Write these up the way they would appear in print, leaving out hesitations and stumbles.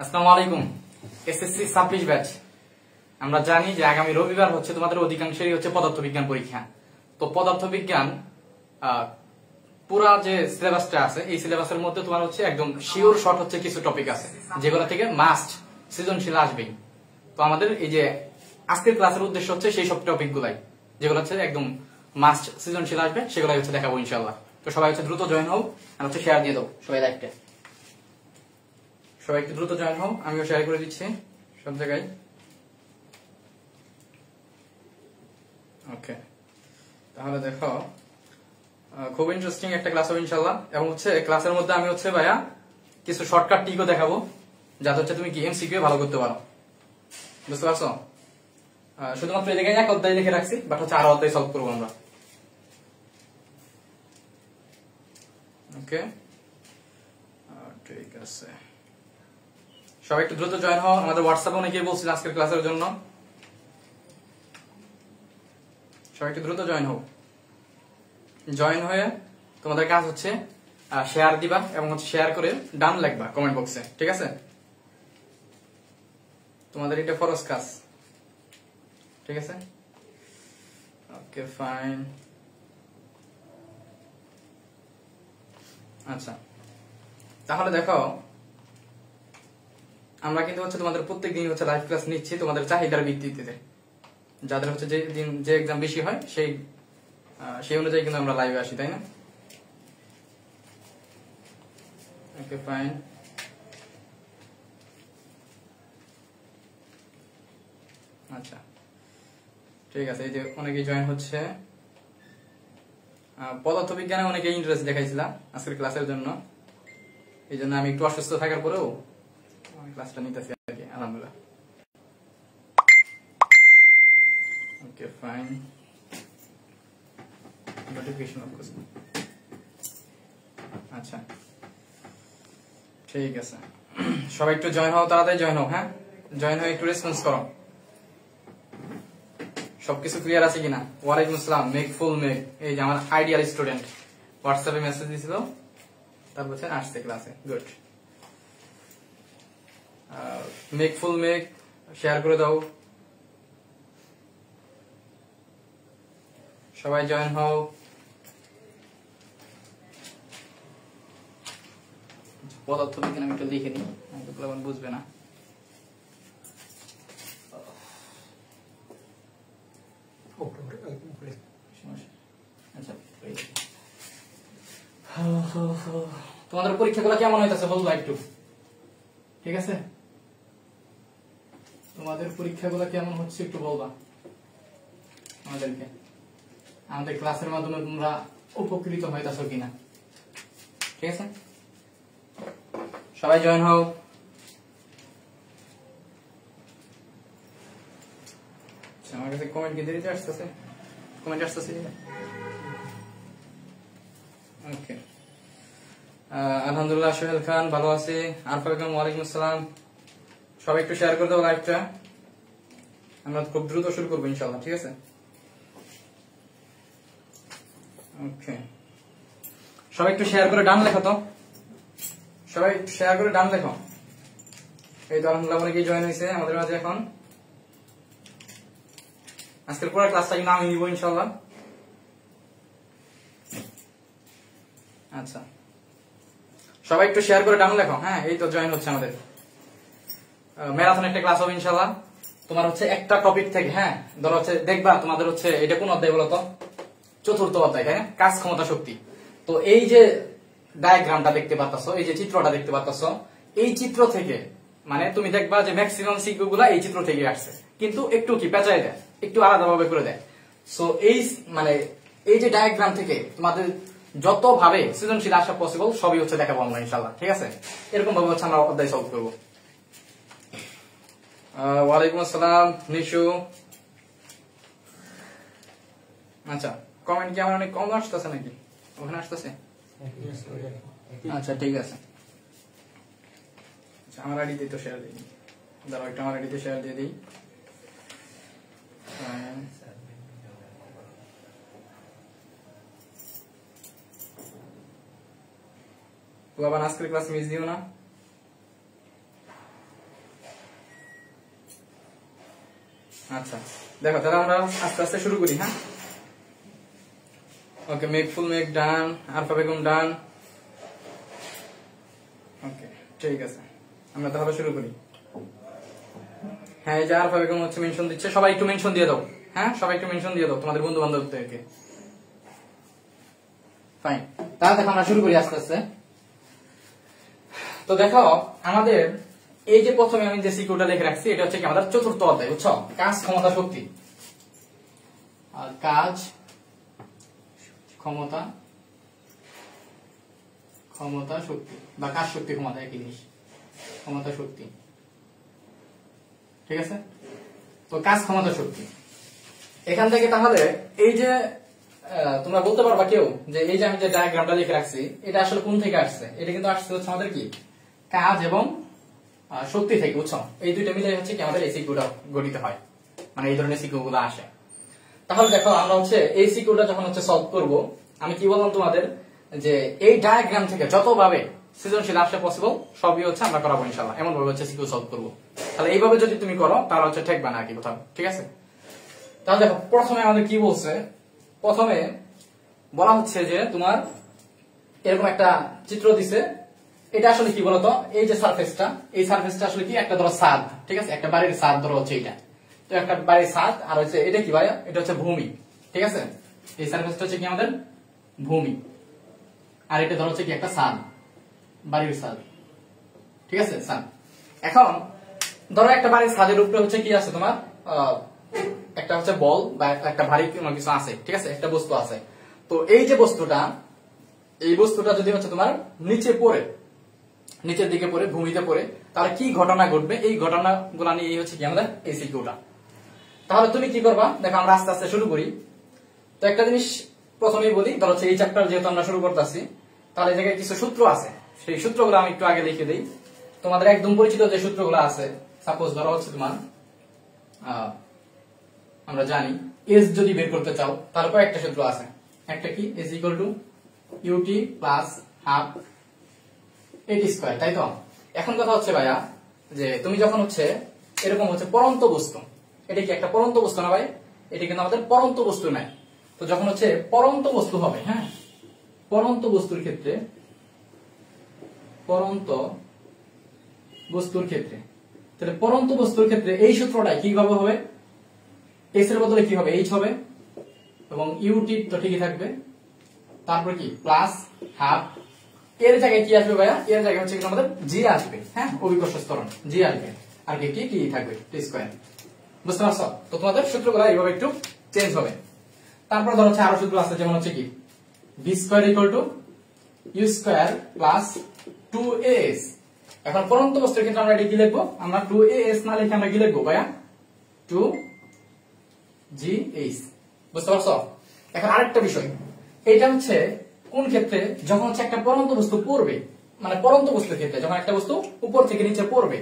আসসালামু আলাইকুম। SSC 26 batch. আমরা জানি যে আগামী রবিবার হচ্ছে তোমাদের অধিকাংশেরই হচ্ছে পদার্থবিজ্ঞান পরীক্ষা। তো পদার্থবিজ্ঞান পুরা যে সিলেবাসটা আছে এই সিলেবাসের মধ্যে তোমার হচ্ছে একদম শিওর শর্ট হচ্ছে কিছু টপিক আছে যেগুলো থেকে মাস্ট সৃজনশীল আসবেই। তো আমাদের এই যে আজকের ক্লাসের উদ্দেশ্য হচ্ছে সেই সব টপিক গুলাই যেগুলো হচ্ছে একদম মাস্ট সৃজনশীল আসবে সেগুলাই হচ্ছে দেখাবো ইনশাল্লাহ। তো সবাই হচ্ছে দ্রুত জয়েন হও আর হচ্ছে শেয়ার দিয়ে দাও সবাই লাইভটা। সবাই একটু দ্রুত জয়েন হও, আমিও শেয়ার করে দিচ্ছি সব জায়গায়। ওকে, তাহলে দেখো খুব ইন্টারেস্টিং একটা ক্লাস হবে ইনশাল্লাহ। এবং হচ্ছে ক্লাসের মধ্যে আমি হচ্ছে ভাইয়া কিছু শর্টকাট ট্রিকও দেখাবো যাতে হচ্ছে তুমি কি এমসিকিউ ভালো করতে পারো, বুঝতে পারছো? শুধুমাত্র এই জায়গায় এক অধ্যায় লিখে রাখছি, বাট হচ্ছে আরো অধ্যায় সলভ করবো আমরা। ওকে, ঠিক আছে, সবাই একটু দ্রুত জয়েন হও। আমাদের হোয়াটসঅ্যাপে অনেকেই বলছিল আজকের ক্লাসের জন্য, সবাই একটু দ্রুত জয়েন হও। জয়েন হয়ে তোমাদের কাজ হচ্ছে শেয়ার দিবা এবং হচ্ছে শেয়ার করে ডান লিখবা কমেন্ট বক্সে, ঠিক আছে? তোমাদের এটা ফরজ কাজ, ঠিক আছে? Okay fine. আচ্ছা, তাহলে দেখো আমরা কিন্তু হচ্ছে তোমাদের প্রত্যেক দিন হচ্ছে লাইভ ক্লাস নিচ্ছি তোমাদের চাহিদার ভিত্তিতে। যাদের হচ্ছে যে দিন যে এক্সাম বেশি হয় সেই অনুযায়ী কিন্তু আমরা লাইভে আসি, তাই না? Okay fine. আচ্ছা ঠিক আছে, এই যে অনেকেই জয়েন হচ্ছে। পদার্থবিজ্ঞানে অনেকে ইন্টারেস্ট দেখাইছিলাম আজকের ক্লাসের জন্য, এই জন্য আমি একটু অসুস্থ থাকার পরেও ক্লাসটা নিতেছি আর কি, আলহামদুলিল্লাহ। Okay fine, notification off course. আচ্ছা ঠিক আছে, সবাই একটু জয়েন হও, তাড়াতাড়ি জয়েন হও। হ্যাঁ, জয়েন হয়ে একটু রেসপন্স করো। সবকিছু ক্লিয়ার আছে কিনা? ওয়ালাইকুম আসসালাম, মেক ফুল মেক। এই যে আমার আইডিয়াল স্টুডেন্ট হোয়াটসঅ্যাপে মেসেজ দিয়েছিল, তারপর আসছে ক্লাসে। গুড, মেক ফুল মেক শেয়ার করে দাও, সবাই জয়েন হও। পদার্থবিজ্ঞান আমি একটু লিখে নিই, বুঝবে না। আচ্ছা, তোমাদের পরীক্ষাগুলো কেমন হইতেছে বলবা একটু, ঠিক আছে? তোমাদের পরীক্ষাগুলো কেমন হচ্ছে একটু বলবা আমাদেরকে। আমাদের ক্লাসের মাধ্যমে তোমরা উপকৃত হইতেছো কিনা, ঠিক আছে? সবাই জয়েন হও। আমার কাছে কমেন্ট কি দেরিতে আসতেছে? কমেন্ট আসতেছে? ওকে, আলহামদুলিল্লাহ সোহেল খান ভালো আছি। আরফা বেগম ওয়ালাইকুম আসসালাম। সবাই একটু শেয়ার করে দাও লাইভটা, আমরা খুব দ্রুত শুরু করবো ইনশাআল্লাহ, ঠিক আছে? ওকে, সবাই একটু শেয়ার করে ডান লেখো তো, সবাই শেয়ার করে ডান লেখো। এই তো আলহামদুলিল্লাহ অনেকেই জয়েন হয়েছে আমাদের মাঝে। এখন আজকের পরে ক্লাসটা কিন্তু আমি নিব ইনশাআল্লাহ। আচ্ছা, সবাই একটু শেয়ার করে ডান লেখো। হ্যাঁ, এই তো জয়েন হচ্ছে আমাদের। ম্যারাথন একটা ক্লাস হবে ইনশাআল্লাহ। তোমার হচ্ছে একটা টপিক থেকে, হ্যাঁ ধরো হচ্ছে দেখবা তোমাদের হচ্ছে এটা কোন অধ্যায় বলতো? চতুর্থ অধ্যায়, হ্যাঁ, কাজ ক্ষমতা শক্তি। তো এই যে ডায়াগ্রামটা দেখতে পাচ্ছো, এই যে চিত্রটা দেখতে পাচ্ছো, এই চিত্র থেকে মানে তুমি দেখবা যে ম্যাক্সিমাম সিকিউ গুলা এই চিত্র থেকে আসছে, কিন্তু একটু কি পেঁচায় দেয়, একটু আলাদাভাবে করে দেয়। সো এই মানে এই যে ডায়াগ্রাম থেকে তোমাদের যত ভাবে সৃজনশীল আসা পসিবল সবই হচ্ছে দেখাবো আমরা ইনশাআল্লাহ, ঠিক আছে? এরকম ভাবে হচ্ছে আমরা অধ্যায় সলভ করবো। ওয়ালাইকুম আসসালাম নিশু। আচ্ছা, কমেন্ট কি আমার অনেক কম আসতেছে নাকি? ওখানে আসতেছে? আচ্ছা ঠিক আছে। আচ্ছা, আমার আইডিতে তো শেয়ার দিই, দাঁড়াও একটা আমার আইডিতে শেয়ার দিয়ে দিই। আজকের ক্লাস মিস দিও না। আচ্ছা দেখো তাহলে আমরা আস্তে আস্তে শুরু করি। হ্যাঁ ওকে, মেক ফুল মেক ডান, আলফা বেগম ডান। ওকে ঠিক আছে, আমরা তাহলে শুরু করি। হ্যাঁ এই যে আলফা বেগম হচ্ছে মেনশন দিচ্ছে, সবাই একটু মেনশন দিয়ে দাও। হ্যাঁ সবাই একটু মেনশন দিয়ে দাও তোমাদের বন্ধু বান্ধবদেরকে। ফাইন, তাহলে দেখো আমরা শুরু করি আস্তে আস্তে। তো দেখো আমাদের এই যে প্রথমে আমি যে সিকিউরটা লিখে রাখছি, এটা হচ্ছে কি আমাদের চতুর্থ অধ্যায়, বুঝছো? কাজ ক্ষমতা শক্তি। আর কাজ ক্ষমতা ক্ষমতা শক্তি বা কাজ শক্তি ক্ষমতা একই জিনিস, ক্ষমতা শক্তি। ঠিক আছে, তো কাজ ক্ষমতা শক্তি। এখান থেকে তাহলে এই যে তোমরা বলতে পারবা কেউ যে এই যে আমি যে ডায়াগ্রামটা লিখে রাখছি এটা আসলে কোন থেকে আসছে? এটা কিন্তু আসছে হচ্ছে আমাদের কি কাজ এবং শক্তি থেকে, বুঝছো? এই দুইটা মিলে হচ্ছে কি আমাদের এই সিকিউটা গঠিত হয়, মানে এই ধরনের সিকিউ গুলো আসে। তাহলে দেখো আমরা হচ্ছে এই সিকিউটা যখন হচ্ছে সলভ করব, আমি কি বললাম তোমাদের যে এই ডায়াগ্রাম থেকে যতভাবে সৃজনশীল আসা পসিবল সবই হচ্ছে আমরা করাবো ইনশাআল্লাহ। এমন ভাবে হচ্ছে সিকিউ সলভ করব। তাহলে এইভাবে যদি তুমি করো তাহলে হচ্ছে ঠেকবে না আর কি কোথাও। ঠিক আছে, তাহলে দেখো প্রথমে আমাদের কি বলছে, প্রথমে বলা হচ্ছে যে তোমার এরকম একটা চিত্র দিছে। এটা আসলে কি বলতো, এই যে সারফেসটা, এই সারফেসটা আসলে কি একটা ধরো ছাদ। ঠিক আছে, একটা বাড়ির ছাদ ধরো হচ্ছে এটা, তো একটা বাড়ির ছাদ। আর হচ্ছে এটা কি ভাইয়া, এটা হচ্ছে ভূমি। ঠিক আছে, এই সারফেসটা হচ্ছে কি আমাদের ভূমি, আর এটা ধরো হচ্ছে কি একটা ছাদ, বাড়ির ছাদ। ঠিক আছে, ছাদ। এখন ধরো একটা বাড়ির ছাদের উপরে হচ্ছে কি আছে তোমার একটা হচ্ছে বল বা একটা ভারী কোনো কিছু আছে। ঠিক আছে, একটা বস্তু আছে। তো এই যে বস্তুটা, এই বস্তুটা যদি হচ্ছে তোমার নিচে পড়ে, নিচের দিকে পড়ে, ভূমিতে পড়ে, তাহলে কি ঘটনা ঘটবে? এই ঘটনাগুলো নিয়ে হচ্ছে কি আমাদের এই সিকিউটা। তাহলে তুমি কি করবা, দেখো আমরা আস্তে আস্তে শুরু করি। তো একটা জিনিস প্রথমেই বলি, ধরো হচ্ছে এই চ্যাপ্টার যেহেতু আমরা শুরু করতেছি, তাহলে এই জায়গায় কিছু সূত্র আছে। সেই সূত্রগুলো আমি একটু আগে লিখে দিই। তোমাদের একদম পরিচিত যে সূত্রগুলো আছে, সাপোজ ধরো হচ্ছে তোমার আমরা জানি এস যদি বের করতে চাও তাহলে কয়েকটা সূত্র আছে। একটা কি, s equal to u t plus half a t square, তাই তো? এখন কথা হচ্ছে ভাইয়া যে তুমি যখন হচ্ছে এরকম হচ্ছে পরন্ত বস্তু, এটা কি একটা পরন্ত বস্তু না ভাই? এটা কিন্তু আমাদের পরন্ত বস্তু নাই। তো যখন হচ্ছে পরন্ত বস্তু হবে, হ্যাঁ পরন্ত বস্তুর ক্ষেত্রে, পরন্ত বস্তুর ক্ষেত্রে, তাহলে পরন্ত বস্তুর ক্ষেত্রে এই সূত্রটা কিভাবে হবে? এস এর বদলে কি হবে, এইচ হবে, এবং ইউটি তো ঠিকই থাকবে, তারপর কি প্লাস হাফ, এর জায়গায় কি আসবে ভাইয়া? এর জায়গায় হচ্ছে কিন্তু আমাদের জি আসবে, হ্যাঁ অভিকর্ষ ত্বরণ জি আসবে, আর কি কি থাকবে টি স্কয়ার। বুঝতে পারছো? তো তোমাদের সূত্রগুলো এইভাবে একটু চেঞ্জ হবে। তারপর ধর হচ্ছে আরো সূত্র আছে, যেমন হচ্ছে কি v square equal to u square plus 2as। এখন পরন্ত বস্তুর ক্ষেত্রে আমরা এটা কি লিখবো? আমরা 2as না লিখে আমরা কি লিখবো ভাইয়া? 2gh। বুঝতে পারছো? এখন আরেকটা বিষয়, এটা হচ্ছে কোন ক্ষেত্রে? যখন হচ্ছে একটা পরন্ত বস্তু পড়বে, মানে পরন্ত বস্তুর ক্ষেত্রে যখন একটা বস্তু উপর থেকে নিচে পড়বে।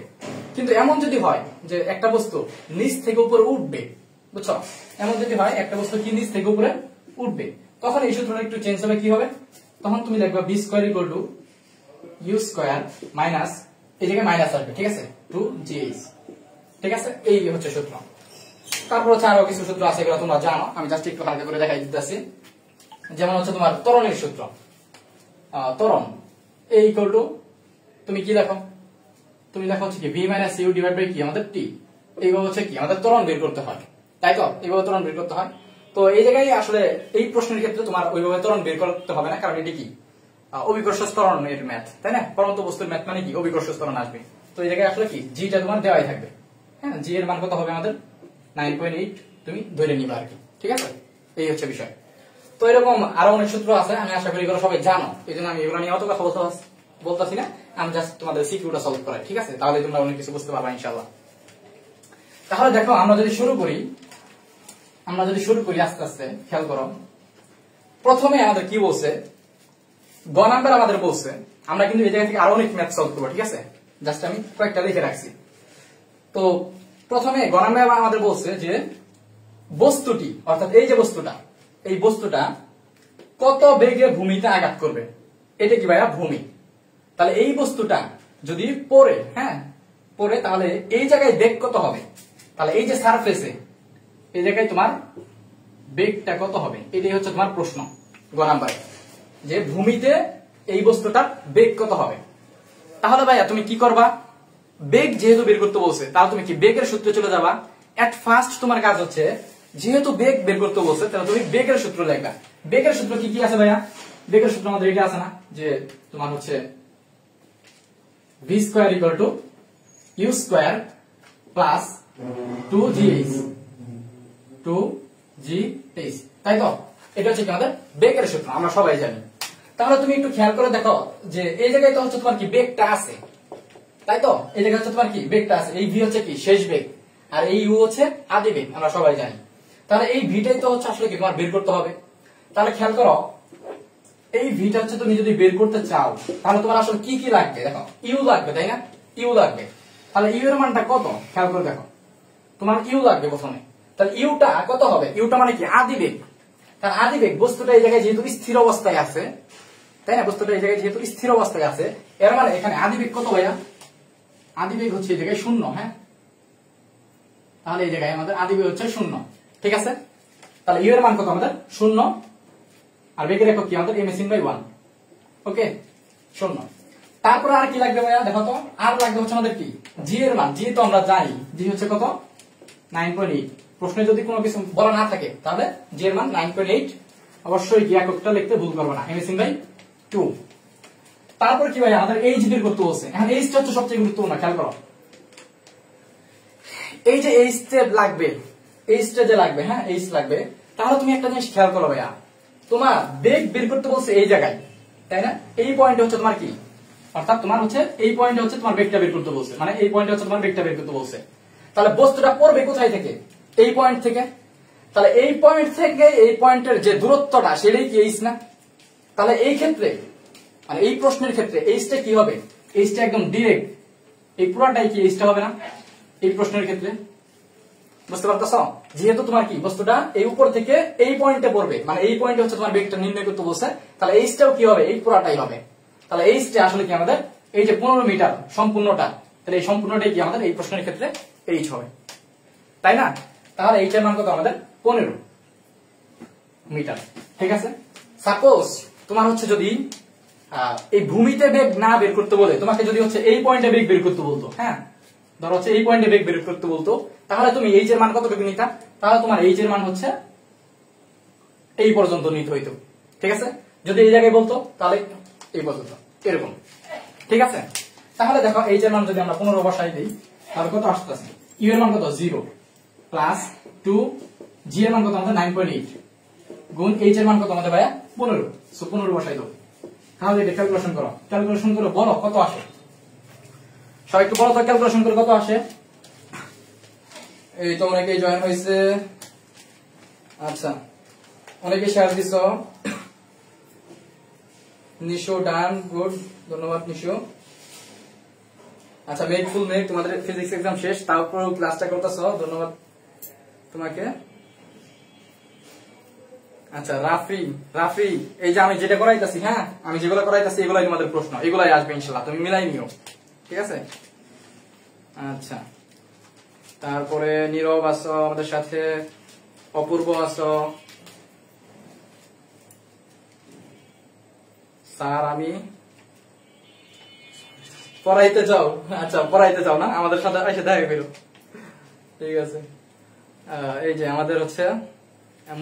কিন্তু এমন যদি হয় যে একটা বস্তু নিচ থেকে উপরে উঠবে, বুঝছো? এমন যদি হয় একটা বস্তু কি নিচ থেকে উপরে উঠবে, তখন এই সূত্রটা একটু চেঞ্জ হবে। কি হবে? তখন তুমি লিখবা v square equal to u square minus, এই জায়গায় মাইনাস আসবে, ঠিক আছে, 2gh। ঠিক আছে, এই হচ্ছে সূত্র। তারপর হচ্ছে আরো কিছু সূত্র আছে, এগুলো তোমরা জানো, আমি জাস্ট একটু হালকা করে দেখাই দিতেছি। যেমন হচ্ছে তোমার ত্বরণের সূত্র, ত্বরণ এই ইকুয়াল টু তুমি কি লেখো? তুমি লেখো হচ্ছে কি v minus u divide by কি আমাদের টি। এইভাবে হচ্ছে কি আমাদের ত্বরণ বের করতে হয়, তাই তো? এইভাবে ত্বরণ বের করতে হয়। তো এই জায়গায় আসলে এই প্রশ্নের ক্ষেত্রে তোমার ওইভাবে ত্বরণ বের করতে হবে না, কারণ এটি কি অভিকর্ষ ত্বরণের ম্যাথ, তাই না? পরন্ত বস্তুর ম্যাথ মানে কি অভিকর্ষ ত্বরণ আসবে। তো এই জায়গায় আসলে কি জিটা তোমার দেওয়াই থাকবে, হ্যাঁ জি এর মান কত হবে আমাদের 9.8, তুমি ধরে নিবা আর কি। ঠিক আছে, এই হচ্ছে বিষয়। তো এরকম আরো অনেক সূত্র আছে, আমি আশা করি এগুলো সবাই জানো, এই জন্য আমি এগুলো নিয়ে অত কথা বলতেছি না। আমি জাস্ট তোমাদের সিকিউটা সলভ করাই, ঠিক আছে? তাহলে তোমরা অনেক কিছু বুঝতে পারবা ইনশাআল্লাহ। তাহলে দেখো আমরা যদি শুরু করি আস্তে আস্তে, খেয়াল করো। প্রথমে আমাদের কি বলছে, গ নাম্বার আমাদের বলছে, আমরা কিন্তু এই জায়গা থেকে আরো অনেক ম্যাথ সলভ করবো, ঠিক আছে? জাস্ট আমি কয়েকটা লিখে রাখছি। তো প্রথমে গ নাম্বার আমাদের বলছে যে বস্তুটি, অর্থাৎ এই যে বস্তুটা, এই বস্তুটা কত বেগে ভূমিতে আঘাত করবে। এটা কি ভাইয়া? ভূমি। তাহলে এই বস্তুটা যদি পড়ে, হ্যাঁ পড়ে, তাহলে এই জায়গায় বেগ কত হবে? তাহলে এই যে সারফেসে এই জায়গায় তোমার বেগটা কত হবে, এটাই হচ্ছে তোমার প্রশ্ন গ নাম্বারে, যে ভূমিতে এই বস্তুটার বেগ কত হবে। তাহলে ভাইয়া তুমি কি করবা, বেগ যেহেতু বের করতে বলছে, তাহলে তুমি কি বেগের সূত্রে চলে যাবা। এট ফার্স্ট তোমার কাজ হচ্ছে, যেহেতু বেগ বের করতে বলছে, তাহলে তুমি বেগের সূত্র লিখবা। বেগের সূত্র কি কি আছে ভাইয়া, বেগের সূত্র আমাদের এটা আছে না, যে তোমার হচ্ছে v square equal two u square plus 2gh 2gh, তাই তো? এটা হচ্ছে আমাদের বেগের সূত্র, আমরা সবাই জানি। তাহলে তুমি একটু খেয়াল করে দেখো যে এই জায়গায় তো হচ্ছে তোমার কি বেগটা আছে, তাই তো? এই জায়গায় হচ্ছে তোমার কি বেগটা আছে, এই v হচ্ছে কি শেষ বেগ, আর এই u হচ্ছে আদি বেগ, আমরা সবাই জানি। তাহলে এই ভিটাই তো হচ্ছে আসলে কি তোমার বের করতে হবে। তাহলে খেয়াল করো, এই ভিটা হচ্ছে তুমি যদি বের করতে চাও, তাহলে তোমার আসলে কি কি লাগবে, দেখো ইউ লাগবে, তাই না? ইউ লাগবে। তাহলে ইউ এর মানটা কত, খেয়াল করে দেখো, তোমার ইউ লাগবে প্রথমে। তাহলে ইউটা কত হবে, ইউটা মানে কি আদি বেগ। তার আদি বেগ, বস্তুটা এই জায়গায় যেহেতু স্থির অবস্থায় আছে, তাই না? বস্তুটা এই জায়গায় যেহেতু স্থির অবস্থায় আছে, এর মানে এখানে আদি বেগ কত ভাইয়া, আদি বেগ হচ্ছে এই জায়গায় 0, হ্যাঁ? তাহলে এই জায়গায় আমাদের আদি বেগ হচ্ছে 0, ঠিক আছে? তাহলে ইউ এর মান কত আমাদের 0, আর বেগের একক কি আমাদের m/1, ওকে 0। তারপর আর কি লাগবে ভাইয়া, দেখো তো, আর লাগবে হচ্ছে আমাদের কি জি এর মান। জি তো আমরা জানি, জি হচ্ছে কত 9.8। প্রশ্নে যদি কোনো কিছু বলা না থাকে, তাহলে জি এর মান 9.8, অবশ্যই কি এককটা লিখতে ভুল করবে না, m/2। তারপর কি ভাই, আমাদের এইচ বের করতে বলছে। এখন এইচটা হচ্ছে সবচেয়ে গুরুত্বপূর্ণ, খেয়াল করো, এই যে এইচটা লাগবে, এইচটা যে লাগবে, হ্যাঁ এইচ লাগবে। তাহলে তুমি একটা জিনিস খেয়াল করো ভাইয়া, তোমার বেগ বের করতে বলছে এই জায়গায়, তাই না? এই পয়েন্টে হচ্ছে তোমার কি, অর্থাৎ তোমার হচ্ছে এই পয়েন্টে হচ্ছে তোমার বেগটা বের করতে বলছে, মানে এই পয়েন্টে হচ্ছে তোমার বেগটা বের করতে বলছে। তাহলে বস্তুটা পড়বে কোথায় থেকে, এই পয়েন্ট থেকে। তাহলে এই পয়েন্ট থেকে এই পয়েন্টের যে দূরত্বটা, সেটাই কি এইচ না? তাহলে এই ক্ষেত্রে, মানে এই প্রশ্নের ক্ষেত্রে এইচটা কি হবে, এইচটা একদম ডিরেক্ট, এই পুরাটাই কি এইচটা হবে না এই প্রশ্নের ক্ষেত্রে? বুঝতে পারতেছ? যেহেতু তোমার কি বস্তুটা এই উপর থেকে এই পয়েন্টে পড়বে, মানে এই পয়েন্টে হচ্ছে তোমার বেগটা নির্ণয় করতে বলছে, তাহলে এইচটাও কি হবে, এই পুরাটাই হবে। তাহলে এইচটা আসলে কি আমাদের এই যে 15 মিটার সম্পূর্ণটা, তাহলে এই সম্পূর্ণটাই কি আমাদের এই প্রশ্নের ক্ষেত্রে এইচ হবে, তাই না? তাহলে এইচের মান কত আমাদের 15 মিটার, ঠিক আছে? সাপোজ তোমার হচ্ছে যদি এই ভূমিতে বেগ না বের করতে বলে, তোমাকে যদি হচ্ছে এই পয়েন্টে বেগ বের করতে বলতো, হ্যাঁ ধরো হচ্ছে এই পয়েন্টে বেগ বের করতে বলতো, তাহলে তুমি এইচ এর মান কতটুকু নিতা? তাহলে তোমার এইচ এর মান হচ্ছে এই পর্যন্ত নিতে হইতো, ঠিক আছে? যদি এই জায়গায় বলতো, তাহলে এই পর্যন্ত, এরকম, ঠিক আছে? তাহলে দেখো এইচ এর মান যদি আমরা 15 বসাই দিই, তাহলে কত আসতেছে, ইউ এর মান কত 0 প্লাস 2, জি এর মান কত আমাদের 9.8 গুণ এইচ এর মান কত আমাদের ভাইয়া 15, সো 15 বসাই দাও। তাহলে এটা ক্যালকুলেশন করো, ক্যালকুলেশন করে বলো কত আসে, সবাই একটু বলো তো ক্যালকুলেশন করে কত আসে। এই তো অনেকেই জয়েন হয়েছে, আচ্ছা অনেকে শেয়ার দিছ, নিশো ডান, গুড, ধন্যবাদ নিশো। আচ্ছা মেক ফুল মেক, তোমাদের ফিজিক্স এক্সাম শেষ, তারপর ক্লাসটা করতেছ, ধন্যবাদ তোমাকে। আচ্ছা রাফি, রাফি এই যে আমি যেটা করাইতাছি, হ্যাঁ আমি যেগুলো করাইতাছি এগুলাই তোমাদের প্রশ্ন, এগুলাই আসবে ইনশাআল্লাহ, তুমি মিলাই নিও, ঠিক আছে? আচ্ছা তারপরে নীরব আছো আমাদের সাথে, অপূর্ব আছো, স্যার আমি পড়াইতে চাও, আচ্ছা পড়াইতে চাও না, আমাদের সাথে এসে দেখা করো, ঠিক আছে? এই যে আমাদের হচ্ছে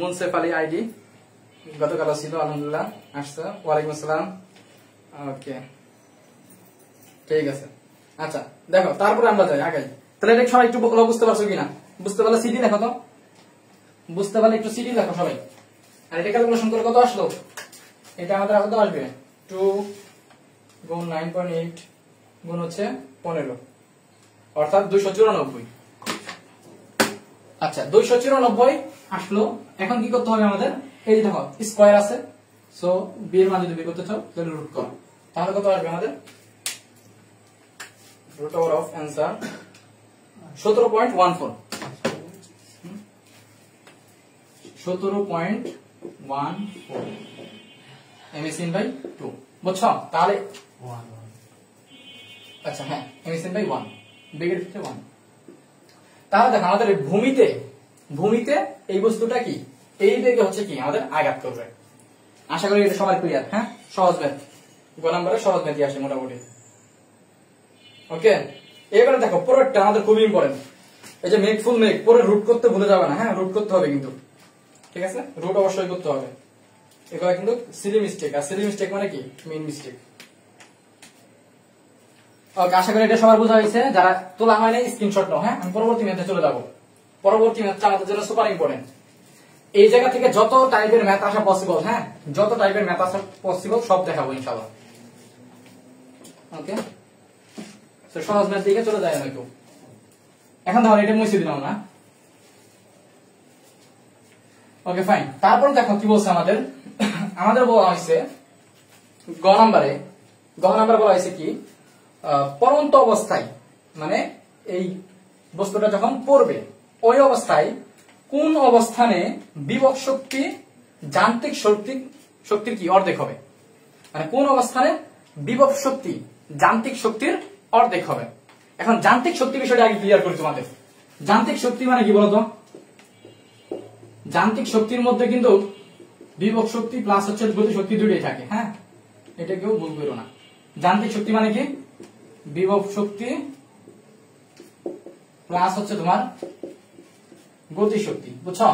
মুনসেফ আলী আইডি, গতকাল ছিল, আলহামদুলিল্লাহ আসছে, ওয়ালাইকুম আসসালাম, ওকে ঠিক আছে। আচ্ছা দেখো তারপরে আমরা যাই আগে, তাহলে এটা সবাই একটু বুঝতে পারছো কিনা? বুঝতে পারলে সিডি দেখো তো, বুঝতে পারলে একটু সিডি দেখো সবাই। আর এটা ক্যালকুলেশন করে কত আসলো, এটা আমাদের কত আসবে, 2 গুণ 9.8 গুণ হচ্ছে 15, অর্থাৎ 294। আচ্ছা 294 আসলো। এখন কি করতে হবে আমাদের, এই যে দেখো স্কয়ার আছে, সো বি এর মান যদি বের করতে চাও তাহলে রুট করো, তাহলে কত আসবে আমাদের, root over of answer 17.14, 17.14 m/2, বুঝছো? তাহলে আচ্ছা হ্যাঁ m/1 বেগের ক্ষেত্রে 1। তাহলে দেখো আমাদের ভূমিতে ভূমিতে এই বস্তুটা কি এই দিকে হচ্ছে কি আমাদের আঘাত করবে। আশা করি এটা সবার ক্লিয়ার। হ্যাঁ, সহজ ম্যাথ, গ নম্বরে সহজ ম্যাথই আসে মোটামুটি। ওকে, এবারে দেখো পরেরটা আমাদের খুবই ইম্পর্টেন্ট। এই যে মেক ফুল মেক, পরে রুট করতে ভুলে যাবে না। হ্যাঁ, রুট করতে হবে কিন্তু, ঠিক আছে, রুট অবশ্যই করতে হবে। এগুলো কিন্তু সিলি মিস্টেক, আর সিলি মিস্টেক মানে কি মেইন মিস্টেক। ওকে, আশা করি এটা সবার বোঝা হয়েছে। যারা তোলা হয় না স্ক্রিনশট নাও। হ্যাঁ, আমি পরবর্তী ম্যাথে চলে যাব। পরবর্তী ম্যাথটা আমাদের জন্য সুপার ইম্পর্টেন্ট। এই জায়গা থেকে যত টাইপের ম্যাথ আসা পসিবল, হ্যাঁ যত টাইপের ম্যাথ আসা পসিবল সব দেখাবো ইনশাআল্লাহ। ওকে, তো সহজ ম্যাথ দিকে চলে যায় না একটু। এখন ধরো এটা মুছে দিলাম না। ওকে ফাইন, তারপর দেখো কি বলছে আমাদের। আমাদের বলা হয়েছে গ নাম্বার বলা হয়েছে কি পরন্ত অবস্থায়, মানে এই বস্তুটা যখন পড়বে ওই অবস্থায় কোন অবস্থানে বিভব শক্তি যান্ত্রিক শক্তির কি অর্ধেক হবে। মানে কোন অবস্থানে বিভব শক্তি যান্ত্রিক শক্তির অর্ধেক হবে। এখন যান্ত্রিক শক্তি বিষয়টা আগে ক্লিয়ার করি তোমাদের। যান্ত্রিক শক্তি মানে কি বলতো? যান্ত্রিক শক্তির মধ্যে কিন্তু বিভব শক্তি প্লাস হচ্ছে গতি শক্তি দুটোই থাকে। হ্যাঁ, এটা কেউ ভুল করো না। যান্ত্রিক শক্তি মানে কি বিভব শক্তি প্লাস হচ্ছে তোমার গতি শক্তি, বুঝছো?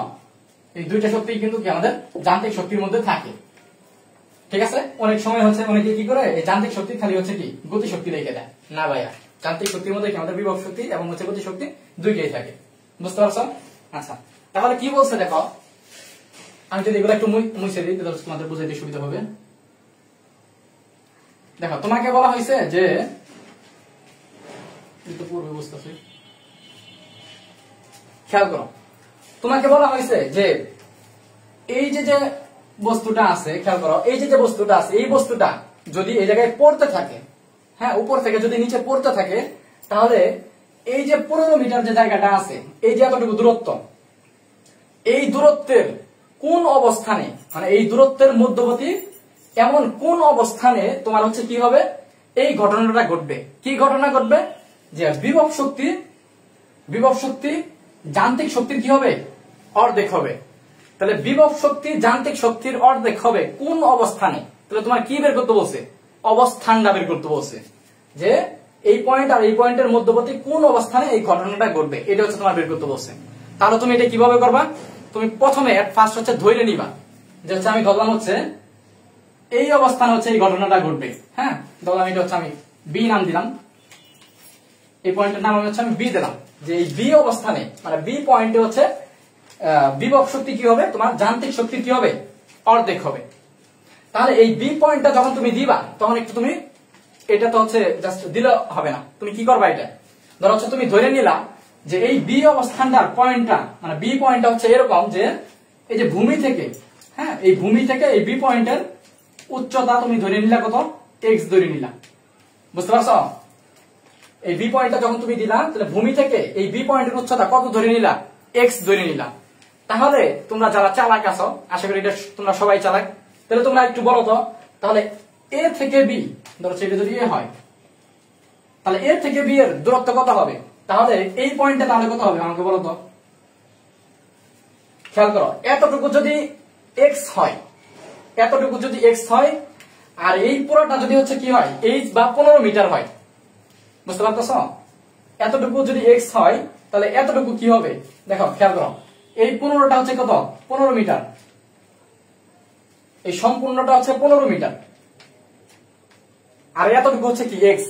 এই দুইটা শক্তি কিন্তু কি আমাদের যান্ত্রিক শক্তির মধ্যে থাকে, ঠিক আছে। অনেক সময় হচ্ছে অনেকে কি করে এই যান্ত্রিক শক্তি খালি হচ্ছে কি গতি শক্তি রেখে দেয়। না ভাইয়া, যান্ত্রিক শক্তির মধ্যে কি আমাদের বিভব শক্তি এবং হচ্ছে গতি শক্তি দুইটাই থাকে, বুঝতে পারছো? আচ্ছা, তাহলে কি বলছে দেখো, আমি যদি এগুলো একটু মুছে দিই তাহলে তোমাদের বুঝাইতে সুবিধা হবে। দেখো তোমাকে বলা হয়েছে যে পূর্বে বুঝতেছি, খেয়াল করো, তোমাকে বলা হয়েছে যে এই যে বস্তুটা আছে, খেয়াল করো, এই যে বস্তুটা আছে, এই বস্তুটা যদি এই জায়গায় পড়তে থাকে, হ্যাঁ উপর থেকে যদি নিচে পড়তে থাকে, তাহলে এই যে 15 মিটার যে জায়গাটা আছে, এই যে এতটুকু দূরত্ব, এই দূরত্বের কোন অবস্থানে, মানে এই দূরত্বের মধ্যবর্তী এমন কোন অবস্থানে তোমার হচ্ছে কি হবে এই ঘটনাটা ঘটবে। কি ঘটনা ঘটবে? যে বিভব শক্তি যান্ত্রিক শক্তির কি হবে অর্ধেক হবে। তাহলে বিভব শক্তি যান্ত্রিক শক্তির অর্ধেক হবে কোন অবস্থানে? তাহলে তোমার কি বের করতে বলছে? অবস্থানটা বের করতে বলছে, যে এই পয়েন্ট আর এই পয়েন্টের মধ্যবর্তী কোন অবস্থানে এই ঘটনাটা ঘটবে, এটা হচ্ছে তোমার বের করতে বলছে। তাহলে তুমি এটা কিভাবে করবা? তুমি প্রথমে ফার্স্ট হচ্ছে ধরে নিবা যে হচ্ছে আমি ধরলাম হচ্ছে এই অবস্থানে হচ্ছে এই ঘটনাটা ঘটবে। হ্যাঁ, ধরলাম এটা হচ্ছে আমি বি নাম দিলাম, এই পয়েন্টের নাম হচ্ছে আমি বি দিলাম, যে এই বি অবস্থানে মানে বি পয়েন্টে হচ্ছে বিভব শক্তি কি হবে তোমার যান্ত্রিক শক্তি কি হবে অর্ধেক হবে। তাহলে এই বি পয়েন্টটা যখন তুমি দিবা তখন একটু তুমি এটা তো হচ্ছে জাস্ট দিলে হবে না, তুমি কি করবা? এটা ধরো হচ্ছে তুমি ধরে নিলা যে এই বি অবস্থানটার পয়েন্টটা মানে বি পয়েন্টটা হচ্ছে এরকম যে এই যে ভূমি থেকে, হ্যাঁ এই ভূমি থেকে এই বি পয়েন্টের উচ্চতা তুমি ধরে নিলা কত? এক্স ধরে নিলা, বুঝতে পারছো? এই বি পয়েন্টটা যখন তুমি দিলা তাহলে ভূমি থেকে এই বি পয়েন্টের উচ্চতা কত ধরে নিলা? এক্স ধরে নিলা। তাহলে তোমরা যারা চালাক আছো, আশা করি এটা তোমরা সবাই চালাক, তাহলে তোমরা একটু বলো তো, তাহলে এ থেকে বি, ধরো এটা যদি এ হয়, তাহলে এ থেকে বি এর দূরত্ব কত হবে? তাহলে এই পয়েন্টে তাহলে কত হবে আমাকে বলো তো? খেয়াল করো, এতটুকু যদি এক্স হয়, এতটুকু যদি এক্স হয়, আর এই পুরোটা যদি হচ্ছে কি হয় এইচ বা 15 মিটার হয়, বুঝতে পারতেছ? এতটুকু যদি এক্স হয় তাহলে এতটুকু কি হবে? দেখো খেয়াল করো, এই 15টা হচ্ছে কত? 15 মিটার, এই সম্পূর্ণটা হচ্ছে 15 মিটার, আর এতটুকু হচ্ছে কি এক্স।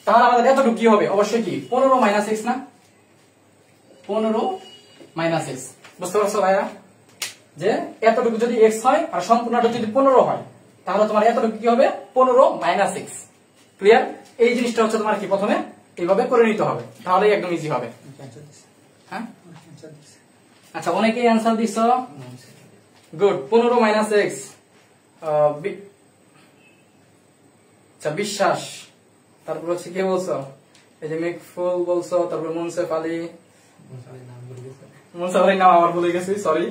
তাহলে আমাদের এতটুকু কি হবে? অবশ্যই কি 15 মাইনাস এক্স না? 15 মাইনাস এক্স, বুঝতে পারছো ভাইয়া? যে এতটুকু যদি এক্স হয় আর সম্পূর্ণটা যদি 15 হয়, তাহলে তোমার এতটুকু কি হবে? 15 মাইনাস এক্স। ক্লিয়ার? এই জিনিসটা হচ্ছে তোমার কি প্রথমে এইভাবে করে নিতে হবে, তাহলে একদম ইজি হবে। হ্যাঁ, আচ্ছা, অনেকেই অ্যান্সার দিছ, গুড। 15 মাইনাস এক্স, আচ্ছা বিশ্বাস, তারপর হচ্ছে কি বলছো? এই যে মেকফুল বলছো, তারপর মুনসেফ আলী, মুনসেফ আলীর নাম আমার ভুলে গেছি, সরি।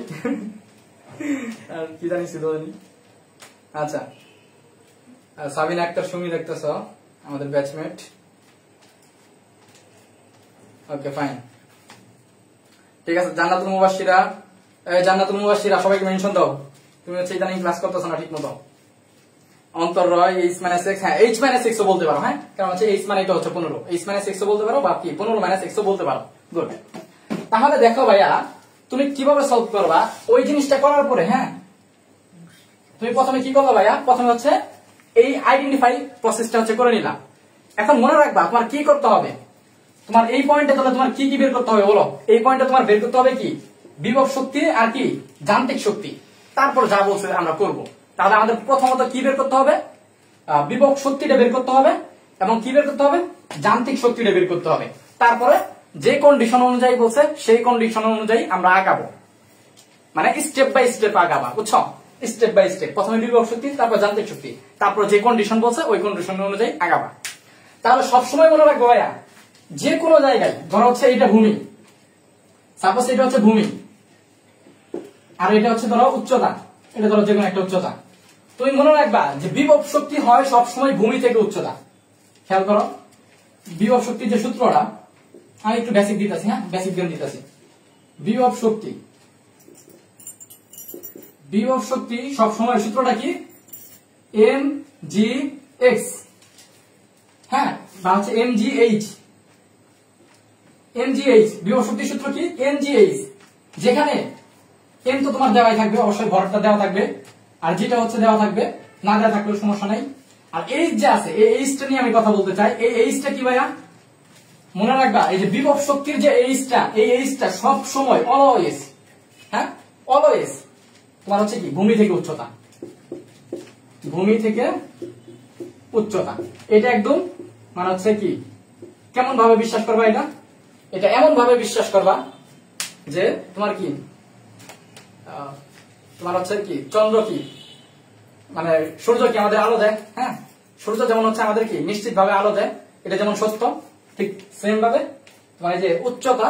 আর কি জানিস? আচ্ছা, সাবিনা আক্তার সুমি দেখতেছ, আমাদের ব্যাচমেট। ওকে ফাইন, ঠিক আছে, জান্নাতুল মুবাশশিরা সবাইকে মেনশন দাও। তুমি হচ্ছে ইদানিং ক্লাস করতেছ না ঠিক মতো। অন্তর রয় এইচ মাইনাস এক্স, হ্যাঁ এইচ মাইনাস এক্স বলতে পারো, হ্যাঁ কারণ হচ্ছে এইচ মানে তো হচ্ছে 15, এইচ মাইনাস এক্স বলতে পারো বা কি 15 মাইনাস এক্স বলতে পারো। গুড। তাহলে দেখো ভাইয়া তুমি কিভাবে সলভ করবা ওই জিনিসটা করার পরে, হ্যাঁ তুমি প্রথমে কি করবা ভাইয়া, প্রথমে হচ্ছে এই আইডেন্টিফাই প্রসেসটা হচ্ছে করে নিলাম। এখন মনে রাখবা তোমার কি করতে হবে, তোমার এই পয়েন্টে তাহলে তোমার কি কি বের করতে হবে বলো। এই পয়েন্টে তোমার বের করতে হবে কি বিভব শক্তি আর কি যান্ত্রিক শক্তি, তারপর যা বলছে আমরা করব। তাহলে আমাদের প্রথমত কি বের করতে হবে, বিভব শক্তিটা বের করতে হবে এবং কি বের করতে হবে যান্ত্রিক শক্তিটা বের করতে হবে। তারপরে যে কন্ডিশন অনুযায়ী বলছে সেই কন্ডিশন অনুযায়ী আমরা আগাবো, মানে স্টেপ বাই স্টেপ আগাবা, বুঝছো, স্টেপ বাই স্টেপ। প্রথমে বিভব শক্তি, তারপর যান্ত্রিক শক্তি, তারপর যে কন্ডিশন বলছে ওই কন্ডিশন অনুযায়ী আগাবা। তাহলে সবসময় মনে রাখবো ভাইয়া যে কোনো জায়গায় ধরো হচ্ছে এটা ভূমি, সাপোজ এটা হচ্ছে ভূমি আর এটা হচ্ছে ধরো উচ্চতা, এটা ধরো যে কোনো একটা উচ্চতা। তুমি মনে রাখবা যে বিভব শক্তি হয় সবসময় ভূমি থেকে উচ্চতা। খেয়াল করো বিভব শক্তির যে সূত্রটা, আমি একটু বেসিক দিতেছি, হ্যাঁ বেসিক জ্ঞান দিতেছি। বিভব শক্তি সবসময় সূত্রটা কি এম জি এক্স, হ্যাঁ বা হচ্ছে এম জি এইচ। বিভব শক্তির সূত্র কি এম জি এইচ, যেখানে এম তো তোমার দেওয়াই থাকবে, অবশ্যই ভরটা দেওয়া থাকবে, আর যেটা হচ্ছে দেওয়া থাকবে, না দেওয়া থাকলেও সমস্যা নাই। আর এইচ যে আছে এই এইচটা নিয়ে আমি কথা বলতে চাই। এই এইচটা কি ভাইয়া মনে রাখবা, এই যে বিভব শক্তির যে এইচটা, এই এইচটা সব সময় অলওয়েজ, হ্যাঁ অলওয়েজ তোমার হচ্ছে কি ভূমি থেকে উচ্চতা, ভূমি থেকে উচ্চতা। এটা একদম মানে হচ্ছে কি কেমন ভাবে বিশ্বাস করবা, এটা এমন ভাবে বিশ্বাস করবা যে তোমার কি তোমার হচ্ছে কি চন্দ্র কি মানে সূর্য কি আমাদের আলো দেয়, হ্যাঁ সূর্য যেমন হচ্ছে আমাদের কি নিশ্চিত ভাবে আলো দেয়, এটা যেমন সত্য, ঠিক সেম ভাবে তোমার এই যে উচ্চতা,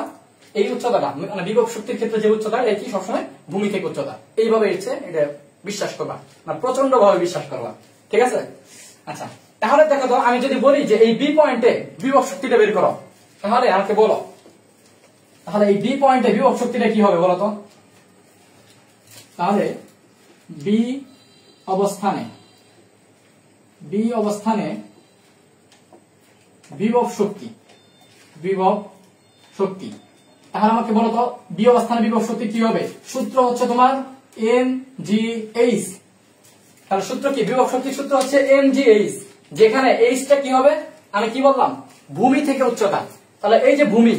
এই উচ্চতাটা মানে বিভব শক্তির ক্ষেত্রে যে উচ্চতা এটা কি সবসময় ভূমি থেকে উচ্চতা, এইভাবে হচ্ছে এটা বিশ্বাস করবা, মানে প্রচন্ড ভাবে বিশ্বাস করবা, ঠিক আছে। আচ্ছা তাহলে দেখো তো আমি যদি বলি যে এই বি পয়েন্টে বিভব শক্তিটা বের করো, তাহলে আমাকে বলো তাহলে এই বি পয়েন্টে বিভব শক্তিটা কি হবে বলো তো। তাহলে বি অবস্থানে বিভব শক্তি, তাহলে আমাকে বলো তো বি অবস্থানে বিভব শক্তি কি হবে। সূত্র হচ্ছে তোমার এম জি এইচ। তাহলে সূত্র কি বিভব শক্তির সূত্র হচ্ছে এম জি এইচ, যেখানে এইচটা কি হবে আমি কি বললাম ভূমি থেকে উচ্চতা। তাহলে এই যে ভূমি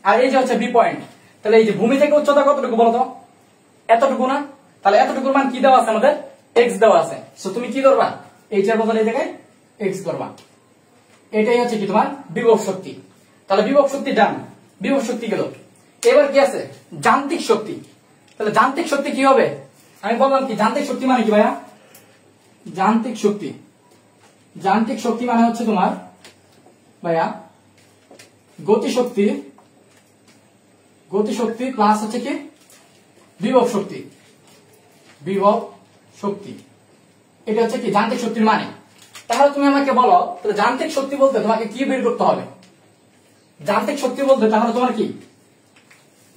আর এই যে হচ্ছে বি পয়েন্ট, তাহলে এই যে ভূমি থেকে উচ্চতা কতটুকু বলো তো, এতটুকু না। তাহলে এতটুকুর মান কি দেওয়া আছে আমাদের এক্স দেওয়া আছে, সো তুমি কি করবা এইচ এর বদলে এই জায়গায় এক্স করবা। এটাই হচ্ছে কি তোমার বিভব শক্তি। তাহলে বিভব শক্তি ডান, বিভব শক্তি গেল। এবার কি আছে যান্ত্রিক শক্তি। তাহলে যান্ত্রিক শক্তি কি হবে আমি বললাম কি যান্ত্রিক শক্তি মানে কি ভাইয়া, যান্ত্রিক শক্তি মানে হচ্ছে তোমার ভাইয়া গতি শক্তি প্লাস হচ্ছে কি বিভব শক্তি, এটা হচ্ছে কি যান্ত্রিক শক্তির মানে। তাহলে তুমি আমাকে বলো তাহলে যান্ত্রিক শক্তি বলতে তোমাকে কি বের করতে হবে। যান্ত্রিক শক্তি বলতে তাহলে তোমার কি,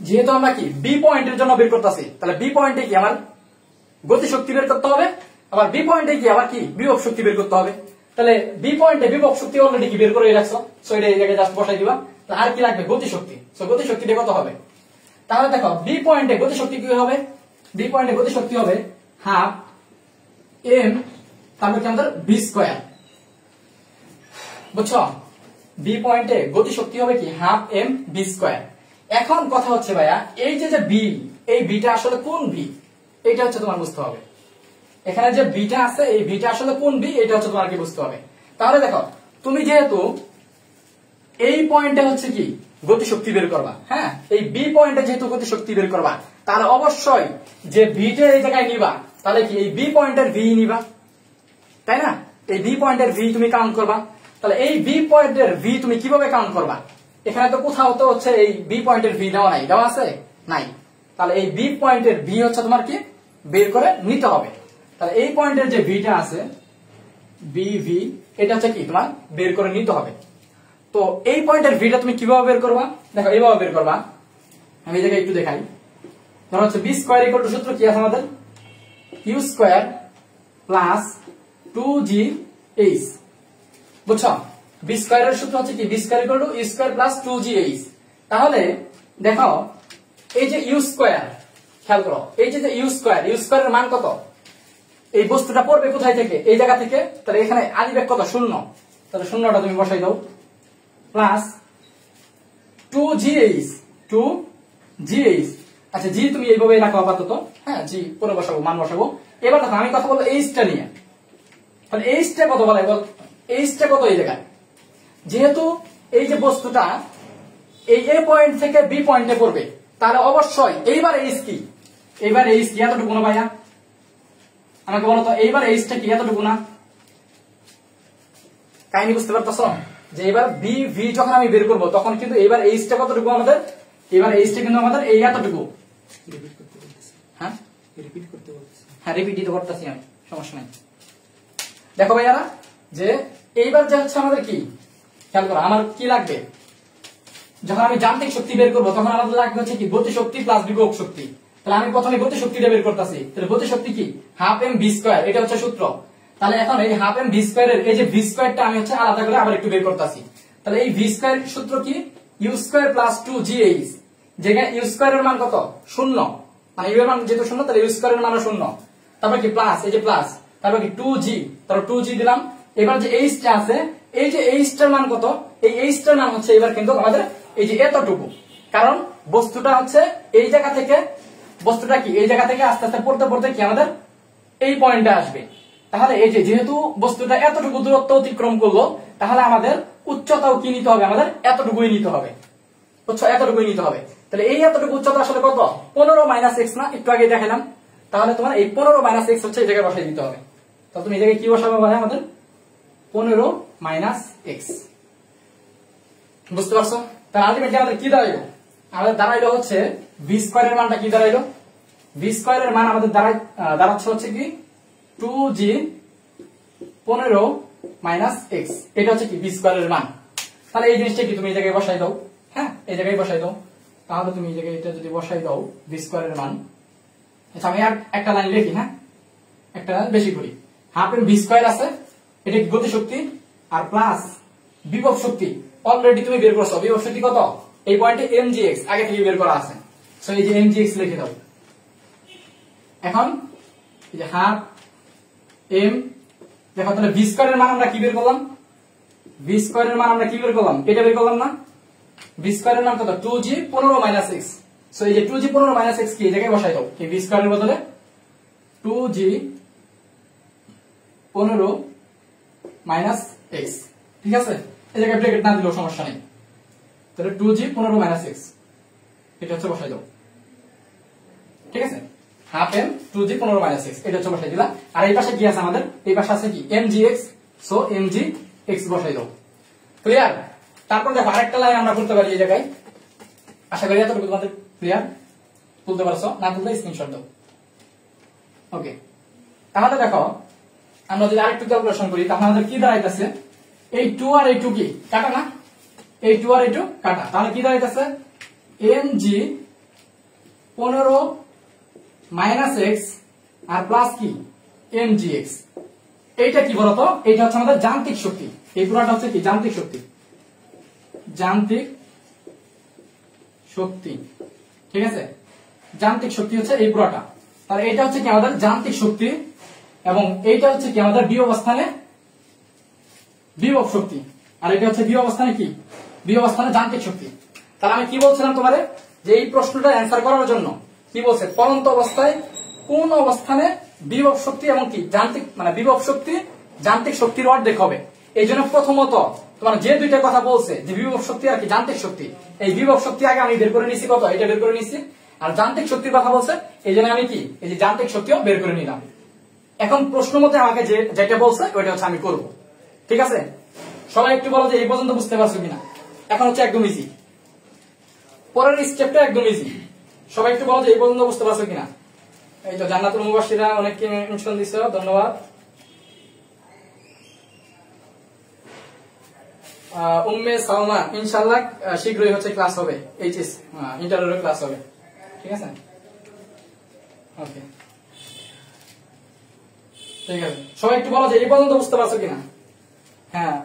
যেহেতু আমরা কি বি পয়েন্টের জন্য বের করতেছি, তাহলে বি পয়েন্টে কি আমার গতি শক্তি বের করতে হবে, আবার বি পয়েন্টে কি আবার কি বিভব শক্তি বের করতে হবে। তাহলে বি পয়েন্টে বিভব শক্তি অলরেডি কি বের করে রাখছো, সো এটা এই জায়গায় জাস্ট বসাই দিবা। আর কি লাগবে গতি শক্তি, সো গতি শক্তিটা কত হবে। তাহলে দেখো বি পয়েন্টে গতি শক্তি কি হবে, বি পয়েন্টে গতি শক্তি হবে হাফ এম তারপর কি আমাদের বি স্কয়ার, বুঝছো। বি পয়েন্টে গতি শক্তি হবে কি হাফ এম বি স্কয়ার। এখন কথা হচ্ছে ভাইয়া এই যে বি, এই বিটা আসলে কোন বি, এটা হচ্ছে তোমার বুঝতে হবে। এখানে যে বিটা আছে এই বিটা আসলে কোন বি, এটা হচ্ছে তোমার কি বুঝতে হবে। তাহলে দেখো তুমি যেহেতু এই পয়েন্টে হচ্ছে কি গতি শক্তি বের করবা, হ্যাঁ এই বি পয়েন্টে যেহেতু গতি শক্তি বের করবা, তাহলে অবশ্যই যে ভিটা এই জায়গায় নিবা, তাহলে কি এই বি পয়েন্টের ভি নিবা, তাই না। এই বি পয়েন্টের ভি তুমি কাউন্ট করবা। তাহলে এই বি পয়েন্টের ভি তুমি কিভাবে কাউন্ট করবা, এখানে তো কোথাও তো হচ্ছে এই বি পয়েন্টের ভি দেওয়া নাই, দেওয়া আছে নাই। তাহলে এই বি পয়েন্টের ভি হচ্ছে তোমার কি বের করে নিতে হবে। তাহলে এই পয়েন্টের যে ভিটা আছে বিভি, এটা হচ্ছে কি তোমার বের করে নিতে হবে। তো এই পয়েন্টের ভিটা তুমি কিভাবে বের করবা, দেখো এইভাবে বের করবা। আমি এই জায়গায় একটু দেখাই। ধরো হচ্ছে বি স্কয়ার ইকুয়াল টু সূত্র কি আছে আমাদের, ইউ স্কয়ার প্লাস 2gh, বুঝছো? বি স্কয়ারের সূত্র হচ্ছে কি, v square equal to u square plus 2gh। তাহলে দেখো এই যে ইউ স্কয়ার, খেয়াল করো এই যে ইউ স্কয়ারের মান কত, এই বস্তুটা পড়বে কোথায় থেকে, এই জায়গা থেকে। তাহলে এখানে আদিবেগ কত, 0, তাহলে 0টা তুমি বসাই দাও, প্লাস 2gh, আচ্ছা জি তুমি এইভাবে রাখো আপাতত, হ্যাঁ জি পরে বসাবো, মান বসাবো। এবার দেখো আমি কথা বলবো এইচটা নিয়ে, তাহলে এইচটা কত বলে বল, এইচটা কত এই জায়গায়, যেহেতু এই যে বস্তুটা এই এ পয়েন্ট থেকে বি পয়েন্টে পড়বে, তাহলে অবশ্যই এইবার এইচ কি, এইবার এইচ কি এতটুকু না ভাইয়া, আমাকে বলো তো এইবার এইচটা কি এতটুকু না? কাহিনী বুঝতে পারতেছো যে এবার বি ভি যখন আমি বের করবো তখন কিন্তু এবার এইচটা কতটুকু আমাদের, এবার এইচটা কিন্তু আমাদের এই এতটুকু। হ্যাঁ রিপিট করতেছি আমি, সমস্যা নাই। দেখো ভাইয়ারা যে এইবার যে হচ্ছে আমাদের কি, খেয়াল করো আমার কি লাগবে, যখন আমি যান্ত্রিক শক্তি বের করবো তখন আমাদের লাগবে হচ্ছে কি গতি শক্তি প্লাস বিভব শক্তি। তাহলে আমি প্রথমে গতি শক্তিটা বের করতেছি, তাহলে গতি শক্তি কি হাফ এম ভি স্কয়ার, এটা হচ্ছে সূত্র। তাহলে এখন এই হাফ এম ভি স্কয়ারের এই যে ভি স্কয়ারটা আমি হচ্ছে আলাদা করে আবার একটু বের করতেছি। তাহলে এই ভি স্কয়ার সূত্র কি, ইউ স্কয়ার প্লাস 2gh, যেখানে ইউ স্কয়ারের মান কত 0, মানে ইউ এর মান যেহেতু 0 তাহলে ইউ স্কয়ারের মান 0, তারপর কি প্লাস, এই যে প্লাস, তারপর কি 2g, তারপর 2g দিলাম। এবার যে এইচ টা আছে, এই যে এইচ টার মান কত, এই এইচ টার মান হচ্ছে এবার কিন্তু আমাদের এই যে এতটুকু, কারণ বস্তুটা হচ্ছে এই জায়গা থেকে, বস্তুটা কি এই জায়গা থেকে আস্তে আস্তে পড়তে পড়তে কি আমাদের এই পয়েন্টে আসবে। তাহলে এই যে যেহেতু বস্তুটা এতটুকু দূরত্ব অতিক্রম করলো, তাহলে আমাদের উচ্চতাও কি নিতে হবে, আমাদের এতটুকুই নিতে হবে, বুঝছো? এতটুকুই নিতে হবে। তাহলে এই এতটুকু উচ্চতা আসলে কত, 15 মাইনাস এক্স না, একটু আগে দেখালাম। তাহলে তোমার এই 15 মাইনাস এক্স হচ্ছে এই জায়গায় বসাই দিতে হবে। তো তুমি এই জায়গায় কি বসাবে ভাই, আমাদের 15 মাইনাস এক্স, বুঝতে পারছো? তাহলে আলটিমেটলি আমাদের কি দাঁড়াইলো, আমাদের দাঁড়াইলো হচ্ছে ভি স্কয়ারের মানটা কি দাঁড়াইলো, ভি স্কয়ারের মান আমাদের দাঁড়াচ্ছে হচ্ছে কি 2g 15 মাইনাস এক্স, এটা হচ্ছে কি ভি স্কয়ারের মান। তাহলে এই জিনিসটা কি তুমি এই জায়গায় বসাই দাও, হ্যাঁ এই জায়গায় বসাই দাও। তাহলে তুমি এই জায়গায় এটা যদি বসাই দাও ভি স্কয়ারের মান, আচ্ছা আমি আর একটা লাইন লিখি, হ্যাঁ একটা লাইন বেশি করি, হাফ এম ভি স্কয়ার আছে, এটা গতি শক্তি, আর প্লাস বিভব শক্তি অলরেডি তুমি বের করছো, বিভব শক্তি কত এই পয়েন্টে mgx আগে থেকে বের করা আছে, সো এই যে mgx লিখে দাও। এখন এই যে হাফ এম, দেখো তাহলে ভি স্কয়ারের মান আমরা কি বের করলাম, ভি স্কয়ারের মান আমরা কি বের করলাম, এটা বের করলাম না, ভি স্কয়ারের মান কত 2g 15 মাইনাস এক্স, সো এই যে 2g 15 মাইনাস এক্স কি এই জায়গায় বসাই দাও, এই ভি স্কয়ারের বদলে 2g 15 মাইনাস এক্স, ঠিক আছে? এই জায়গায় ব্র্যাকেট না দিলেও সমস্যা নেই। তাহলে 2g 15 মাইনাস এক্স এটা হচ্ছে বসাই দাও, ঠিক আছে? Half M 2g 15 minus x এটা হচ্ছে বসাই দিলা। আর এই পাশে কি আছে আমাদের, এই পাশে আছে কি mgx, সো mgx বসাই দাও, ক্লিয়ার? তারপর দেখো আরেকটা লাইন আমরা করতে পারি এই জায়গায়, আশা করি এতটুকু তোমাদের ক্লিয়ার, তুলতে পারছো, না তুললে স্ক্রিনশট দাও। ওকে, তাহলে দেখো আমরা যদি আরেকটু ক্যালকুলেশন করি তাহলে আমাদের কি দাঁড়াইতেছে, এই 2 আর এই 2 কি কাটা না, এই 2 আর এই 2 কাটা, তাহলে কি দাঁড়াইতেছে mg 15 মাইনাস এক্স আর প্লাস কি mgx। এইটা কি বলতো, এইটা হচ্ছে আমাদের যান্ত্রিক শক্তি, এই পুরোটা হচ্ছে কি যান্ত্রিক শক্তি, যান্ত্রিক শক্তি, ঠিক আছে? যান্ত্রিক শক্তি হচ্ছে এই পুরোটা। তাহলে এটা হচ্ছে কি আমাদের যান্ত্রিক শক্তি, এবং এইটা হচ্ছে কি আমাদের বি অবস্থানে বিভব শক্তি, আর এটা হচ্ছে বি অবস্থানে কি, বি অবস্থানে যান্ত্রিক শক্তি। তাহলে আমি কি বলছিলাম তোমারে, যে এই প্রশ্নটা অ্যান্সার করার জন্য কি বলছে, পরন্ত অবস্থায় কোন অবস্থানে বিভব শক্তি এবং কি যান্ত্রিক, মানে বিভব শক্তি যান্ত্রিক শক্তির অর্ধেক হবে। এই জন্য প্রথমত তোমার যে দুইটা কথা বলছে, যে বিভব শক্তি আর কি যান্ত্রিক শক্তি, এই বিভব শক্তি আগে আমি বের করে নিছি, কত এটা বের করে নিছি, আর যান্ত্রিক শক্তির কথা বলছে এই জন্য আমি কি এই যে যান্ত্রিক শক্তিও বের করে নিলাম। এখন প্রশ্ন মতে আমাকে যেটা বলছে ওইটা হচ্ছে আমি করব, ঠিক আছে? সবাই একটু বলো যে এই পর্যন্ত বুঝতে পারছো কিনা। এখন হচ্ছে একদম ইজি, পরের স্টেপটা একদম ইজি, সবাই একটু বলো যে এই পর্যন্ত বুঝতে পারছো কিনা। এই তো জান্নাতুল মুবাশশিরা অনেককে মেনশন দিছো, ধন্যবাদ। উম্মে সালমা ইনশাআল্লাহ শীঘ্রই হচ্ছে ক্লাস হবে, এইচএস ইন্টারভিউ ক্লাস হবে, ঠিক আছে? ওকে, ঠিক আছে। সবাই একটু বলো যে এই পর্যন্ত বুঝতে পারছো কিনা? হ্যাঁ,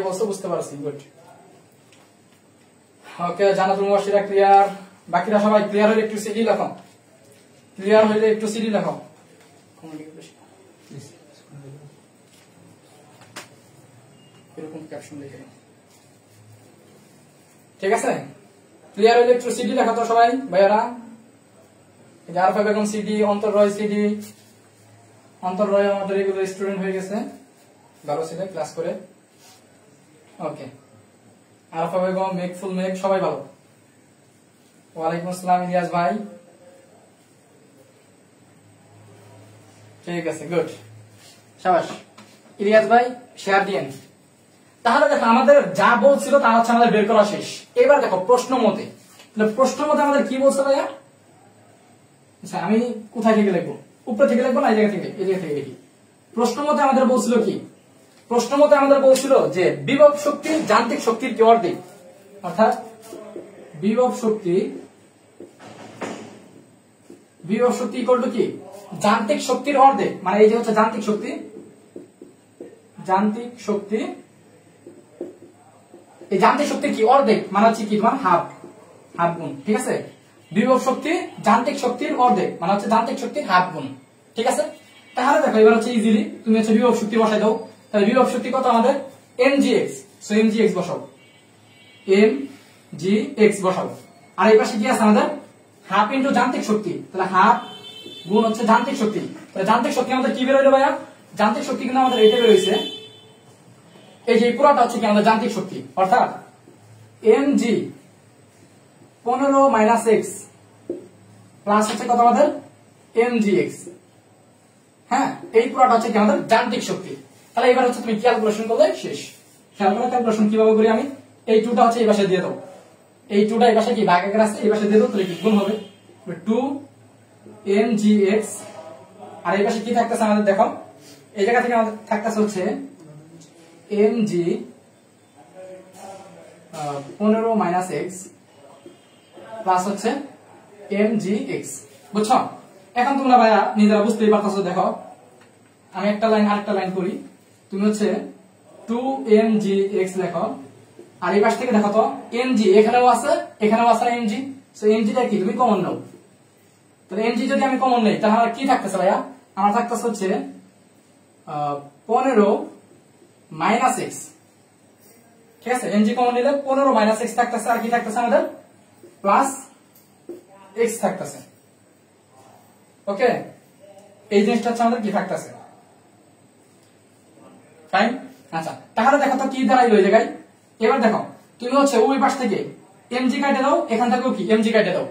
বলছো বুঝতে পারছি, গুড। ওকে, জান্নাতুল মুবাশশিরা ক্লিয়ার, বাকিরা সবাই ক্লিয়ার হলে একটু সিডি লেখো, ক্লিয়ার হলে একটু সিডি লেখো। এরকম ক্যাপশন লিখে দাও, ঠিক আছে? ক্লিয়ার হলে একটু সিডি লেখো তো সবাই ভাইয়ারা। আরফা বেগম সিডি, অন্তর রয় সিডি। অন্তর রয় আমাদের রেগুলার স্টুডেন্ট হয়ে গেছে, ভালো ছিল ক্লাস করে। ওকে, আরফা বেগম, মেঘফুল মেঘ, সবাই ভালো। ওয়ালাইকুম আসসালাম ইলিয়াস ভাই, ঠিক আছে, গুড, শাবাশ। ইলিয়াস ভাই শেয়ার দিয়েন। তাহলে দেখো আমাদের যা বলছিল তা হচ্ছে আমাদের বের করা শেষ। এবার দেখো প্রশ্ন মতে, প্রশ্ন মতে আমাদের কি বলছে ভাইয়া? আচ্ছা, আমি কোথায় থেকে লিখবো? উপরে থেকে লিখবো না এই জায়গা থেকে? এই জায়গা থেকে লিখি। প্রশ্ন মতে আমাদের বলছিল কি? প্রশ্ন মতে আমাদের বলছিল যে বিভব শক্তি যান্ত্রিক শক্তির কি অর্ধেক, অর্থাৎ বিভব শক্তি ইকুয়াল টু কি যান্ত্রিক শক্তির অর্ধেক। মানে এই যে হচ্ছে যান্ত্রিক শক্তি, এই যান্ত্রিক শক্তি কি অর্ধেক মানে হচ্ছে কি তোমার হাফ গুণ, ঠিক আছে? বিভব শক্তি যান্ত্রিক শক্তির অর্ধেক মানে হচ্ছে যান্ত্রিক শক্তির হাফ গুণ, ঠিক আছে? তাহলে দেখো এবার হচ্ছে ইজিলি তুমি হচ্ছে বিভব শক্তি বসাই দাও। তাহলে বিভব শক্তি কত আমাদের? mgx, সো mgx বসাও, mgx বসাও। আর এই পাশে কি আছে আমাদের? হাফ ইনটু যান্ত্রিক শক্তি, তাহলে হাফ গুণ হচ্ছে যান্ত্রিক শক্তি। তাহলে যান্ত্রিক শক্তি আমাদের কি বের হইলো ভাইয়া? যান্ত্রিক শক্তি কিন্তু আমাদের এটা বের হইছে, এই যে পুরোটা হচ্ছে কি আমাদের যান্ত্রিক শক্তি, অর্থাৎ mg 15 - x প্লাস হচ্ছে কত আমাদের? mgx। হ্যাঁ, এই পুরোটা হচ্ছে কি আমাদের যান্ত্রিক শক্তি। তাহলে এবার হচ্ছে তুমি ক্যালকুলেশন করলে শেষ। খেয়াল করে ক্যালকুলেশন কিভাবে করি আমি? এই 2টা হচ্ছে এই পাশে দিয়ে দাও, এই 2টা এই পাশে কি ভাগাকার আছে, এই পাশে দিয়ে দাও, তাহলে কি গুণ হবে 2 mgx। আর এই পাশে কি থাকতেছে আমাদের? দেখো এই জায়গা থেকে আমাদের থাকতেছে হচ্ছে mg 15 - x প্লাস হচ্ছে mgx, বুঝছো? এখন তোমরা ভাইয়া নিজেরা বুঝতেই পারতেছো। দেখো আমি একটা লাইন আরেকটা লাইন করি, তুমি হচ্ছে 2mgx লেখো, আর এই পাশ থেকে দেখো তো mg এখানেও আছে না mg, সো mg টা কি তুমি কমন নাও। তাহলে mg যদি আমি কমন নেই তাহলে আমার কি থাকতেছে ভাইয়া? আমার থাকতেছে হচ্ছে 15 - x, ঠিক আছে? mg কমন নিলে 15 - x থাকতেছে, আর কি থাকতেছে আমাদের? প্লাস x থাকতেছে। ওকে, এই জিনিসটা হচ্ছে আমাদের কি থাকতেছে, ফাইন। আচ্ছা, তাহলে দেখো তো কি দাঁড়াইলো এই জায়গায়। এবার দেখো তুমি হচ্ছে ওই পাশ থেকে mg কাটে দাও, এখান থেকেও কি mg কাটে দাও,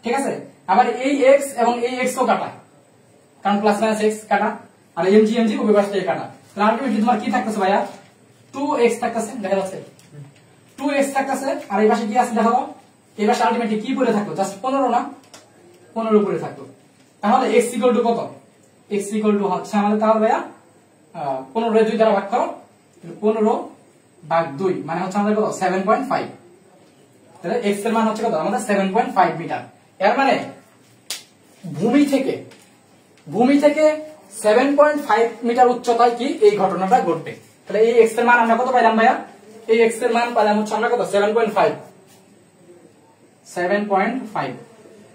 ঠিক আছে? আবার এই x এবং এই x ও কাটা, কারণ প্লাস মাইনাস x কাটা, আর mg ওই পাশ থেকে কাটা। তাহলে আলটিমেটলি তোমার কি থাকতেছে ভাইয়া? 2x থাকতেছে, দেখা যাচ্ছে 2x থাকতেছে, আর এই পাশে কি আছে দেখো, এই পাশে আলটিমেটলি কি পড়ে থাকতো? জাস্ট 15 না, 15 পড়ে থাকতো। তাহলে x ইকুয়াল টু কত? x ইকুয়াল টু হচ্ছে আমাদের, তাহলে ভাইয়া 15 এর 2 দ্বারা ভাগ করো, 15/2 মানে হচ্ছে আমাদের কত? 7.5। তাহলে x এর মান হচ্ছে কত? আমাদের 7.5 মিটার। এর মানে ভূমি থেকে 7.5 মিটার উচ্চতায় কি এই ঘটনাটা ঘটবে। তাহলে এই x এর মান আমরা কত পাইলাম ভাইয়া? এই x এর মান পাইলাম হচ্ছে আমরা কত? 7.5,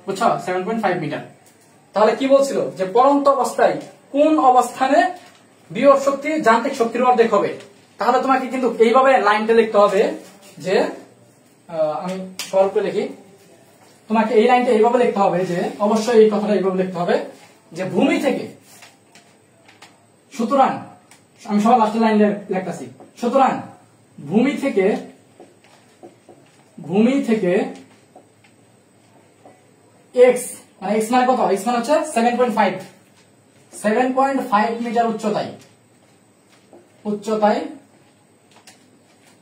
বুঝছো? 7.5 মিটার। তাহলে কি বলছিল যে পরন্ত অবস্থায় কোন অবস্থানে বিভব শক্তি যান্ত্রিক শক্তির অর্ধেক হবে? তাহলে তোমাকে কিন্তু এইভাবে লাইনটা লিখতে হবে যে আমি সলভ করে লিখি, তোমাকে এই লাইনটা এইভাবে লিখতে হবে যে অবশ্যই এই কথাটা এইভাবে লিখতে হবে যে ভূমি থেকে, সুতরাং আমি সবার লাস্টের লাইন লিখতেছি, সুতরাং ভূমি থেকে x মানে x মানে কত? x মানে হচ্ছে 7.5 মিটার উচ্চতায়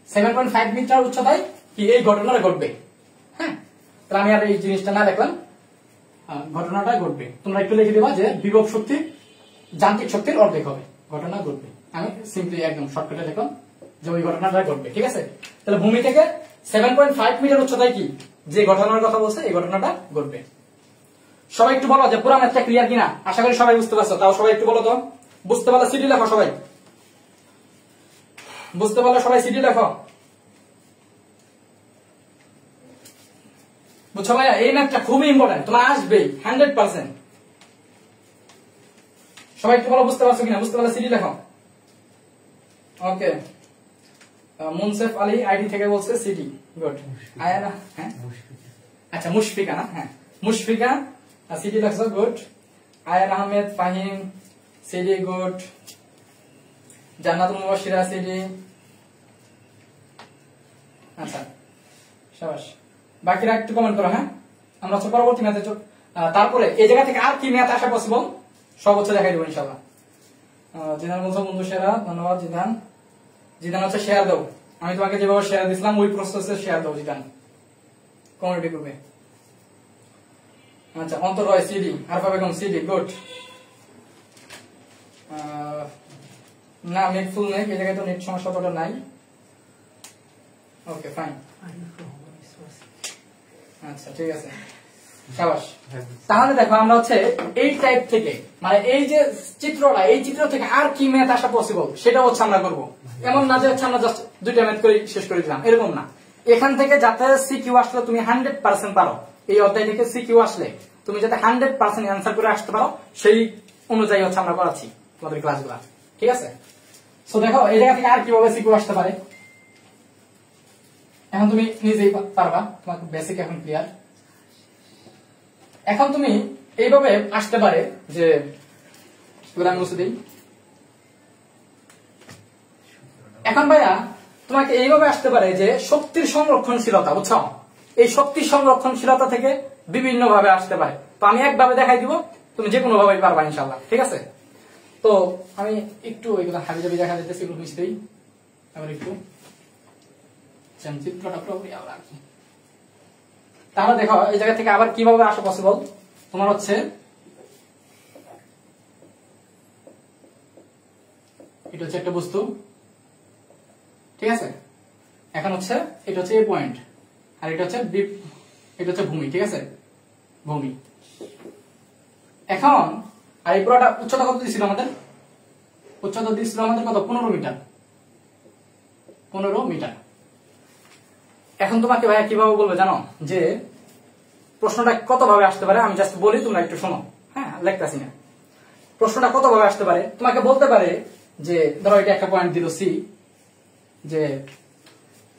7.5 মিটার উচ্চতায় কি এই ঘটনাটা ঘটবে। হ্যাঁ, তাহলে আমি আর এই জিনিসটা না দেখলাম, ঘটনাটা ঘটবে। তোমরা একটু লিখে দেবা যে বিভব শক্তি যান্ত্রিক শক্তির অর্ধেক হবে, ঘটনা ঘটবে। আমি সিম্পলি একদম শর্টকাটে লিখলাম, যে ওই ঘটনাটা ঘটবে, ঠিক আছে? তাহলে ভূমি থেকে 7.5 মিটার উচ্চতায় কি যে ঘটনার কথা বলছে এই ঘটনাটা ঘটবে। সবাই একটু বলো যে পুরো ম্যাথটা ক্লিয়ার কিনা, আশা করি সবাই বুঝতে পারছো। তাও সবাই একটু বলো তো, বুঝতে পারলে সিডি লেখো, সবাই বুঝতে পারলে সবাই সিডি লেখো। বুঝছো ভাইয়া, এই ম্যাথটা খুবই ইম্পর্টেন্ট, তোমার আসবেই 100%। সবাই একটু বলো বুঝতে পারছো কিনা, বুঝতে পারলে সিডি লেখো। ওকে, মুনসেফ আলী আইডি থেকে বলছে সিডি, গুড। আয়ানা, হ্যাঁ আচ্ছা মুশফিকা না, হ্যাঁ মুশফিকা সিডি লেখছো, good. Ayan Ahmed, Fahim CD, good. Jannatul Mubashshira CD, আচ্ছা শাবাশ। বাকিরা একটু কমেন্ট করো, হ্যাঁ আমরা হচ্ছে পরবর্তী ম্যাথে তারপরে এই জায়গা থেকে আর কি ম্যাথ আসা পসিবল সব হচ্ছে দেখাই দেবো ইনশাআল্লাহ। জিদান বলছো বন্ধু সেরা, ধন্যবাদ জিদান। জিদান হচ্ছে শেয়ার দাও, আমি তোমাকে যেভাবে শেয়ার দিছিলাম ওই প্রসেসে শেয়ার দাও জিদান, কমিউনিটি গ্রুপে। আচ্ছা অন্তর Roy CD, Arfa Begum CD, good. না নেট ফুল নেই, এই জায়গায় তো নেট সমস্যা তোটা নাই। ওকে ফাইন, আচ্ছা ঠিক আছে, শাবাশ। তাহলে দেখো আমরা হচ্ছে এই টাইপ থেকে, মানে এই যে চিত্রটা, এই চিত্র থেকে আর কি ম্যাথ আসা পসিবল সেটা হচ্ছে আমরা করব। এমন না যে হচ্ছে আমরা জাস্ট দুইটা ম্যাথ করে শেষ করে দিলাম, এরকম না। এখান থেকে যাতে সিকিউ আসলে তুমি 100% পারো, এই অধ্যায় থেকে সিকিউ আসলে তুমি যাতে 100% অ্যান্সার করে আসতে পারো সেই অনুযায়ী হচ্ছে আমরা করাচ্ছি তোমাদের ক্লাসগুলো, ঠিক আছে? সো দেখো এই জায়গা থেকে আর কিভাবে সিকিউ আসতে পারে, এখন তুমি নিজেই পারবা, তোমার বেসিক এখন ক্লিয়ার। এখন তুমি এইভাবে আসতে পারে যে আমি মুছে দিই। এখন ভাইয়া তোমাকে এইভাবে আসতে পারে যে শক্তির সংরক্ষণশীলতা, বুঝছো? এই শক্তির সংরক্ষণশীলতা থেকে বিভিন্ন ভাবে আসতে পারে। তো আমি একভাবে দেখাই দিব, তুমি যে কোনো ভাবে পারবা ইনশাআল্লাহ, ঠিক আছে? তো আমি একটু এগুলো হাবি জাবি দেখা যেতেছি, এগুলো মুছে দিই আবার একটু চিত্রটা পুরোপুরি আবার রাখি। তাহলে দেখো এই জায়গা থেকে আবার কিভাবে আসা পসিবল, তোমার হচ্ছে এটা হচ্ছে একটা বস্তু, ঠিক আছে? এখন হচ্ছে এটা হচ্ছে এ পয়েন্ট, আর এটা হচ্ছে এটা হচ্ছে ভূমি, ঠিক আছে? ভূমি। এখন আর এই পুরোটা উচ্চতা কত দিয়েছিল আমাদের? উচ্চতা দিয়েছিল আমাদের কত? 15 মিটার। 15 মিটার। এখন তোমাকে ভাইয়া কিভাবে বলবে জানো, যে প্রশ্নটা কত ভাবে আসতে পারে আমি জাস্ট বলি, তোমরা একটু শোনো, হ্যাঁ লেখতাছি না। প্রশ্নটা কত ভাবে আসতে পারে, তোমাকে বলতে পারে যে ধরো এটা একটা পয়েন্ট দিল সি, যে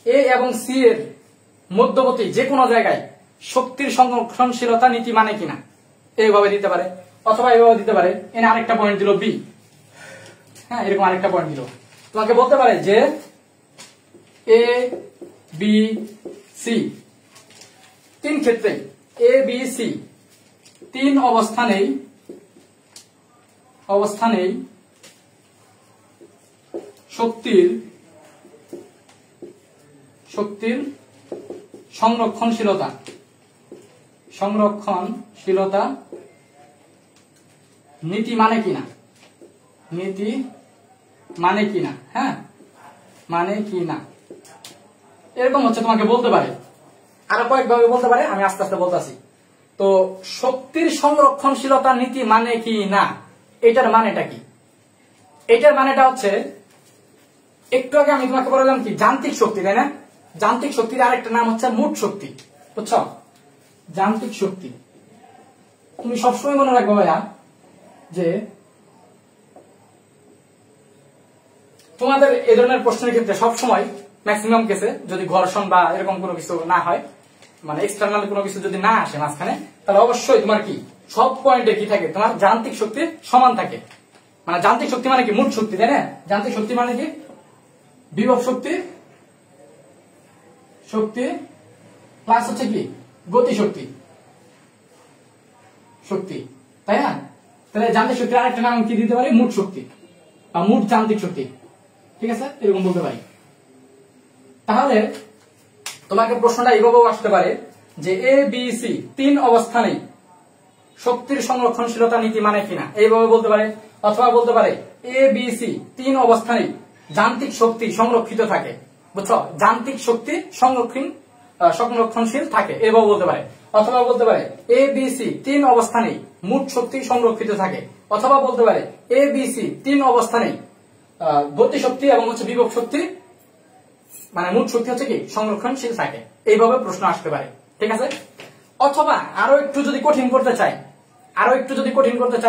এ এবং সি এর মধ্যবর্তী যে কোনো জায়গায় শক্তির সংরক্ষণশীলতা নীতি মানে কিনা, এইভাবে দিতে পারে। অথবা এইভাবে দিতে পারে, এনে আরেকটা পয়েন্ট দিল বি, হ্যাঁ এরকম আরেকটা পয়েন্ট দিল। তোমাকে বলতে পারে যে এ বি সি তিন ক্ষেত্রে, এ বি সি তিন অবস্থানেই শক্তির সংরক্ষণশীলতা নীতি মানে কিনা, হ্যাঁ মানে কিনা, এরকম হচ্ছে তোমাকে বলতে পারে। আরো কয়েকভাবে বলতে পারে, আমি আস্তে আস্তে বলতেছি। তো শক্তির সংরক্ষণশীলতা নীতি মানে কি না, এটার মানেটা কি? এটার মানেটা হচ্ছে, একটু আগে আমি তোমাকে বললাম কি যান্ত্রিক শক্তি, তাই না? যান্ত্রিক শক্তির আরেকটা নাম হচ্ছে মোট শক্তি, বুঝছো? যান্ত্রিক শক্তি তুমি সবসময় মনে রাখবে ভাইয়া, যে তোমাদের এই ধরনের প্রশ্নের ক্ষেত্রে সবসময় ম্যাক্সিমাম কেসে যদি ঘর্ষণ বা এরকম কোনো কিছু না হয়, মানে এক্সটার্নাল কোনো কিছু যদি না আসে মাঝখানে, তাহলে অবশ্যই তোমার কি সব পয়েন্টে কি থাকে, তোমার যান্ত্রিক শক্তি সমান থাকে। মানে যান্ত্রিক শক্তি মানে কি মোট শক্তি, তাই না? যান্ত্রিক শক্তি মানে কি বিভব শক্তি প্লাস হচ্ছে কি গতি শক্তি, তাই না? তাহলে যান্ত্রিক শক্তির আরেকটা নাম কি দিতে পারি, মোট শক্তি বা মোট যান্ত্রিক শক্তি, ঠিক আছে? এরকম বলতে পারি। তাহলে তোমাকে প্রশ্নটা এইভাবেও আসতে পারে যে এ বি সি তিন অবস্থানেই শক্তির সংরক্ষণশীলতা নীতি মানে কিনা, এইভাবে বলতে পারে। অথবা বলতে পারে এ বি সি তিন অবস্থানেই যান্ত্রিক শক্তি সংরক্ষিত থাকে, বুঝছো, যান্ত্রিক শক্তি সংরক্ষণশীল থাকে, এভাবে বলতে পারে। অথবা বলতে পারে এ বি সি 3 অবস্থানেই মোট শক্তি সংরক্ষিত থাকে, অথবা বলতে পারে এ বি সি 3 অবস্থানেই গতি শক্তি এবং হচ্ছে বিভব শক্তি মানে মোট শক্তি হচ্ছে কি সংরক্ষণশীল থাকে। এইভাবে প্রশ্ন আসতে পারে, ঠিক আছে। অথবা আরো একটু যদি কঠিন করতে চাই,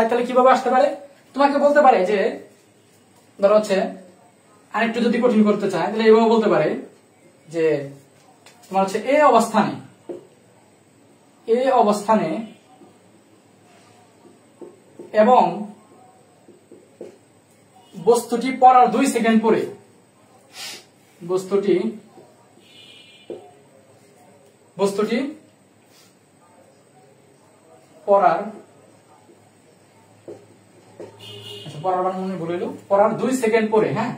তাহলে কিভাবে আসতে পারে, তোমাকে বলতে পারে যে ধরো হচ্ছে আরেকটু যদি কঠিন করতে চায় তাহলে এইভাবে বলতে পারে যে তোমার হচ্ছে এ অবস্থানে এবং বস্তুটি পড়ার 2 সেকেন্ড পরে বস্তুটি পড়ার পড়ার 2 সেকেন্ড পরে, হ্যাঁ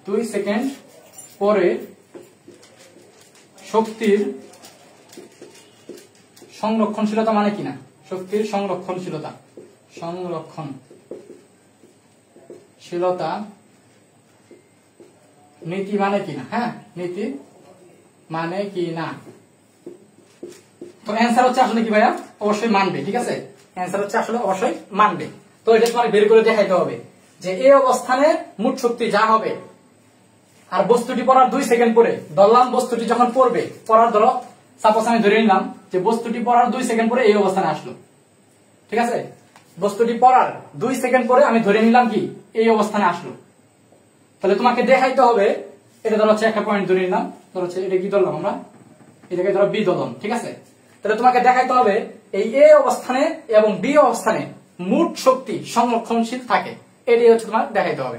2 সেকেন্ড পরে শক্তির সংরক্ষণশীলতা মানে কিনা, শক্তির সংরক্ষণশীলতা নীতি মানে কিনা, হ্যাঁ নীতি মানে কিনা। তো অ্যান্সার হচ্ছে আসলে কি ভাইয়া, অবশ্যই মানবে, ঠিক আছে। অ্যান্সার হচ্ছে আসলে অবশ্যই মানবে। তো এটা তোমার বের করে দেখাইতে হবে যে এই অবস্থানে মোট শক্তি যা হবে, আর বস্তুটি পড়ার 2 সেকেন্ড পরে ধরলাম বস্তুটি যখন পড়বে, ধরো সাপোজ আমি ধরে নিলাম যে বস্তুটি পড়ার 2 সেকেন্ড পরে এই অবস্থানে আসলো, ঠিক আছে। বস্তুটি পড়ার 2 সেকেন্ড পরে আমি ধরে নিলাম কি এই অবস্থানে আসলো, তাহলে তোমাকে দেখাইতে হবে, এটা ধরো হচ্ছে একটা পয়েন্ট ধরে নিলাম, ধরো হচ্ছে এটা কি ধরলাম আমরা, এটাকে ধরো বি ধরলাম, ঠিক আছে। তাহলে তোমাকে দেখাইতে হবে এই এ অবস্থানে এবং বি অবস্থানে মোট শক্তি সংরক্ষণশীল থাকে, এটাই হচ্ছে তোমার দেখাইতে হবে।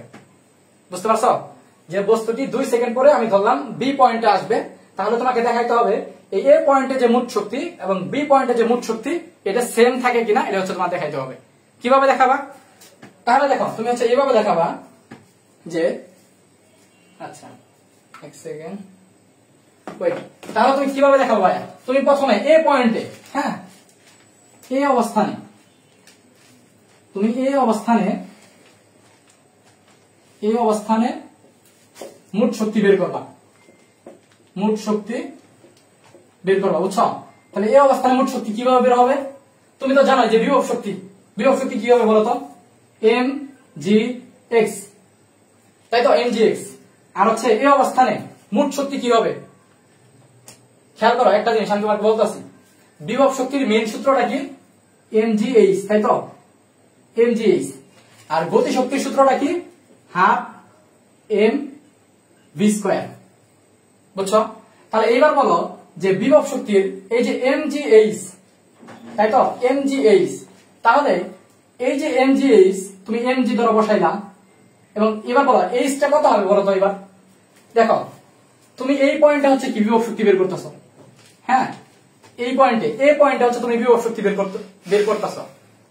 বুঝতে পারছো যে বস্তুটি 2 সেকেন্ড পরে আমি ধরলাম বি পয়েন্টে আসবে, তাহলে তোমাকে দেখাইতে হবে এই এ পয়েন্টে যে মোট শক্তি এবং বি পয়েন্টে যে মোট শক্তি এটা সেম থাকে কিনা, এটা হচ্ছে তোমার দেখাইতে হবে। কিভাবে দেখাবা, তাহলে দেখো তুমি হচ্ছে এইভাবে দেখাবা যে আচ্ছা এক সেকেন্ড ওয়েট, তাহলে তুমি কিভাবে দেখাবো ভাইয়া, তুমি প্রথমে এ পয়েন্টে, হ্যাঁ এই অবস্থানে তুমি এই অবস্থানে মোট শক্তি বের করবা, বুঝছো। তাহলে এই অবস্থানে মোট শক্তি কিভাবে বের হবে, তুমি তো জানো যে বিভব শক্তি কি হবে বলতো, এম জি এক্স, তাই তো, এম জি এক্স। আর হচ্ছে এই অবস্থানে মোট শক্তি কি হবে, খেয়াল করো একটা জিনিস আমি তোমাকে বলতেছি, বিভব শক্তির মেইন সূত্রটা কি এম জি এইচ, তাই তো, এম জি এইচ। আর গতি শক্তির সূত্রটা কি হাফ এম ভি স্কয়ার, বুঝছো। তাহলে এইবার বলো যে বিভব শক্তির এই যে এম জি এইচ, তাই তো, এম জি এইচ, তাহলে এই যে এম জি এইচ তুমি এম জি ধরো বসাইলা, এবং এবার বলো এইচটা কত হবে বলো তো। এবার দেখো তুমি এই পয়েন্টে হচ্ছে কি বিভব শক্তি বের করতেছো, হ্যাঁ এই পয়েন্টে হচ্ছে তুমি বিভব শক্তি বের করতেছো।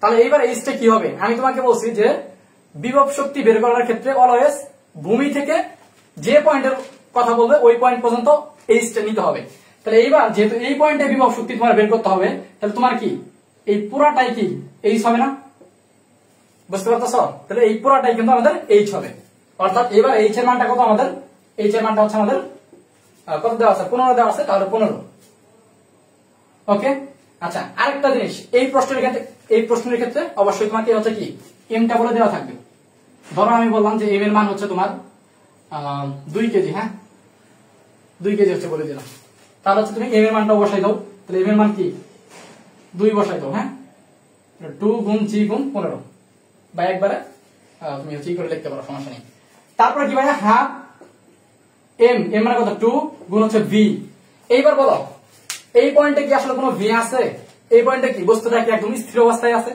তাহলে এইবার এইচটা কি হবে, আমি তোমাকে বলছি যে বিভব শক্তি বের করার ক্ষেত্রে অলওয়েজ ভূমি থেকে যে পয়েন্টের কথা বলবে ওই পয়েন্ট পর্যন্ত এইচটা নিতে হবে। তাহলে এইবার যেহেতু এই পয়েন্টে বিভব শক্তি তোমার বের করতে হবে, তাহলে তোমার কি এই পুরাটাই কি এইচ হবে না, বুঝতে পারতেছো। তাহলে এই পুরাটাই কিন্তু আমাদের এইচ হবে, অর্থাৎ এবার এইচ এর মানটা কত, আমাদের এইচ এর মানটা হচ্ছে আমাদের কত দেওয়া আছে, 15 দেওয়া আছে, তাহলে 15। ওকে, আচ্ছা আরেকটা জিনিস, এই প্রশ্নের ক্ষেত্রে অবশ্যই তোমাকে হচ্ছে কি এমটা বলে দেওয়া থাকবে। ধরো আমি বললাম যে এম এর মান হচ্ছে তোমার 2 কেজি, হ্যাঁ 2 কেজি হচ্ছে বলে দিলাম, তাহলে হচ্ছে তুমি এম এর মানটা বসাই দাও। তাহলে এম এর মান কি 2 বসাই দাও, হ্যাঁ 2 গুণ জি গুণ 15 বা একবারে তুমি হচ্ছে করে লিখতে পারো, সমস্যা নেই। তারপরে কি ভাই হাফ এম মানে কত 2 গুণ হচ্ছে ভি। এইবার বলো এই পয়েন্টে কি আসলে কোনো ভি আছে, এই পয়েন্টে কি বস্তুটা কি একদম স্থির অবস্থায় আছে,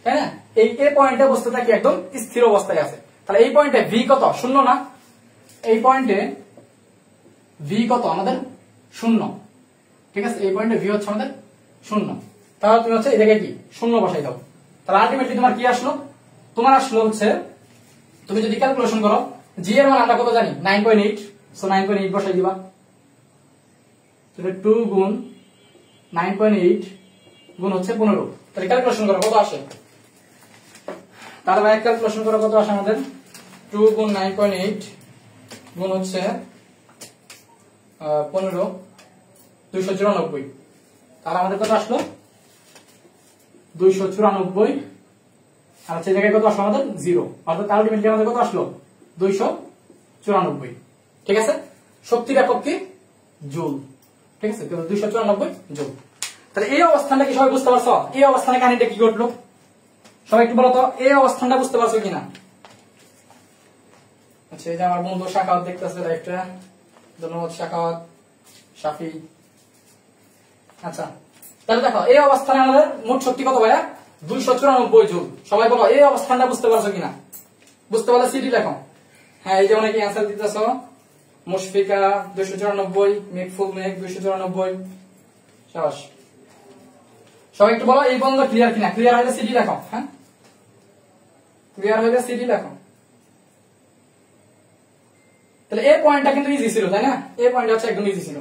তাই না। এই পয়েন্টে বস্তুটা কি একদম স্থির অবস্থায় আছে, তাহলে এই পয়েন্টে ভি কত, 0 না, এই পয়েন্টে ভি কত আমাদের 0, ঠিক আছে। এই পয়েন্টে ভি হচ্ছে আমাদের 0, তাহলে তুমি হচ্ছে এই জায়গায় কি 0 বসাই দাও। তাহলে আলটিমেটলি তোমার কি আসলো, তোমার আসলো হচ্ছে তুমি যদি ক্যালকুলেশন করো জি এর মান আমরা কত জানি 9.8, সো 9.8 বসাই দিবা। তাহলে 2 গুণ 9.8 গুণ হচ্ছে 15, তাহলে ক্যালকুলেশন করো কত আসে, তাহলে ভাই ক্যালকুলেশন করো কত আসে আমাদের 2 গুণ 9.8 গুণ হচ্ছে 15 294, তাহলে আমাদের কত আসলো 294, আর হচ্ছে জায়গায় কত আসলো আমাদের 0, অর্থাৎ আলটিমেটলি আমাদের কত আসলো 294। ঠিক আছে, শক্তির একক কি জুল। ঠিক আছে, 294 জুল। তাহলে এই অবস্থানটা কি সবাই বুঝতে পারছো? এই অবস্থানে কাহিনীটা কি ঘটলো সবাই একটু বলো তো, এই অবস্থানটা বুঝতে পারছো কিনা? আচ্ছা, এই যে আমার বন্ধু শাখাওয়াত দেখতেছে লাইভটা, ধন্যবাদ শাখাওয়াত, শাফি। আচ্ছা, তাহলে দেখো এই অবস্থানে আমাদের মোট শক্তি কত ভাইয়া 294 জুল। সবাই বলো এই অবস্থানটা বুঝতে পারছো কিনা? বুঝতে পারলে সিডি লেখো। হ্যাঁ, এই যে অনেকে অ্যান্সার দিতেছো, মুশফিকা 294, মেঘফুল মেঘ 294, সাবাস। সবাই একটু বলো এই বন্ধ ক্লিয়ার কিনা? ক্লিয়ার হলে সিডি লেখো। হ্যাঁ, ক্লিয়ার হলে সিডি লেখো। তাহলে এই পয়েন্টটা কিন্তু ইজি ছিল, তাই না? এই পয়েন্টটা হচ্ছে একদম ইজি ছিল।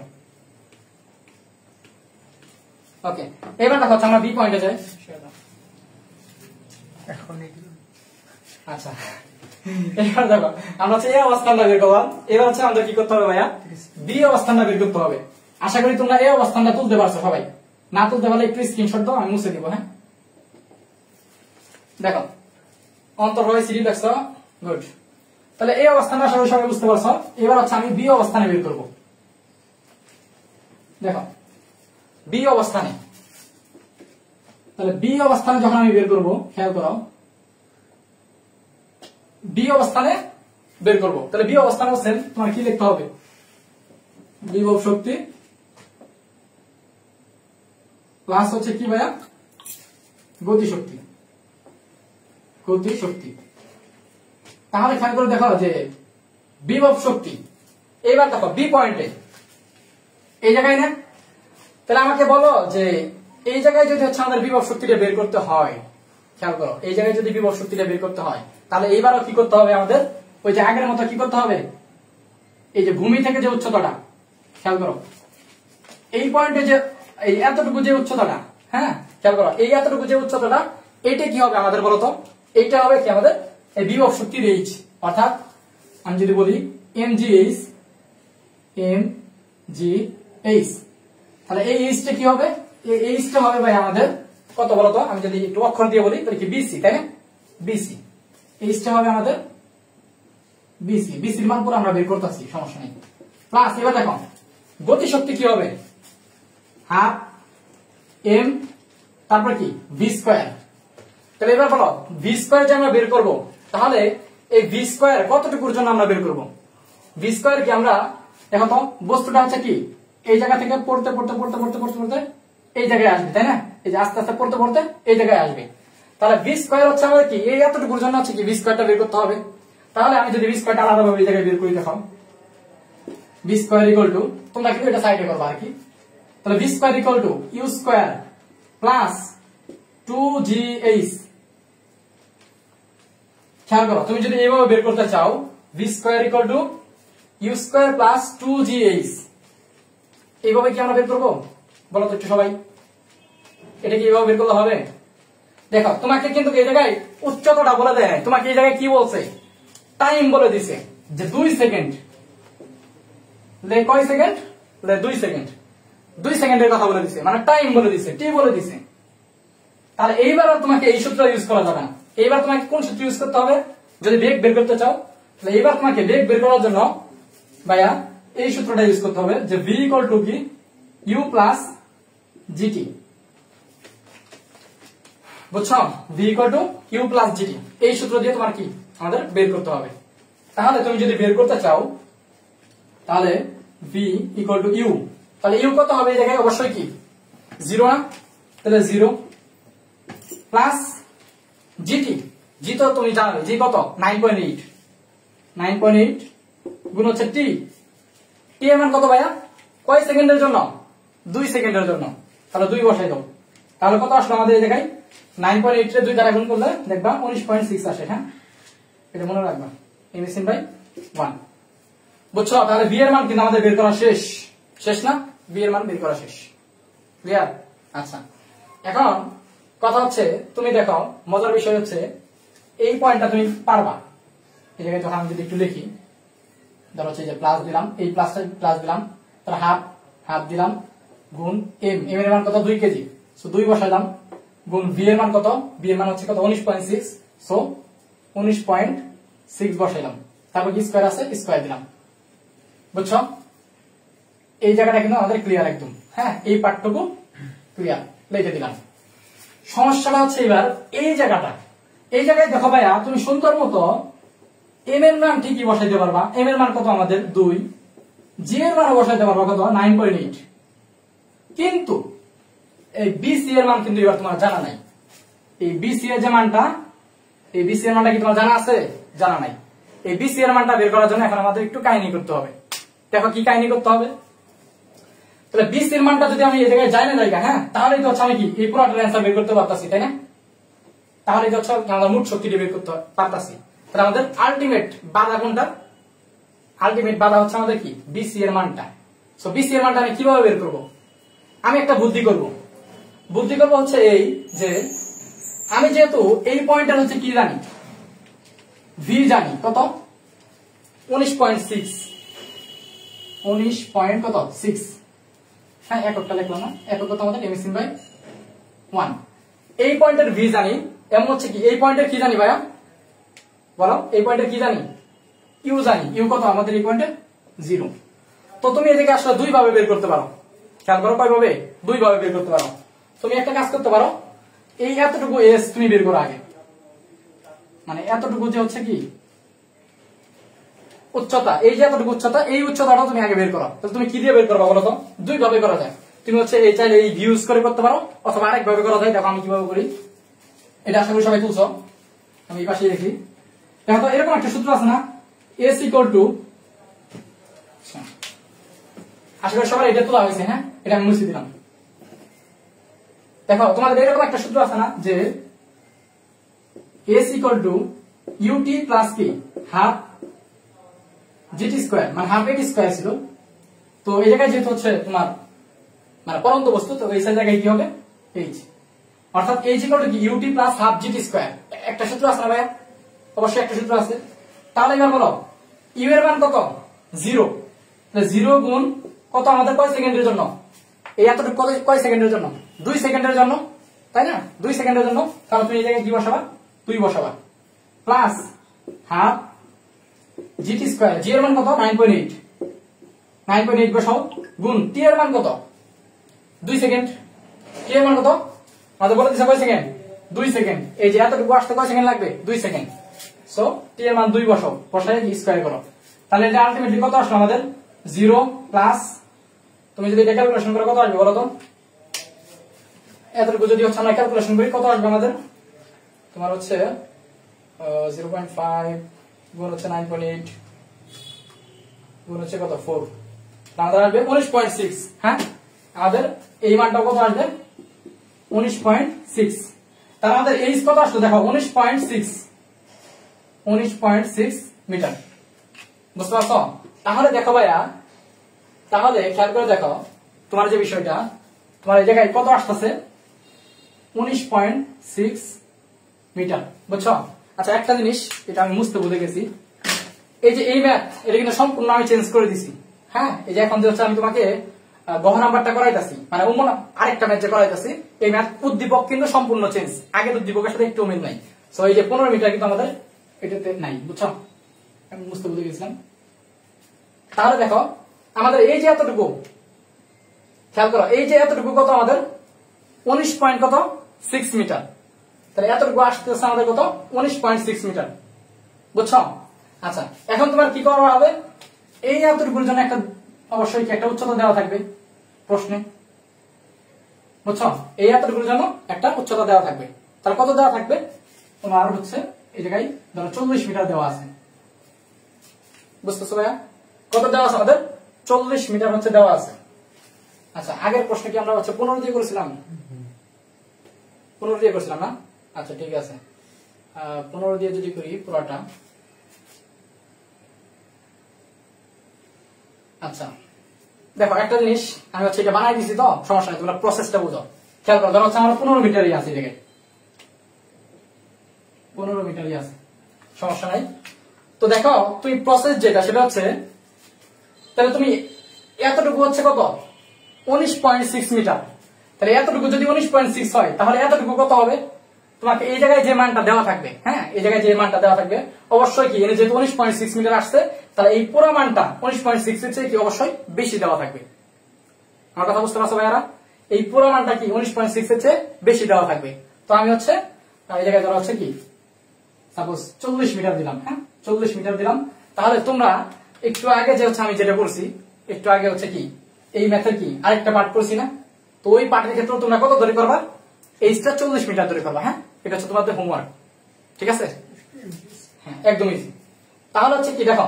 ওকে, এবার দেখো আমরা বি পয়েন্টে যাই। আচ্ছা, এবার দেখো আমরা হচ্ছে এই অবস্থানটা বের করলাম, এবার হচ্ছে আমাদের কি করতে হবে ভাইয়া বি অবস্থানটা বের করতে হবে। আশা করি তোমরা এই অবস্থানটা তুলতে পারছো সবাই, না তুলতে পারলে একটু স্ক্রিনশট দাও, আমি মুছে দিব। হ্যাঁ, দেখো অন্তর হয়ে সিডি দেখছো, গুড। তাহলে এই অবস্থানটা সবাই সবাই বুঝতে পারছো। এবার হচ্ছে আমি বি অবস্থানে বের করব। দেখো বি অবস্থানে, তাহলে বি অবস্থানে যখন আমি বের করব, খেয়াল করো বি অবস্থানে বের করব, তাহলে বি অবস্থানে হচ্ছে তোমার কি লিখতে হবে, বিভব শক্তি প্লাস হচ্ছে কি ভাইয়া গতি শক্তি, গতি শক্তি। তাহলে খেয়াল করে দেখো যে বিভব শক্তি, এইবার দেখো বি পয়েন্টে এই জায়গায় না, তাহলে আমাকে বলো যে এই জায়গায় যদি হচ্ছে আমাদের বিভব শক্তিটা বের করতে হয়, খেয়াল করো এই জায়গায় যদি বিভব শক্তিটা বের করতে হয়, তাহলে এইবারও কি করতে হবে আমাদের, ওই যে আগের মতো কি করতে হবে, এই যে ভূমি থেকে যে উচ্চতাটা, খেয়াল করো এই পয়েন্টে যে এই এতটুকু যে উচ্চতাটা, হ্যাঁ খেয়াল করো এই এতটুকু যে উচ্চতাটা, এইটা কি হবে আমাদের বলতো, এইটা হবে কি আমাদের এই বিভব শক্তির এইচ, অর্থাৎ আমি যদি বলি এম জি এইচ, তাহলে এই এইচটা কি হবে, এই এইচটা হবে ভাই আমাদের কত বলতো, আমি যদি একটু অক্ষর দিয়ে বলি তাহলে কি বিসি, তাই না? বিসি এইচটা হবে আমাদের বিসি, বিসির মান পুরো আমরা বের করতেছি, সমস্যা নেই। প্লাস এবার দেখো গতি শক্তি কি হবে, হাফ এম তারপর কি ভি স্কয়ার। তাহলে এবার বলো ভি স্কয়ার যে আমরা বের করব, তাহলে এই ভি স্কয়ার কতটুকুর জন্য আমরা বের করব, ভি স্কয়ার কি আমরা দেখো তো বস্তুটা হচ্ছে কি এই জায়গা থেকে পড়তে পড়তে পড়তে পড়তে পড়তে পড়তে এই জায়গায় আসবে, তাই না? এই যে আস্তে আস্তে পড়তে পড়তে এই জায়গায় আসবে, তাহলে ভি স্কয়ার হচ্ছে আমাদের কি এই এতটুকুর জন্য হচ্ছে কি ভি স্কয়ারটা বের করতে হবে। তাহলে আমি যদি ভি স্কয়ারটা আলাদাভাবে এই জায়গায় বের করি, দেখো ভি স্কয়ার ইকুয়াল টু, তোমরা কিন্তু এটা সাইডে করবা আর কি, তাহলে v square equal to u square plus 2gh। খেয়াল করো তুমি যদি এইভাবে বের করতে চাও, v square equal to u square plus 2gh, এইভাবে কি আমরা বের করবো বলো তো একটু সবাই, এটা কি এইভাবে বের করলে হবে? দেখো তোমাকে কিন্তু এই জায়গায় উচ্চতাটা বলে দেয়, তোমাকে এই জায়গায় কি বলছে, টাইম বলে দিছে যে 2 সেকেন্ড, লে কয় সেকেন্ড, লে 2 সেকেন্ড, 2 সেকেন্ডের কথা বলে দিছে, মানে টাইম বলে দিছে, টি বলে দিছে। তাহলে এইবার তোমাকে এই সূত্র ইউজ করা যাবে না, এইবার তোমাকে কোন সূত্র ইউজ করতে হবে যদি বেগ বের করতে চাও, তাহলে এইবার তোমাকে বেগ বের করার জন্য ভাইয়া এই সূত্রটা ইউজ করতে হবে যে v ইকুয়াল টু কি u প্লাস জিটি, বুঝছো? v equal to u plus GT, এই সূত্র দিয়ে তোমার কি আমাদের বের করতে হবে। তাহলে তুমি যদি বের করতে চাও তাহলে v ইকুয়াল টু u, তাহলে u কত হবে এই জায়গায়, অবশ্যই কি 0 না, তাহলে 0 প্লাস জিটি, জি তো তুমি জানো জি কত 9.8, 9.8 গুণ হচ্ছে টি, টি এর মান কত ভাইয়া কয় সেকেন্ডের জন্য, 2 সেকেন্ডের জন্য, তাহলে 2 বসাই দাও, তাহলে কত আসলো আমাদের এই জায়গায় 9.8 রে 2 দ্বারা গুণ করলে দেখবা 19.6 আসে। হ্যাঁ, এটা মনে রাখবা, এমএসএন বাই 1, বুঝছো? তাহলে বি এর মান কিন্তু আমাদের বের করা শেষ, শেষ না, বি এর মান বের করা শেষ, ক্লিয়ার? আচ্ছা, এখন কথা হচ্ছে তুমি দেখো মজার বিষয় হচ্ছে এই পয়েন্টটা তুমি পারবা, এই জায়গায় যখন আমি যদি একটু লিখি, ধরো হচ্ছে যে প্লাস দিলাম, এই প্লাসটা প্লাস দিলাম, তাহলে হাফ হাফ দিলাম গুণ এম, এম এর মান কত 2 কেজি, সো 2 বসাইলাম, গুণ ভি এর মান কত, ভি এর মান হচ্ছে কত 19.6, সো 19.6 বসাইলাম, তারপর কি স্কয়ার আছে স্কয়ার দিলাম। বুঝছো? এই জায়গাটা কিন্তু আমাদের ক্লিয়ার একদম, হ্যাঁ এই পার্টটুকু ক্লিয়ার লিখে দিলাম। সমস্যাটা হচ্ছে এবার এই জায়গাটা, এই জায়গায় দেখো ভাইয়া তুমি সুন্দর মতো এম এর মান ঠিকই বসাইতে পারবা, এম এর মান কত আমাদের 2, জি এর মান বসাইতে পারবা কত 9.8, কিন্তু এই বিসি এর মান কিন্তু এবার তোমার জানা নাই। এই বিসি এর যে মানটা, এই বিসি এর মানটা কি তোমার জানা আছে? জানা নাই। এই বিসি এর মানটা বের করার জন্য এখন আমাদের একটু কাহিনী করতে হবে। দেখো কি কাহিনী করতে হবে, তাহলে বিসি এর মানটা যদি আমি এই জায়গায় যাই না জায়গা, হ্যাঁ তাহলে তো হচ্ছে আমি কি এই পুরোটার অ্যান্সার বের করতে পারতাছি, তাই না? তাহলে তো হচ্ছে আমরা মোট শক্তিটা বের করতে পারতাছি। তাহলে আমাদের আলটিমেট বাধা কোনটা? আলটিমেট বাধা হচ্ছে আমাদের কি বিসি এর মানটা। সো বিসি এর মানটা আমি কিভাবে বের করব? আমি একটা বুদ্ধি করব। বুদ্ধি করব হচ্ছে এই যে আমি যেহেতু এই পয়েন্টটা হচ্ছে কি জানি, ভি জানি কত 19.6, 19.6, হ্যাঁ এককটা লিখলাম না, একক কত আমাদের এমএসিন বাই 1। এই পয়েন্টের ভি জানি, এমন হচ্ছে কি এই পয়েন্টের কি জানি ভাইয়া বলো, এই পয়েন্টের কি জানি ইউ জানি, ইউ কত আমাদের এই পয়েন্টের 0। তো তুমি এদিকে আসলে দুই ভাবে বের করতে পারো, খেয়াল করো কয় ভাবে, দুই ভাবে বের করতে পারো। তুমি একটা কাজ করতে পারো, এই এতটুকু এস তুমি বের করো আগে, মানে এতটুকু যে হচ্ছে কি উচ্চতা, এই যে এতটুকু উচ্চতা, এই উচ্চতাটা তুমি আগে বের করো। তাহলে তুমি কি দিয়ে বের করবা বলো তো? দুই ভাবে করা যায়। তুমি হচ্ছে এই চাইলে এই ভিউ ইউজ করে করতে পারো, অথবা আরেক ভাবে করা যায়। দেখো আমি কিভাবে করি, এটা আশা করি সবাই তুলছো, আমি এই পাশে দেখি। দেখো তো এরকম একটা সূত্র আছে না, এস ইকুয়াল টু, আশা করি সবাই এটা তোলা হয়েছে, হ্যাঁ এটা আমি মুছে দিলাম। দেখো তোমাদের এরকম একটা সূত্র আছে না যে s equal to u t plus কি হাফ জিটি স্কয়ার, মানে হাফ এটি স্কয়ার ছিল। তো এই জায়গায় যেহেতু হচ্ছে তোমার মানে পরন্ত বস্তু, তো এই জায়গায় কি হবে এইচ, অর্থাৎ এইচ ইকুয়াল টু কি u t plus half g t square. একটা সূত্র আছে না ভাইয়া? অবশ্যই একটা সূত্র আছে। তাহলে এবার বলো ইউ এর মান কত 0, 0 গুণ কত আমাদের কয় সেকেন্ডের জন্য, এই এতটুকু কয় সেকেন্ডের জন্য, 2 সেকেন্ডের জন্য, তাই না? 2 সেকেন্ডের জন্য। তাহলে তুমি এই জায়গায় কি বসাবা 2 বসাবা, plus half g t square, g এর মান কত 9.8, 9.8 বসাও, গুণ টি এর মান কত 2 সেকেন্ড, টি এর মান কত আমাদের বলে দিছে কয় সেকেন্ড 2 সেকেন্ড। এই যে এতটুকু আসতে কয় সেকেন্ড লাগবে 2 সেকেন্ড। সো টি এর মান 2 বসাও, বসাই স্কয়ার করো। তাহলে এটা আলটিমেটলি কত আসলো আমাদের 0 প্লাস, তুমি যদি এটা ক্যালকুলেশন করো কত আসবে বলো তো? এতটুকু যদি হচ্ছে আমরা ক্যালকুলেশন করি কত আসবে আমাদের, তোমার হচ্ছে 0.5 গুণ হচ্ছে 9.8 গুণ হচ্ছে কত 4, আমাদের আসবে 19.6। হ্যাঁ আমাদের এই মানটা কত আসবে 19.6। তার আমাদের এইচ কত আসলো দেখো 19.6 মিটার। বুঝতে পারছো? তাহলে দেখো ভাইয়া, তাহলে খেয়াল করে দেখো তোমার যে বিষয়টা, তোমার এই জায়গায় কত আসতেছে 19.6 মিটার। বুঝছো? আচ্ছা একটা জিনিস এটা আমি মুছতে ভুলে গেছি, এই যে এই ম্যাথ এটা কিন্তু সম্পূর্ণ আমি চেঞ্জ করে দিছি। হ্যাঁ এই যে এখন যে হচ্ছে আমি তোমাকে গহ নাম্বারটা করাইতাছি, মানে অন্য আরেকটা ম্যাথ যে করাইতাছি, এই ম্যাথ উদ্দীপক কিন্তু সম্পূর্ণ চেঞ্জ, আগের উদ্দীপকের সাথে একটু মিল নাই। সো এই যে 15 মিটার কিন্তু আমাদের এটাতে নাই। বুঝছো? আমি মুছতে ভুলে গেছিলাম। তাহলে দেখো আমাদের এই যে এতটুকু, খেয়াল করো এই যে এতটুকু কত আমাদের 19.6 মিটার। তাহলে এতটুকু আসতেছে আমাদের কত 19.6 মিটার। বুঝছো? আচ্ছা এখন তোমার কি করা হবে, এই এতটুকুর জন্য একটা অবশ্যই একটা উচ্চতা দেওয়া থাকবে প্রশ্নে। বুঝছো? এই এতটুকুর জন্য একটা উচ্চতা দেওয়া থাকবে। তাহলে কত দেওয়া থাকবে তোমার হচ্ছে এই জায়গায় ধরো 40 মিটার দেওয়া আছে। বুঝতেছো ভাইয়া? কত দেওয়া আছে আমাদের 40 মিটার হচ্ছে দেওয়া আছে। আচ্ছা আগের প্রশ্ন কি আমরা হচ্ছে 15 দিয়ে করেছিলাম, 15 দিয়ে করেছিলাম না? আচ্ছা ঠিক আছে, 15 দিয়ে যদি করি পুরোটা। আচ্ছা দেখো একটা জিনিস আমি হচ্ছে এটা বানাই দিছি, তো সমস্যা নেই, তোমরা প্রসেসটা বুঝো। খেয়াল করো ধরো হচ্ছে আমরা 15 মিটারই আছে, জায়গায় 15 মিটারই আছে, সমস্যা নাই। তো দেখো তুমি প্রসেস যেটা সেটা হচ্ছে, তাহলে তুমি এতটুকু হচ্ছে কত 19.6 মিটার, তাহলে এতটুকু যদি 19.6 হয় তাহলে এতটুকু কত হবে, তোমাকে এই জায়গায় যে মানটা দেওয়া থাকবে, হ্যাঁ এই জায়গায় যে মানটা দেওয়া থাকবে অবশ্যই কি যেহেতু 19.6 মিটার আসছে তাহলে এই পুরো মানটা 19.6 এর চেয়ে কি অবশ্যই বেশি দেওয়া থাকবে। আমার কথা বুঝতে পারছো ভাইয়ারা? এই পুরো মানটা কি 19.6 এর চেয়ে বেশি দেওয়া থাকবে। তো আমি হচ্ছে এই জায়গায় ধরা হচ্ছে কি সাপোজ 40 মিটার দিলাম, হ্যাঁ 40 মিটার দিলাম। তাহলে তোমরা একটু আগে যে হচ্ছে আমি যেটা বলছি, একটু আগে হচ্ছে কি এই ম্যাথের কি আরেকটা পার্ট করছি না, তো ওই পার্টের ক্ষেত্রে তোমরা কত ধরে করবা, এইটা 40 মিটার ধরে করবা। হ্যাঁ এটা হচ্ছে তোমাদের হোমওয়ার্ক, ঠিক আছে? হ্যাঁ একদম ইজি। তাহলে হচ্ছে কি দেখো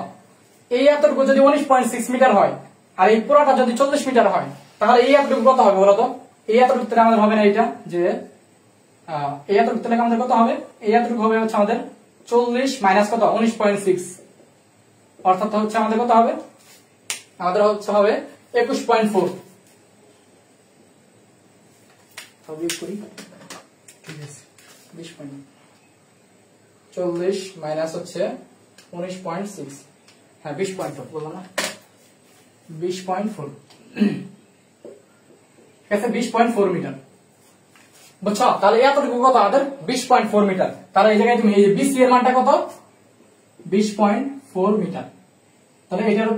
এই এতটুকু যদি 19.6 মিটার হয় আর এই পুরোটা যদি 40 মিটার হয় তাহলে এই এতটুকু কত হবে বলতো? এই এতটুকু তাহলে আমাদের হবে না এটা যে এই এতটুকু তাহলে আমাদের কত হবে, এই এতটুকু হবে হচ্ছে আমাদের 40 মাইনাস কত 19.6, অর্থাৎ হচ্ছে আমাদের কত হবে, আমাদের হচ্ছে হবে 21.4। করি ঠিক আছে 40 মাইনাস হচ্ছে 19.6, হ্যাঁ 20.4 বললাম না 20.4, ঠিক আছে 20.4 মিটার বুঝছো? তাহলে এতটুকু কত আমাদের 20.4 মিটার। তাহলে এই জায়গায় তুমি এই যে BC এর মানটা কত 20.4 মিটার, তাহলে এটার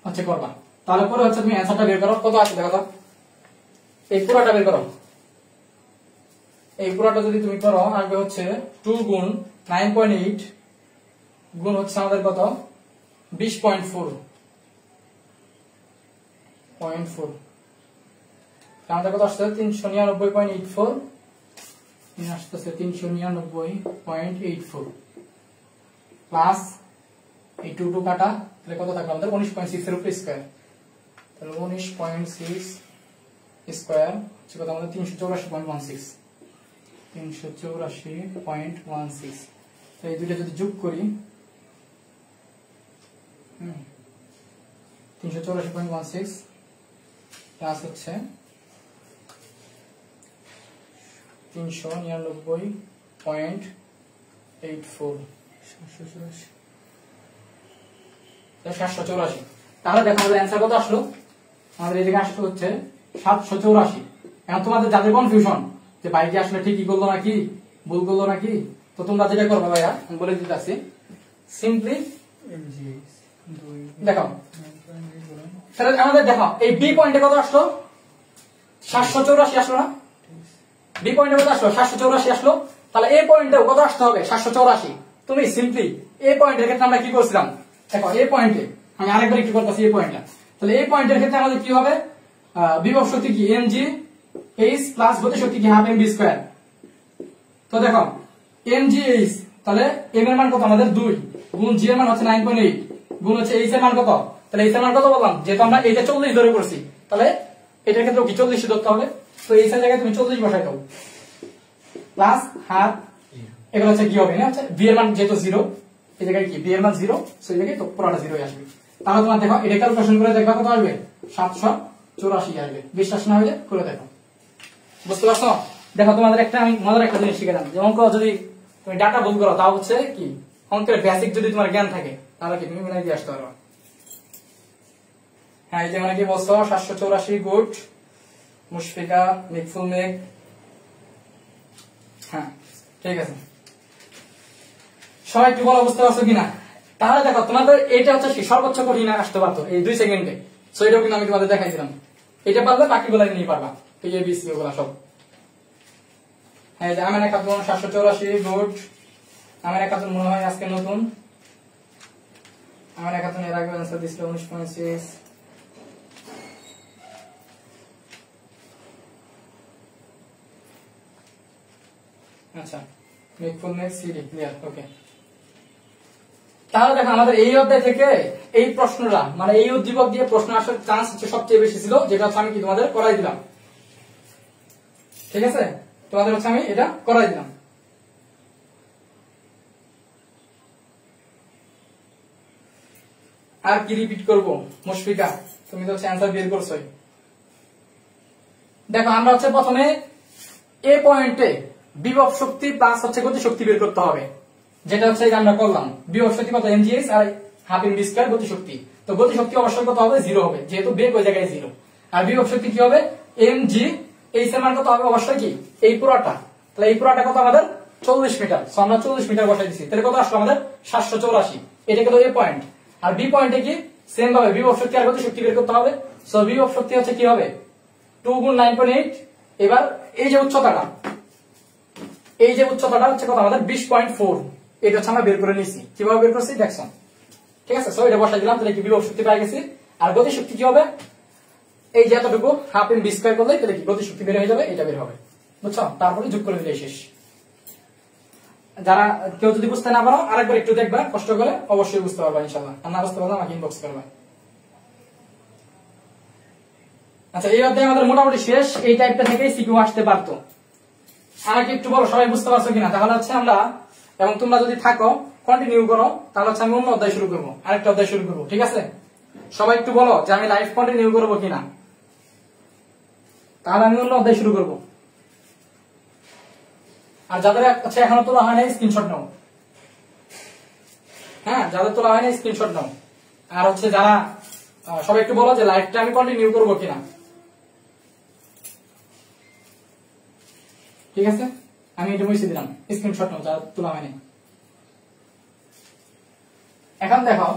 হচ্ছে করবা। তাহলে পরে হচ্ছে তুমি অ্যানসারটা বের করো, কত আছে দেখো তো, এই পুরোটা বের করো। এই পুরোটা যদি তুমি করো আসবে হচ্ছে 2 গুণ 9.8 গুণ হচ্ছে আমাদের কত 20.4, আমাদের কত আসছে 399.84, আসতেছে 399.84 প্লাস এই 2 কাটা, তাহলে কত থাকলো আমাদের 19.6 এর উপরে স্কয়ার, তাহলে 19.6 স্কয়ার হচ্ছে কত আমাদের 384.16, 384.16। তো এই দুইটা যদি যোগ করি 384.16 প্লাস হচ্ছে 399.84, 784। তাহলে দেখো আমাদের অ্যান্সার কত আসলো, আমাদের এদিকে আসলো হচ্ছে 784। এখন তোমাদের যাদের কনফিউশন যে ভাই কি আসলে ঠিকই করলো নাকি ভুল করলো নাকি, তো তোমরা যেটা করবে ভাইয়া আমি বলে দিতে আসি, সিম্পলি দেখো তাহলে আমাদের দেখো এই বি পয়েন্টে কত আসলো 784 আসলো না, বি পয়েন্টে কত আসলো 784 আসলো। তাহলে এ পয়েন্টেও কত আসতে হবে 784। তুমি সিম্পলি এ পয়েন্টের ক্ষেত্রে আমরা কি করছিলাম, দেখো এ পয়েন্টে আমি আরেকবার একটু করতেছি এই পয়েন্টটা, তাহলে এই পয়েন্টের ক্ষেত্রে আমাদের কি হবে বিভব শক্তি কি mg h প্লাস গতি শক্তি কি হাফ mv স্কয়ার। তো দেখো mg h, তাহলে m এর মান কত আমাদের 2 গুণ g এর মান হচ্ছে 9.8 গুণ হচ্ছে h এর মান কত, তাহলে h এর মান কত বললাম, যেহেতু আমরা এইটা 40 ধরে করছি তাহলে এটার ক্ষেত্রে কি 40 ধরতে হবে, তো h এর জায়গায় তুমি 40 বসাই দাও প্লাস হাফ, এগুলো হচ্ছে কি হবে না হচ্ছে v এর মান যেহেতু 0 এই জায়গায় কি v এর মান 0, সেই জায়গায় তো পুরোটা 0 আসবে। তাহলে তোমার দেখো এটা ক্যালকুলেশন করে দেখবা কত আসবে 784 আসবে। বিশ্বাস না হলে করে দেখো, বুঝতে পারছো? দেখো তোমাদের একটা আমি মজার একটা জিনিস শিখে দিলাম, যে অঙ্ক যদি তুমি ডাটা ভুল করো তাও হচ্ছে কি অঙ্কের বেসিক যদি তোমার জ্ঞান থাকে তাহলে কি তুমি মিলাই দিয়ে আসতে পারবে। হ্যাঁ এই যে মানে কি বলছো 784 গুড মুশফিকা মিকফুল মেক, হ্যাঁ ঠিক আছে সবাই একটু বলা বুঝতে পারছো কিনা। তাহলে দেখো তোমাদের এটা হচ্ছে সর্বোচ্চ কঠিন আসতে পারতো এই 2 সেকেন্ডে, সো এটাও কিন্তু আমি তোমাদের দেখাইছিলাম, এটা পারলে বাকিগুলো নিয়ে পারবা, তো এই বিসি ওগুলা সব। হ্যাঁ যে আমার একটা 784 গুড, আমার একটা মনে হয় আজকে নতুন, আমার একটা এর আগে आंसर দিছিল 19.6। আচ্ছা মেক ফুল নেক্সট সিডি ক্লিয়ার ওকে। তাহলে দেখো আমাদের এই অধ্যায় থেকে এই প্রশ্নটা মানে এই উদ্দীপক দিয়ে প্রশ্ন আসার চান্স হচ্ছে সবচেয়ে বেশি ছিল, যেটা হচ্ছে আমি কি তোমাদের করাই দিলাম, ঠিক আছে তোমাদের হচ্ছে আমি এটা করাই দিলাম। আর কি রিপিট করব মুশফিকা, তুমি তো হচ্ছে অ্যানসার বের করছোই। দেখো আমরা হচ্ছে প্রথমে এ পয়েন্টে বিভব শক্তি প্লাস হচ্ছে গতি শক্তি বের করতে হবে, যেটা হচ্ছে যে আমরা করলাম বিভব শক্তি কত mgh আর হাফ mv স্কয়ার গতি শক্তি। তো গতি শক্তি অবশ্যই কত হবে 0 হবে, যেহেতু বেগ ওই জায়গায় 0। আর বিভব শক্তি কি হবে mg, এই এর মান কত হবে অবশ্যই কি এই পুরোটা, তাহলে এই পুরোটা কত আমাদের 40 মিটার। সো আমরা 40 মিটার বসাই দিছি, তাহলে কত আসলো আমাদের 784। এটা কত এ পয়েন্ট। আর বি পয়েন্টে কি সেম ভাবে বিভব শক্তি আর গতি শক্তি বের করতে হবে। সো বিভব শক্তি হচ্ছে কি হবে 2 গুণ 9.8। এবার এই যে উচ্চতাটা, এই যে উচ্চতাটা হচ্ছে কত আমাদের 20.4, এটা হচ্ছে আমরা বের করে নিছি। কিভাবে বের করছি দেখছো, ঠিক আছে। সো এটা বসাই দিলাম, তাহলে কি বিভব শক্তি পাই গেছি। আর গতি শক্তি কি হবে এই যে এতটুকু হাফ mv স্কয়ার করলে তাহলে কি গতি শক্তি বের হয়ে যাবে, এটা বের হবে, বুঝছো। তারপরে যোগ করে দিলে শেষ। যারা কেউ যদি বুঝতে না পারো আরেকবার একটু দেখবা কষ্ট করে, অবশ্যই বুঝতে পারবা ইনশাআল্লাহ। আর না বুঝতে পারলে আমাকে ইনবক্স করবা। আচ্ছা, এই অধ্যায় আমাদের মোটামুটি শেষ। এই টাইপটা থেকেই সিকিউ আসতে পারতো। আমাকে একটু বলো সবাই বুঝতে পারছো কিনা। তাহলে হচ্ছে আমরা, এবং তোমরা যদি থাকো কন্টিনিউ করো, তাহলে হচ্ছে আমি অন্য অধ্যায় শুরু করবো, আরেকটা অধ্যায় শুরু করবো, ঠিক আছে। সবাই একটু বলো যে আমি লাইভ কন্টিনিউ করবো কিনা, তাহলে আমি অন্য অধ্যায় শুরু করবো। আর যাদের হচ্ছে এখনো তোলা হয় না স্ক্রিনশট নাও, হ্যাঁ যাদের তোলা হয় না স্ক্রিনশট নাও। আর হচ্ছে যারা সবাই একটু বলো যে লাইভটা আমি কন্টিনিউ করবো কিনা, ঠিক আছে। আমি এটা মুছে দিলাম, স্ক্রিনশট নাও যারা তোলা হয়নি। এখন দেখো,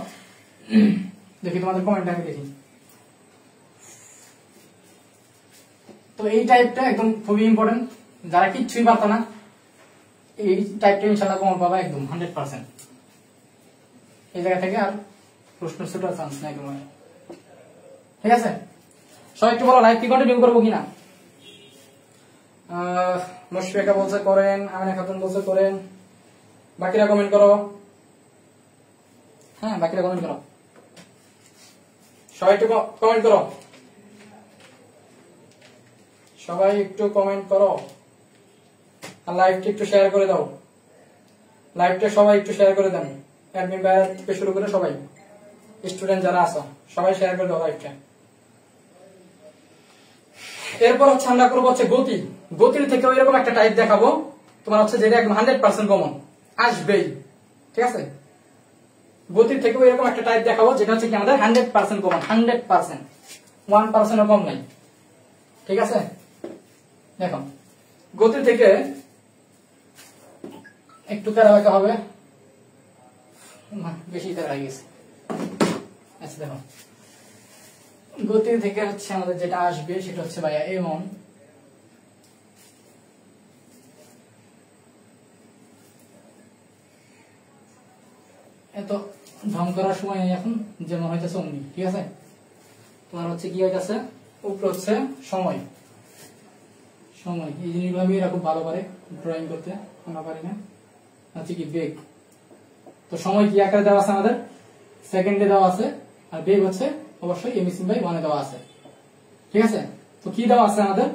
দেখি তোমাদের কমেন্ট আমি দেখি। তো এই টাইপটা একদম খুবই ইম্পর্টেন্ট। যারা কিচ্ছুই পারতো না এই টাইপটা ইনশাআল্লাহ কমন পাবা একদম 100%। এই জায়গা থেকে আর প্রশ্ন ছোটার চান্স নাই তোমার, ঠিক আছে। সবাই একটু বলো লাইভ কি কন্টিনিউ করবো কিনা। মুশফিকা বলছে করেন, আমিনা খাতুন বলছে করেন, বাকিরা কমেন্ট করো। হ্যাঁ বাকিরা কমেন্ট করো, সবাই একটু কমেন্ট করো, সবাই একটু কমেন্ট করো। আর লাইভটা একটু শেয়ার করে দাও, লাইভটা সবাই একটু শেয়ার করে দেন। অ্যাডমিন ভাই থেকে শুরু করে সবাই, স্টুডেন্ট যারা আছো সবাই শেয়ার করে দাও লাইভটা। এরপর হচ্ছে আমরা করবো হচ্ছে গতি। গতির থেকে এরকম একটা টাইপ দেখাবো তোমার হচ্ছে যেটা একদম 100% কমন আসবেই, ঠিক আছে। গতির থেকে এরকম একটা টাইপ দেখাবো যেটা হচ্ছে কি আমাদের 100% কমন, 100%, 1% কম নাই, ঠিক আছে। দেখো গতি থেকে একটু তেরা রাখা হবে, বেশি তেরা হয়ে গেছে। আচ্ছা দেখো গতি থেকে হচ্ছে আমাদের যেটা আসবে সেটা হচ্ছে ভাইয়া এমন, এত ঢং করার সময় নেই এখন, যেমন হইতেছে অমনি, ঠিক আছে। তোমার হচ্ছে কি হইতেছে উপরে হচ্ছে সময়, সময় এই জিনিসগুলো এরা খুব ভালো পারে ড্রয়িং করতে, আমরা পারি না। হচ্ছে কি বেগ, তো সময় কি আকারে দেওয়া আছে আমাদের সেকেন্ডে দেওয়া আছে, আর বেগ হচ্ছে অবশ্যই m/1 দেওয়া আছে, ঠিক আছে। তো কি দেওয়া আছে আমাদের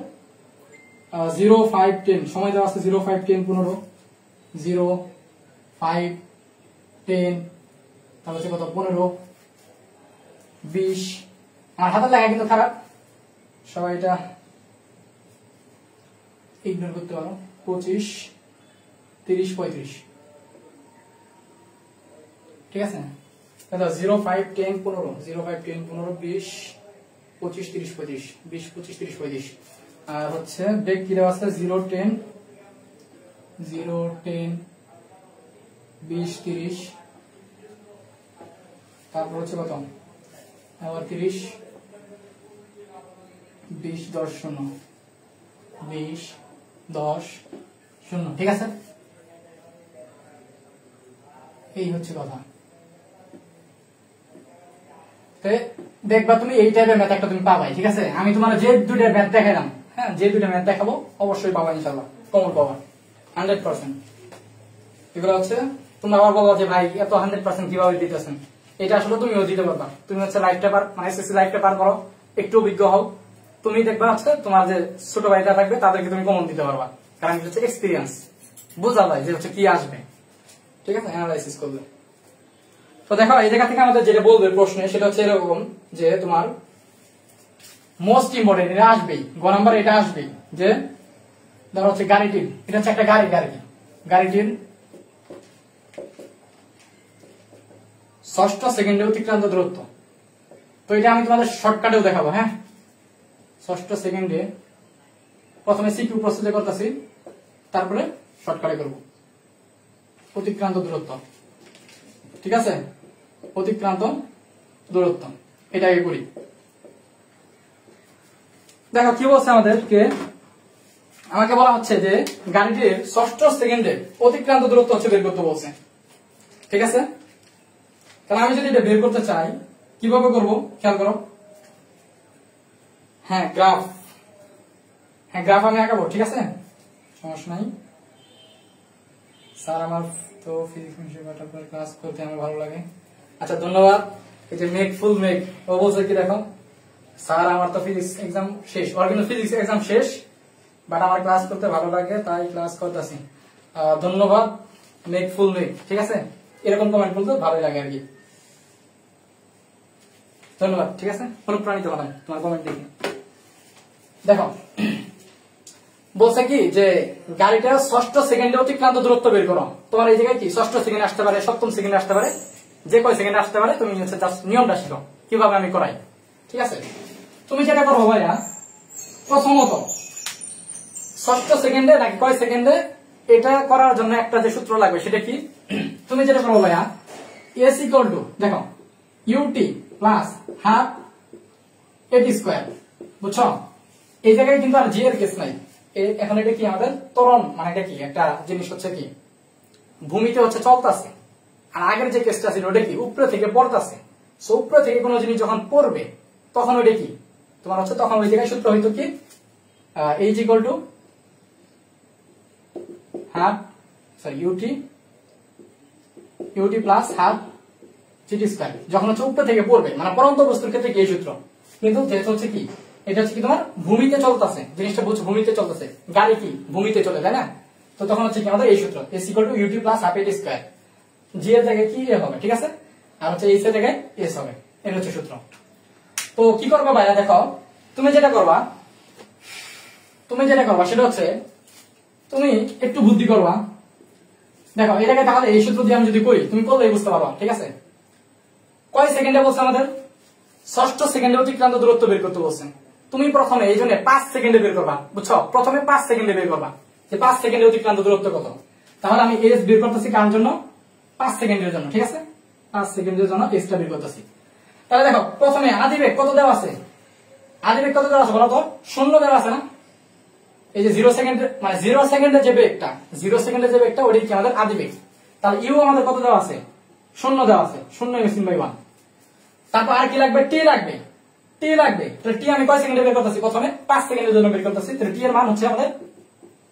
0, 5, 10 সময় দেওয়া আছে 0, 5, 10, 15, 0, 5, 10, তারপর হচ্ছে কত 15, 20। আমার হাতের লেখা কিন্তু খারাপ, সবাই এটা ইগনোর করতে পারো। 25, 30, 35, ঠিক আছে। 0, 5, 10, 15, 0, 5, 10, 15, 20, 25, 30, 35, 20, 25, 30, 35। আর হচ্ছে বেগ কি দেওয়া আছে 0, 10, 0, 10, 20, 30, তারপর হচ্ছে কত আবার 30, 20, 10, 0, 20, 10, 0, ঠিক আছে। এই হচ্ছে কথা। দেখবা তুমি এই টাইপের ম্যাথ একটা তুমি পাবাই, ঠিক আছে। আমি তোমার যে দুইটা ম্যাথ দেখালাম, হ্যাঁ যে দুইটা ম্যাথ দেখাবো অবশ্যই পাবা ইনশাআল্লাহ, কমন পাবা 100%। এগুলো হচ্ছে তোমরা আবার বলবা যে ভাই এত 100% কিভাবে দিতেছেন, এটা আসলে তুমিও দিতে পারবা। তুমি হচ্ছে লাইফ পেপার মানে এসএসসি লাইফ পেপার করো, একটু অভিজ্ঞ হও, তুমি দেখবা হচ্ছে তোমার যে ছোট ভাইটা থাকবে তাদেরকে তুমি কমন দিতে পারবা, কারণ এটা হচ্ছে এক্সপিরিয়েন্স, বোঝা যায় যে হচ্ছে কি আসবে, ঠিক আছে, অ্যানালাইসিস করলে। তো দেখো এই জায়গা থেকে আমাদের যেটা বলবে প্রশ্নে সেটা হচ্ছে এরকম যে তোমার মোস্ট ইম্পর্টেন্ট এটা আসবেই, গ নাম্বার এটা আসবেই, যে ধরো হচ্ছে গাড়িটির, এটা হচ্ছে একটা গাড়িটির ষষ্ঠ সেকেন্ডে অতিক্রান্ত দূরত্ব। তো এটা আমি তোমাদের শর্টকাটেও দেখাবো। হ্যাঁ, ষষ্ঠ সেকেন্ডে প্রথমে সিকিউ প্রসেসে করতেছি, তারপরে শর্টকাটে করব। অতিক্রান্ত দূরত্ব, ঠিক আছে, অতিক্রান্ত দূরত্ব এটা আগে করি। দেখো কি বলছে আমাকে বলা হচ্ছে যে গাড়িটির ষষ্ঠ সেকেন্ডে অতিক্রান্ত দূরত্ব হচ্ছে বের করতে বলছে, ঠিক আছে। তাহলে আমি যদি এটা বের করতে চাই কিভাবে করব খেয়াল করো। হ্যাঁ গ্রাফ আমি আঁকাবো, ঠিক আছে, সমস্যা নাই। স্যার আমার তো ফিজিক্স ক্লাস করতে আমার ভালো লাগে। আচ্ছা ধন্যবাদ। এই যে ফুল মেঘ ও বলছে কি দেখো, স্যার আমার তো ফিজিক্স এক্সাম শেষ, ওর কিন্তু ফিজিক্স এক্সাম শেষ, বাট আমার ক্লাস করতে ভালো লাগে তাই ক্লাস করতেছি। ধন্যবাদ ফুল মেঘ, ঠিক আছে, এরকম কমেন্ট বলতে ভালোই লাগে আর কি। ধন্যবাদ, ঠিক আছে, অনুপ্রাণিত হলাম তোমার কমেন্ট দেখে। দেখো বলছে কি যে গাড়িটা ষষ্ঠ সেকেন্ডে অতিক্রান্ত দূরত্ব বের করো। তোমার এই জায়গায় কি ষষ্ঠ সেকেন্ডে আসতে পারে, সপ্তম সেকেন্ডে আসতে পারে, যে কয় সেকেন্ডে আসতে পারে, তুমি হচ্ছে জাস্ট নিয়মটা শিখো কিভাবে আমি করাই, ঠিক আছে। তুমি যেটা করো ভাইয়া, প্রথমত ষষ্ঠ সেকেন্ডে নাকি কয় সেকেন্ডে এটা করার জন্য একটা যে সূত্র লাগবে সেটা কি, তুমি যেটা করো ভাইয়া, এস ইকুয়াল টু দেখো ইউটি প্লাস হাফ এটি স্কোয়ার, বুঝছো। এই জায়গায় কিন্তু আর জি এর কেস নাই। এখন এটা কি আমাদের ত্বরণ, মানে এটা কি একটা জিনিস হচ্ছে কি ভূমিতে হচ্ছে চলতেছে, আর আগের যে কেসটা ছিল ওটা কি উপরে থেকে পড়তেছে। সো উপরে থেকে কোনো জিনিস যখন পড়বে তখন ওটা কি তোমার হচ্ছে, তখন ওই জায়গায় সূত্র হইতো কি h equal to half u t plus half g t square, যখন হচ্ছে উপরে থেকে পড়বে, মানে পড়ন্ত বস্তুর ক্ষেত্রে কি এই সূত্র। কিন্তু যেহেতু হচ্ছে কি এটা হচ্ছে কি তোমার ভূমিতে চলতেছে, জিনিসটা বুঝছো, ভূমিতে চলতেছে, গাড়ি কি ভূমিতে চলে, তাই না। তো তখন হচ্ছে কি আমাদের এই সূত্র s equal to u t plus half a t square, g এর জায়গায় কি এ হবে, ঠিক আছে, আর হচ্ছে এইচ এর জায়গায় এস হবে, এর হচ্ছে সূত্র। তো কি করবা ভাইয়া, দেখো তুমি যেটা করবা সেটা হচ্ছে তুমি একটু বুদ্ধি করবা। দেখো এটাকে তাহলে এই সূত্র দিয়ে আমি যদি করি, তুমি করলেই বুঝতে পারবা, ঠিক আছে। কয় সেকেন্ডে বলছে আমাদের, ষষ্ঠ সেকেন্ডে অতিক্রান্ত দূরত্ব বের করতে বলছেন। তুমি প্রথমে এই জন্য 5 সেকেন্ডে বের করবা, বুঝছো, প্রথমে 5 সেকেন্ডে বের করবা যে 5 সেকেন্ডে অতিক্রান্ত দূরত্ব কত। তাহলে আমি এস বের করতেছি কার জন্য, 5 সেকেন্ডের জন্য, ঠিক আছে, 5 সেকেন্ডের জন্য এসটা বের করতেছি। তাহলে দেখো প্রথমে আদিবেগ কত দেওয়া আছে, আদিবেগ কত দেওয়া আছে বলো তো, 0 দেওয়া আছে না। এই যে 0 সেকেন্ড, মানে 0 সেকেন্ডে যে বেগটা, 0 সেকেন্ডে যে বেগটা ওটাই কি আমাদের আদিবেগ। তাহলে ইউ আমাদের কত দেওয়া আছে, 0 দেওয়া আছে, 0 মেশিন বাই 1। তারপর আর কি লাগবে, টি লাগবে, তাহলে টি আমি কয় সেকেন্ডে বের করতেছি, প্রথমে 5 সেকেন্ডের জন্য বের করতেছি, তাহলে টি এর মান হচ্ছে আমাদের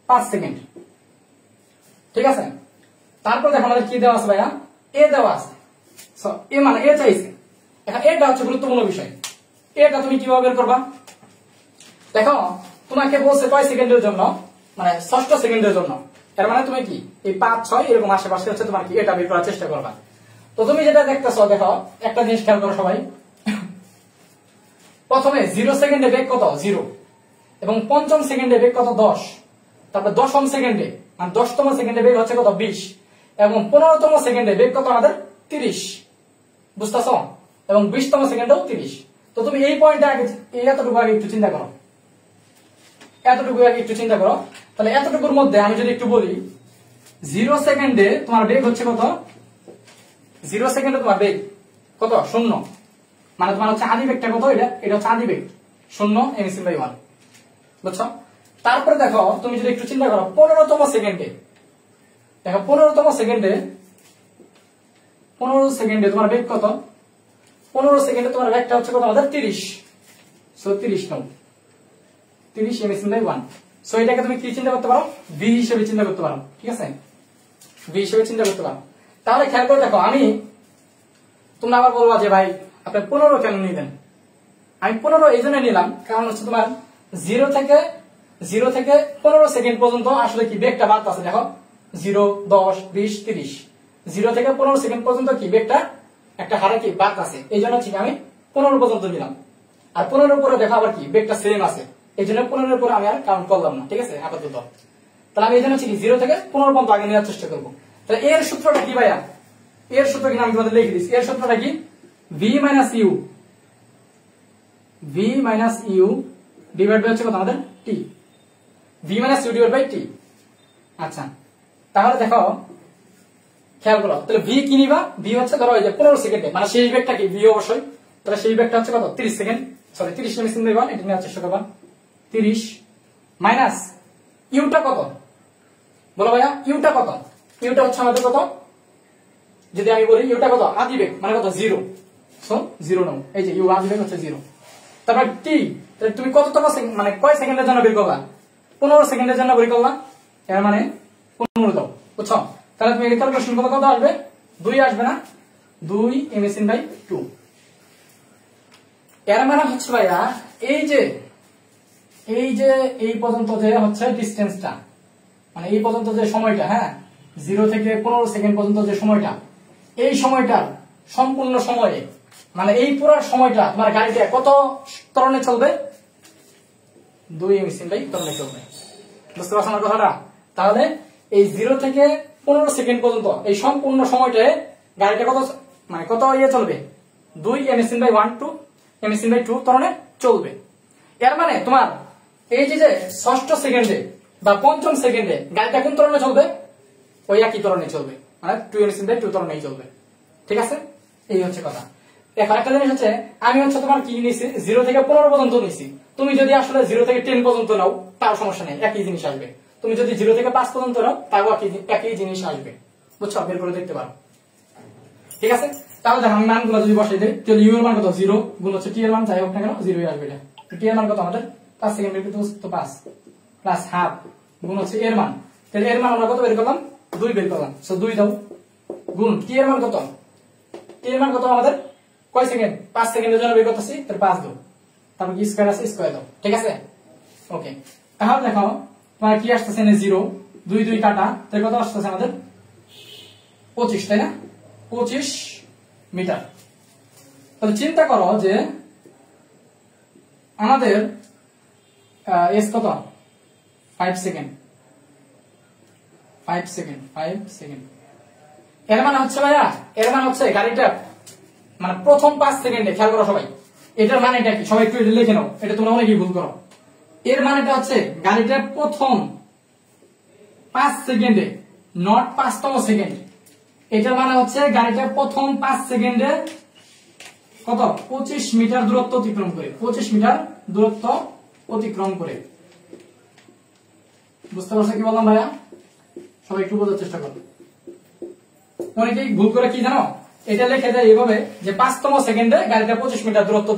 5 সেকেন্ড, ঠিক আছে। তারপর দেখো আমাদের কি দেওয়া আছে ভাইয়া, এ দেওয়া আছে, এ মানে এ চাইছে। এখন এটা হচ্ছে গুরুত্বপূর্ণ বিষয়, এটা তুমি কিভাবে বের করবা। দেখো তোমাকে বলছে কয় সেকেন্ডের জন্য, মানে ষষ্ঠ সেকেন্ডের জন্য, এর মানে তুমি কি এই 5, 6 এরকম আশেপাশে হচ্ছে তোমার কি এটা বের করার চেষ্টা করবা। তো তুমি যেটা দেখতেছো, দেখো একটা জিনিস খেয়াল করো সবাই, প্রথমে 0 সেকেন্ডে বেগ কত 0, এবং পঞ্চম সেকেন্ডে বেগ কত 10, তারপর দশম সেকেন্ডে মানে 10তম সেকেন্ডে বেগ হচ্ছে কত 20, এবং 15তম সেকেন্ডে বেগ কত আমাদের 30, বুঝতেছো, এবং 20তম সেকেন্ডেও 30। তো তুমি এই পয়েন্টে আগে এতটুকু আগে একটু চিন্তা করো, তাহলে এতটুকুর মধ্যে আমি যদি একটু বলি, 0 সেকেন্ডে তোমার বেগ হচ্ছে কত, 0 সেকেন্ডে তোমার বেগ কত 0, মানে তোমার হচ্ছে আদিবেগটা কত, এটা হচ্ছে আদিবেগ 0 এমএসি বাই 1, বুঝছো। তারপরে দেখো তুমি যদি একটু চিন্তা করো 15তম সেকেন্ডে, দেখো 15তম সেকেন্ডে তোমার বেগ কত, 15 সেকেন্ডে তোমার বেগটা হচ্ছে কত আমাদের 30, সো 30 এমএসি বাই 1। সো এটাকে তুমি কি চিন্তা করতে পারো, ভি হিসেবে চিন্তা করতে পারো, ঠিক আছে, ভি হিসেবে চিন্তা করতে পারো। তাহলে খেয়াল করে দেখো, তোমরা আবার বলবা যে ভাই আপনি 15 কেন নিলেন। আমি 15 এই জন্য নিলাম কারণ হচ্ছে তোমার 0 থেকে 15 সেকেন্ড পর্যন্ত আসলে কি বেগটা বাড়তেছে। দেখো 0, 10, 20, 30, 0 থেকে 15 সেকেন্ড পর্যন্ত কি বেগটা একটা হারে কি বাড়তেছে, এই জন্য ঠিক আমি 15 পর্যন্ত নিলাম। আর 15 পরে দেখো আবার কি বেগটা সেম আছে, এই জন্য 15 পরে আমি আর কাউন্ট করলাম না, ঠিক আছে আপাতত। তাহলে আমি এই জন্য 0 থেকে 15 পর্যন্ত আগে নেওয়ার চেষ্টা করবো। তাহলে এর সূত্রটা কি ভাইয়া, এর সূত্র কিনা আমি তোমাদের লিখে দিচ্ছি। এর সূত্রটা কি? V minus u divide by হচ্ছে কত আমাদের t, v minus u divide by t. আচ্ছা তাহলে দেখো খেয়াল করো, তাহলে ভি কি নিবা? ভি হচ্ছে ধরো এই যে 15 সেকেন্ডে, মানে শেষ বেগটা কি ভি অবশ্যই, তাহলে শেষ বেগটা হচ্ছে কত 30 সেকেন্ড, সরি 30 মেশিন দেবা, এটা নেওয়ার চেষ্টা করবা। 30 মাইনাস ইউটা কত বলো ভাইয়া? ইউটা কত? ইউটা হচ্ছে আমাদের কত, যদি আমি বলি ইউটা কত, আদি বেগ মানে কত 0, সো 0 নাও, এই যে ইউ আদি বেগ হচ্ছে 0। তারপর টি, তাহলে তুমি কতটুকু মানে কয় সেকেন্ডের জন্য বের করবা? 15 সেকেন্ডের জন্য বের করবা, এর মানে 15 দাও, বুঝছো? তাহলে তুমি ক্যালকুলেশন কত কত আসবে? 2 আসবে না, 2 এমএসএন বাই 2। এর মানে হচ্ছে ভাইয়া এই যে এই পর্যন্ত যে হচ্ছে ডিসটেন্সটা, মানে এই পর্যন্ত যে সময়টা, হ্যাঁ 0 থেকে 15 সেকেন্ড পর্যন্ত যে সময়টা, এই সময়টার সম্পূর্ণ সময়ে মানে এই পুরো সময়টা তোমার গাড়িটা কত ত্বরণে চলবে? 2 এমএসএন বাই ত্বরণে চলবে। বুঝতে পারছো আমার কথাটা? তাহলে এই 0 থেকে 15 সেকেন্ড পর্যন্ত এই সম্পূর্ণ সময়টায় গাড়িটা কত মানে কত চলবে? 2 এমএসএন বাই 1 2 এমএসএন বাই 2 ত্বরণে চলবে। এর মানে তোমার এই যে ষষ্ঠ সেকেন্ডে বা পঞ্চম সেকেন্ডে গাড়িটা কোন ত্বরণে চলবে? ওই একই ত্বরণে চলবে, মানে 2 এমএসএন বাই 2 ত্বরণেই চলবে। ঠিক আছে, এই হচ্ছে কথা। এখন একটা জিনিস হচ্ছে, আমি হচ্ছে তোমার কি নিছি 0 থেকে 15 পর্যন্ত নিছি, তুমি যদি আসলে 0 থেকে 10 পর্যন্ত নাও তাও সমস্যা নেই, একই জিনিস আসবে। তুমি যদি 0 থেকে 5 পর্যন্ত নাও তাও একই জিনিস আসবে, বুঝছো? বের করে দেখতে পারো। ঠিক আছে, তাহলে দেখো আমি মানগুলো যদি বসাই দেই, তাহলে ইউ এর মান কত? 0 গুণ হচ্ছে টি এর মান, যাই হোক না কেন 0ই আসবে। এটা টি এর মান কত আমাদের? 5 সেকেন্ড বের করতে তো 5 প্লাস হাফ গুণ হচ্ছে এর মান, তাহলে এর মান আমরা কত বের করলাম? 2 বের করলাম, সো 2 দাও গুণ টি এর মান কত? টি এর মান কত আমাদের? কয় সেকেন্ড? 5 সেকেন্ডের জন্য বের করতেছি, তাহলে 5 দাও, তারপর কি স্কয়ার আছে স্কয়ার দাও। ঠিক আছে, ওকে। তাহলে দেখো তোমার কি আসতেছে না 0 2 2 কাটা, তাহলে কত আসতেছে আমাদের? 25, তাই না? 25 মিটার। তাহলে চিন্তা করো যে আমাদের এস কত? 5 সেকেন্ড, 5 সেকেন্ড, 5 সেকেন্ড। এর মানে হচ্ছে ভাইয়া, এর মানে হচ্ছে গাড়িটা মানে প্রথম 5 সেকেন্ডে, খেয়াল করো সবাই, এটার মানেটা কি সবাই একটু লিখে নাও, এটা তোমরা অনেকেই ভুল করো। এর মানেটা হচ্ছে গাড়িটা প্রথম 5 সেকেন্ডে, নট 5তম সেকেন্ড, এটার মানে হচ্ছে গাড়িটা প্রথম 5 সেকেন্ডে কত? 25 মিটার দূরত্ব অতিক্রম করে, 25 মিটার দূরত্ব অতিক্রম করে। বুঝতে পারছো কি বললাম ভাইয়া? সবাই একটু বোঝার চেষ্টা করো। অনেকেই ভুল করে কি জানো, এটা লিখে দেয় এইভাবে যে 5তম সেকেন্ডে গাড়িটা 25 মিটার দূরত্ব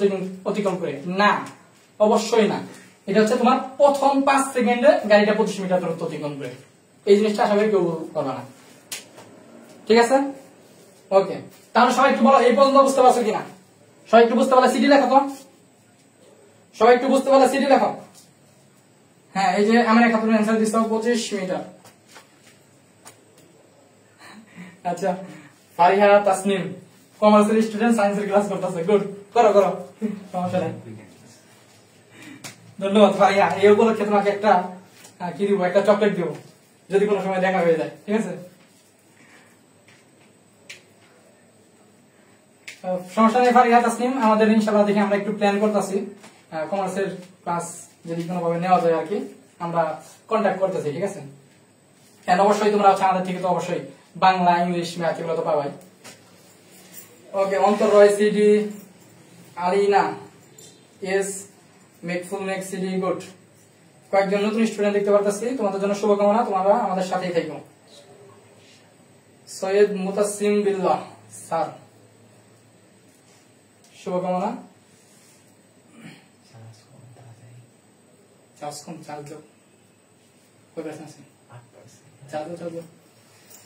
অতিক্রম করে। না, অবশ্যই না, এটা হচ্ছে তোমার প্রথম 5 সেকেন্ডে গাড়িটা 25 মিটার দূরত্ব অতিক্রম করে। এই জিনিসটা আশা করি কেউ করবে না। ঠিক আছে, ওকে। তাহলে সবাই একটু বলো এই পর্যন্ত বুঝতে পারছো কিনা? সবাই একটু বুঝতে পারলে সিডি লেখো তো, সবাই একটু বুঝতে পারলে সিডি লেখো। হ্যাঁ, এই যে আমার একটা তুমি অ্যানসার দিছো 25 মিটার। আচ্ছা, ফারিহা তাসনিম কমার্সের স্টুডেন্ট, সায়েন্সের ক্লাস করতেছে, গুড, করো করো, সমস্যা নেই। ধন্যবাদ ফারিহা। এই উপলক্ষে তোমাকে একটা কি দিব, একটা চকলেট দিব যদি কোনো সময় দেখা হয়ে যায়। ঠিক আছে, সমস্যা নেই ফারিহা তাসনিম। আমাদের ইনশাআল্লাহ দেখি আমরা একটু প্ল্যান করতেছি কমার্সের ক্লাস যদি কোনোভাবে নেওয়া যায় আর কি, আমরা কন্ট্যাক্ট করতেছি। ঠিক আছে, অবশ্যই তোমরা হচ্ছে আমাদের থেকে তো অবশ্যই বাংলা, ইংলিশ, ম্যাথ এগুলো তো পাবাই। ওকে, অন্তর রয় সিডি, আলিনা এস, মেকফুল মেক সিডি, গুড। কয়েকজন নতুন স্টুডেন্ট দেখতে পারতেছি, তোমাদের জন্য শুভকামনা, তোমরা আমাদের সাথেই থাকো। সৈয়দ মুতাসিম বিল্লাহ স্যার, শুভকামনা।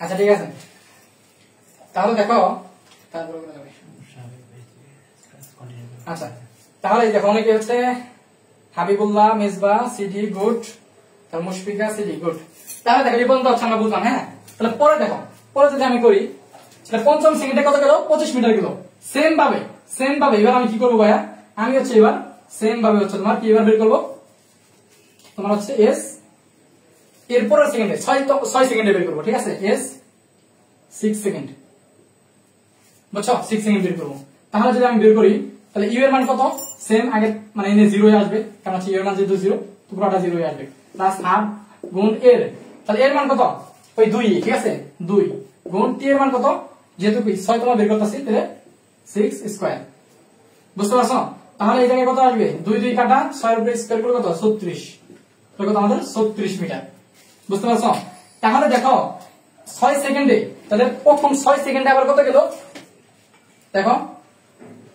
আচ্ছা ঠিক আছে, তাহলে দেখো, আচ্ছা তাহলে দেখো অনেকে হচ্ছে হাবিবুল্লাহ, মেজবা সিডি, গুড, তার মুশফিকা সিডি, গুড। তাহলে দেখো এই পর্যন্ত হচ্ছে আমরা বুঝলাম। হ্যাঁ, তাহলে পরে দেখো, পরে যদি আমি করি সেটা পঞ্চম সেকেন্ডে কত গেল? 25 মিটার গেল। সেম ভাবে এবার আমি কি করবো ভাইয়া, আমি হচ্ছে এবার সেম ভাবে হচ্ছে তোমার কি এবার বের করবো, তোমার হচ্ছে এস এরপরের সেকেন্ডে 6 সেকেন্ডে বের করবো। ঠিক আছে, এস 6 সেকেন্ড, বুঝছো 6 সেকেন্ড বের করবো। তাহলে যদি আমি বের করি তাহলে ইউ এর মান কত, সেম আগে মানে এনে 0 হয়ে আসবে, কারণ হচ্ছে ইউ এর মান যেহেতু 0 তো পুরোটা 0 হয়ে আসবে, প্লাস হাফ গুণ এর, তাহলে এর মান কত ওই 2, ঠিক আছে 2 গুণ টি এর মান কত, যেহেতু 6 তোমার বের করতেছি তাহলে 6 স্কয়ার। বুঝতে পারছো? তাহলে এই জায়গায় কত আসবে, 2 2 কাটা 6 এর উপরে স্কয়ার করে কত 36, তো কত আমাদের 36 মিটার। বুঝতে পারছো? তাহলে দেখো 6 সেকেন্ডে, তাহলে প্রথম 6 সেকেন্ডে আবার কত গেল দেখো,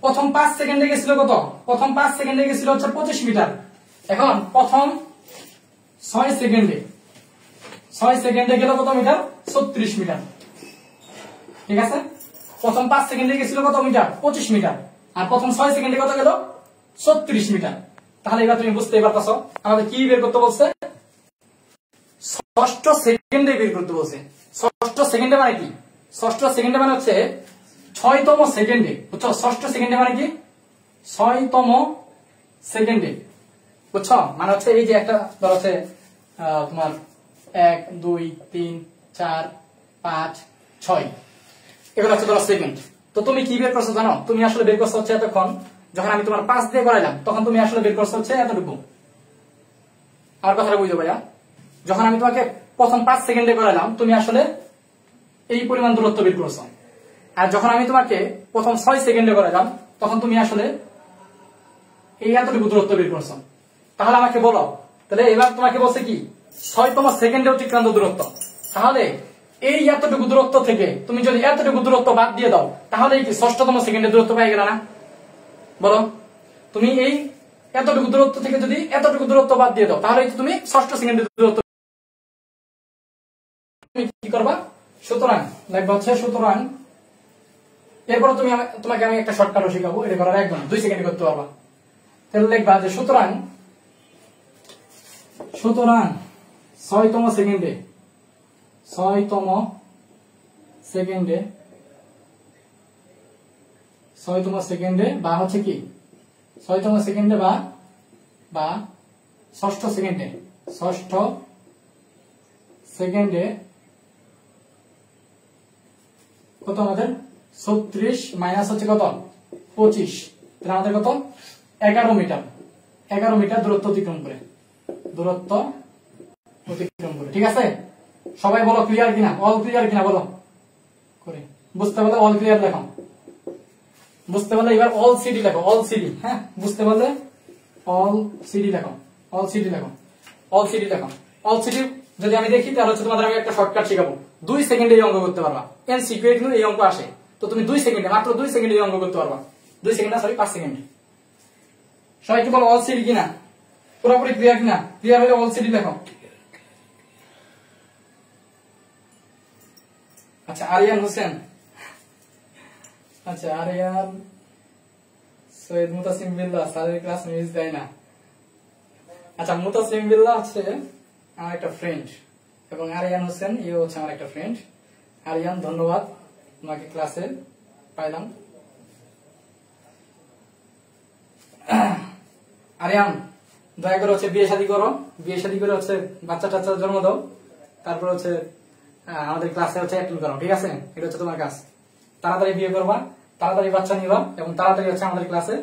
প্রথম 5 সেকেন্ডে গেছিল কত, প্রথম 5 সেকেন্ডে গেছিল হচ্ছে 25 মিটার। এখন প্রথম 6 সেকেন্ডে গেল কত মিটার, 36 মিটার। ঠিক আছে, প্রথম 5 সেকেন্ডে গেছিল কত মিটার, 25 মিটার, আর প্রথম 6 সেকেন্ডে কত গেল 36 মিটার। তাহলে এবার তুমি বুঝতে পারতেছো আমাদের কি বের করতে বলছে, ষষ্ঠ সেকেন্ডে বের করতে বলছে। ষষ্ঠ সেকেন্ডে মানে কি, ষষ্ঠ সেকেন্ডে মানে হচ্ছে 6তম সেকেন্ডে, বুঝছো? ষষ্ঠ সেকেন্ডে মানে কি 6তম সেকেন্ডে, বুঝছো? মানে হচ্ছে এই যে একটা ধর হচ্ছে তোমার 1 2 3 4 5 6 এগুলো হচ্ছে ধরো সেকেন্ড। তো তুমি কি বের করছো জানো, তুমি আসলে বের করছো হচ্ছে এতক্ষণ যখন আমি তোমার 5 দিয়ে করাইলাম তখন তুমি আসলে বের করছো হচ্ছে এতটুকু। আর কথাটা বুঝো ভাইয়া, যখন আমি তোমাকে প্রথম 5 সেকেন্ডে করাইলাম তুমি আসলে এই পরিমাণ দূরত্ব বের করছো, আর যখন আমি তোমাকে প্রথম 6 সেকেন্ডে করাইলাম তখন তুমি আসলে এই এতটুকু দূরত্ব বের করছো। তাহলে আমাকে বলো, তাহলে এবার তোমাকে বলছে কি 6তম সেকেন্ডে অতিক্রান্ত দূরত্ব, তাহলে এই এতটুকু দূরত্ব থেকে তুমি যদি এতটুকু দূরত্ব বাদ দিয়ে দাও তাহলে কি 6তম সেকেন্ডে দূরত্ব পেয়ে গেল না? বলো, তুমি এই এতটুকু দূরত্ব থেকে যদি এতটুকু দূরত্ব বাদ দিয়ে দাও তাহলে তুমি 6ষ্ঠ সেকেন্ডের দূরত্ব কি করবা, সুতরাং লিখবা হচ্ছে সুতরাং, এরপর তুমি তোমাকে আমি একটা শর্টকাটও শেখাবো, এটা করার একদম 2 সেকেন্ডে করতে পারবা। তাহলে লিখবা যে সুতরাং 6তম সেকেন্ডে, 6তম সেকেন্ডে বা হচ্ছে কি 6তম সেকেন্ডে বা 6ষ্ঠ সেকেন্ডে, 6ষ্ঠ সেকেন্ডে কত আমাদের 36 মাইনাস হচ্ছে কত 25, তাহলে আমাদের কত 11 মিটার, 11 মিটার দূরত্ব অতিক্রম করে, দূরত্ব অতিক্রম করে। ঠিক আছে, সবাই বলো ক্লিয়ার কিনা, অল ক্লিয়ার কিনা বলো করে। বুঝতে পারলে অল ক্লিয়ার লেখো, বুঝতে পারলে এবার অল সিডি লেখো, অল সিডি। হ্যাঁ, বুঝতে পারলে অল সিডি লেখো, অল সিডি লেখো, অল সিডি লেখো। অল সিডি যদি আমি দেখি তাহলে হচ্ছে তোমাদের আমি একটা শর্টকাট শেখাবো, 2 সেকেন্ডে এই অঙ্ক করতে পারবা। এমসিকিউ কিন্তু এই অঙ্ক আসে, তো তুমি 2 সেকেন্ডে, মাত্র 2 সেকেন্ডে এই অঙ্ক করতে পারবা। 2 সেকেন্ড না, সরি 5 সেকেন্ডে। সবাই কি বলো অল সিডি কিনা, পুরোপুরি ক্লিয়ার কিনা? ক্লিয়ার হলে অল সিডি লেখো। আচ্ছা, আরিয়ান হোসেন, আচ্ছা আরিয়ান, সৈয়দ মুতাসিম বিল্লাহ স্যারের ক্লাস মিস দেয় না। আচ্ছা, মুতাসিম বিল্লাহ হচ্ছে আমার একটা ফ্রেন্ড এবং আরিয়ান হোসেন ইও হচ্ছে আমার একটা ফ্রেন্ড। আরিয়ান ধন্যবাদ, তোমাকে ক্লাসে পাইলাম। আরিয়ান দয়া করে হচ্ছে বিয়ে শাদী করো, বিয়ে শাদী করে হচ্ছে বাচ্চা টাচ্চা জন্ম দাও, তারপর হচ্ছে আমাদের ক্লাসে হচ্ছে অ্যাটেন্ড করো। ঠিক আছে, এটা হচ্ছে তোমার কাজ। তাড়াতাড়ি বিয়ে করবা, তাড়াতাড়ি বাচ্চা নিবা এবং তাড়াতাড়ি হচ্ছে আমাদের ক্লাসে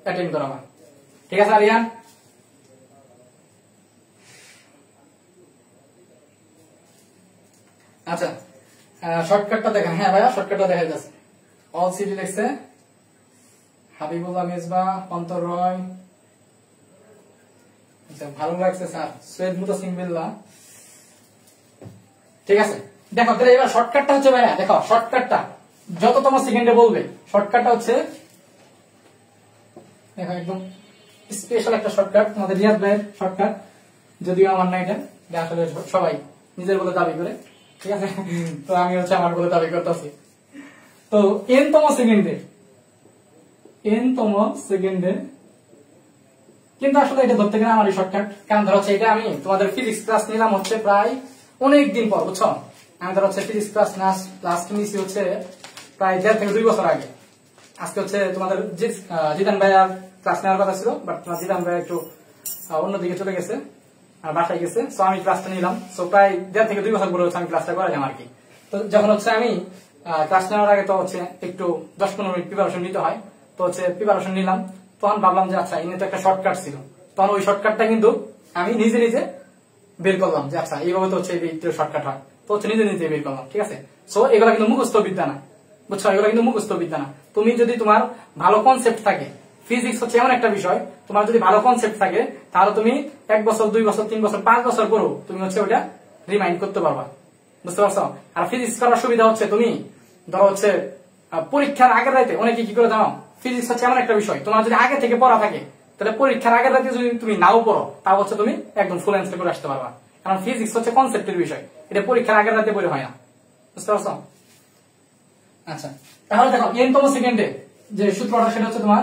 অ্যাটেন্ড করাবা। ঠিক আছে আরিয়ান? আচ্ছা, শর্টকাটটা দেখেন। হ্যাঁ ভাইয়া, শর্টকাটটা দেখা যাচ্ছে। অল সিডি লিখছে হাবিবুল্লাহ মেজবা, অন্তর রয়। আচ্ছা, ভালো লাগছে স্যার, সৈয়দ মুতাসিম বিল্লাহ। ঠিক আছে, দেখো তাহলে এবার শর্টকাটটা হচ্ছে ভাইয়া, দেখো শর্টকাটটা যততম সেকেন্ডে বলবে, শর্টকাটটা হচ্ছে দেখো একদম স্পেশাল একটা শর্টকাট, আমাদের রিয়াদ ভাইয়ের শর্টকাট, যদিও আমার না, এটা আসলে সবাই নিজের বলে দাবি করে। ঠিক আছে, তো আমি হচ্ছে আমার বলে দাবি করতেছি। তো এনতম সেকেন্ডে কিন্তু আসলে এটা ধরতে গেলে আমারই শর্টকাট, কারণ ধর হচ্ছে এটা আমি তোমাদের ফিজিক্স ক্লাস নিলাম হচ্ছে প্রায় অনেক দিন পর, বুঝছো? আমি ধর হচ্ছে ফিজিক্স ক্লাস লাস্ট নিয়েছি হচ্ছে প্রায় 1.5 থেকে 2 বছর আগে। আজকে হচ্ছে তোমাদের জিদান ভাইয়ার ক্লাস নেওয়ার কথা ছিল, বাট জিদান ভাই একটু অন্যদিকে চলে গেছে আর বাসায় গেছে, সো আমি ক্লাসটা নিলাম। সো প্রায় 1.5 থেকে 2 বছর পরে হচ্ছে আমি ক্লাসটা করালাম আর কি। তো যখন হচ্ছে আমি ক্লাস নেওয়ার আগে তো হচ্ছে একটু 10-15 মিনিট প্রিপারেশন নিতে হয়, তো হচ্ছে প্রিপারেশন নিলাম, তখন ভাবলাম যে আচ্ছা এনে তো একটা শর্টকাট ছিল, তখন ওই শর্টকাটটা কিন্তু আমি নিজে নিজে বের করলাম যে আচ্ছা এইভাবে তো হচ্ছে এই শর্টকাট হয়, তো হচ্ছে নিজে নিজে বের করলাম। ঠিক আছে, সো এগুলো কিন্তু মুখস্থ বিদ্যা না, বুঝছো, এগুলো কিন্তু মুখস্থ বিদ্যা না। তুমি যদি তোমার ভালো কনসেপ্ট থাকে, ফিজিক্স হচ্ছে এমন একটা বিষয়, তোমার যদি ভালো কনসেপ্ট থাকে তাহলে তুমি 1 বছর 2 বছর 3 বছর 5 বছর পরেও তুমি হচ্ছে ওটা রিমাইন্ড করতে পারবা, বুঝতে পারছো। আর ফিজিক্স করার সুবিধা হচ্ছে তুমি ধরো হচ্ছে পরীক্ষার আগের রাতে অনেকে কি করে জানো, ফিজিক্স হচ্ছে এমন একটা বিষয়, তোমার যদি আগে থেকে পড়া থাকে তাহলে পরীক্ষার আগের রাতে যদি তুমি নাও পড়ো তাও হচ্ছে তুমি একদম ফুল অ্যান্সার করে আসতে পারবা, কারণ ফিজিক্স হচ্ছে কনসেপ্টের বিষয়, এটা পরীক্ষার আগের রাতে পড়ে হয় না, বুঝতে পারছো। আচ্ছা, তাহলে দেখো এনতম সেকেন্ডে যে সূত্রটা সেটা হচ্ছে তোমার,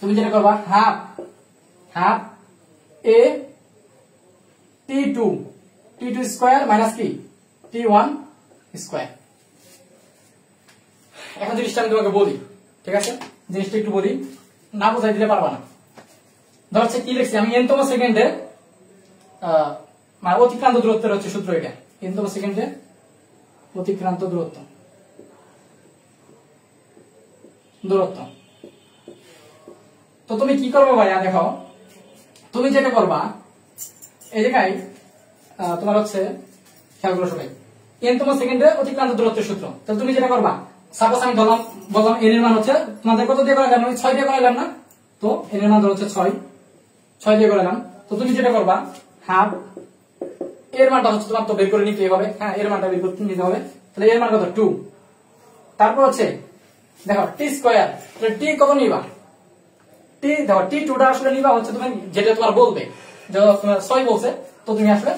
তুমি যেটা করবা হাফ এ টি2 স্কয়ার মাইনাস কি টি1 স্কয়ার। এখন জিনিসটা আমি তোমাকে বলি, ঠিক আছে, জিনিসটা একটু বলি, না বোঝাই দিলে পারবা না। ধর হচ্ছে কি লিখছি আমি, এনতম সেকেন্ডে মানে অতিক্রান্ত দূরত্বের হচ্ছে সূত্র এটা, এনতম সেকেন্ডে অতিক্রান্ত দূরত্ব। তো তুমি কি করবে ভাইয়া, দেখো তুমি যেটা করবা এই জায়গায় তোমার হচ্ছে খেয়াল করো সবাই, এনতম সেকেন্ডে অতিক্রান্ত দূরত্বের সূত্র। তাহলে তুমি যেটা করবা, সাপোজ আমি বললাম এন এর মান হচ্ছে তোমাদের কত দিয়ে করালাম, আমি 6 দিয়ে করালাম না, তো এন এর মান হচ্ছে 6 দিয়ে করালাম। তো তুমি যেটা করবা হাফ এর মানটা হচ্ছে তোমার তো বের করে নিতে হবে, হ্যাঁ এর মানটা বের করতে নিতে হবে, তাহলে এর মান কত 2, তারপর হচ্ছে দেখো টি স্কয়ার, টি কত নিবা, টি দেখো টি 2টা আসলে নিবা হচ্ছে তুমি যেটা তোমার বলবে, যখন তোমার 6 বলছে তো তুমি আসলে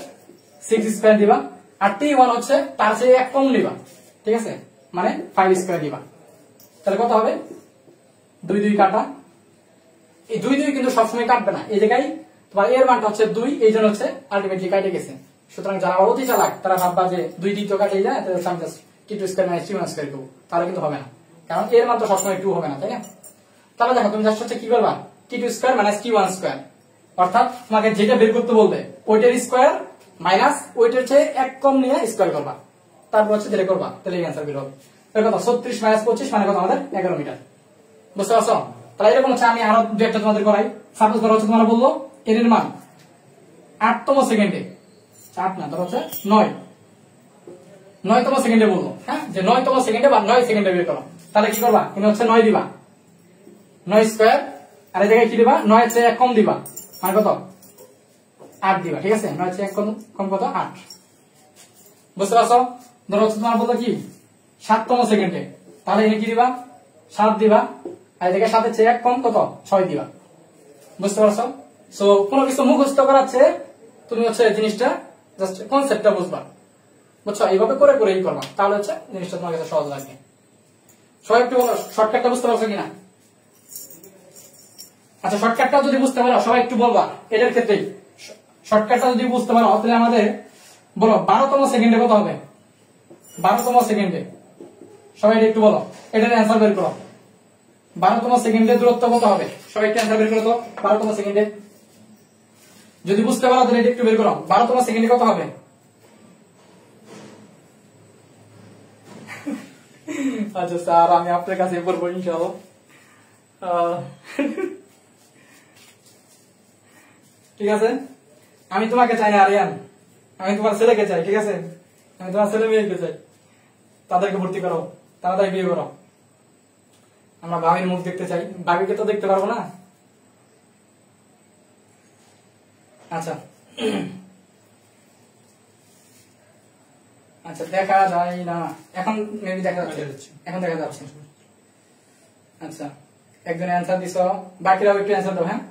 6 স্কয়ার দিবা, আর টি1 হচ্ছে তার চেয়ে 1 কম নিবা, ঠিক আছে, মানে 5 স্কয়ার দিবা। তাহলে কত হবে 2 2 কাটা, এই 2 2 কিন্তু সবসময় কাটবে না, এই জায়গায় তোমার এর মানটা হচ্ছে 2, এই জন্য হচ্ছে আলটিমেটলি কাটে গেছে। সুতরাং যারা অতি চালাক তারা ভাববা যে 2 দ্বিতীয় কাটে যায়, তাহলে আমি জাস্ট টি2 স্কয়ার মাইনাস টি1 স্কয়ার করব, তাহলে কিন্তু হবে না, কারণ এর মান তো সবসময় 2 হবে না, তাই না। তাহলে দেখো তুমি জাস্ট হচ্ছে কি করবা, টি2 স্কয়ার মাইনাস টি1 স্কয়ার, অর্থাৎ তোমাকে যেটা বের করতে বলবে ওইটার স্কয়ার মাইনাস ওইটার চেয়ে 1 কম নিয়ে স্কয়ার করবা, তারপর হচ্ছে যেটা করবা, তাহলে এই অ্যান্সার বের হবে। তাহলে কত 36 মাইনাস 25 মানে কত আমাদের 11 মিটার, বুঝতে পারছো। তাহলে এরকম হচ্ছে আমি আরো দু একটা তোমাদের করাই। সাপোজ ধরো হচ্ছে তোমার বললো এর এর মান 8তম সেকেন্ডে, 8 না ধরো হচ্ছে 9তম সেকেন্ডে বললো, হ্যাঁ যে 9তম সেকেন্ডে বা 9 সেকেন্ডে বের করো, তাহলে কি করবা, তুমি হচ্ছে 9 দিবা, 9 স্কয়ার, আর এই জায়গায় কি দিবা 9 এর চেয়ে 1 কম দিবা, মানে কত 8 দিবা, ঠিক আছে, 9 এর চেয়ে 1 কম কত 8, বুঝতে পারছো। ধরো হচ্ছে তোমার বলতো কি 7তম সেকেন্ডে, তাহলে এখানে কি দিবা 7 দিবা, আর এই জায়গায় 7 এর চেয়ে 1 কম কত 6 দিবা, বুঝতে পারছো। সো কোনো কিছু মুখস্থ করাচ্ছে তুমি হচ্ছে জিনিসটা জাস্ট কনসেপ্টটা বুঝবা, বুঝছো, এইভাবে করে করেই করবা, তাহলে হচ্ছে জিনিসটা তোমার কাছে সহজ লাগবে। সবাই একটু শর্টকাটটা বুঝতে পারছো কিনা। আচ্ছা শর্টকাটটা যদি বুঝতে পারো সবাই একটু বলবা, এটার ক্ষেত্রেই শর্টকাটটা যদি বুঝতে পারো তাহলে আমাদের বলো 12তম সেকেন্ডে কত হবে, 12তম সেকেন্ডে সবাই একটু বলো, এটার অ্যান্সার বের করো, 12তম সেকেন্ডে দূরত্ব কত হবে, সবাই একটু অ্যান্সার বের করো তো। 12তম সেকেন্ডে যদি বুঝতে পারো তাহলে এটা একটু বের করো, 12তম সেকেন্ডে কত হবে। আচ্ছা স্যার আমি আপনার কাছে বলবো ইনশাআল্লাহ। ঠিক আছে, আমি তোমাকে চাই না আরিয়ান, আমি তোমার ছেলেকে চাই, ঠিক আছে, আমি তোমার ছেলে মেয়েকে চাই, তাদেরকে ভর্তি করো, তাড়াতাড়ি বিয়ে করো, আমরা ভাবির মুখ দেখতে চাই, ভাবিকে তো দেখতে পারবো না। আচ্ছা আচ্ছা দেখা যায় না এখন, মেবি দেখা যাচ্ছে, এখন দেখা যাচ্ছে। আচ্ছা একজন অ্যান্সার দিছ, বাকিরাও একটু অ্যান্সার দাও, হ্যাঁ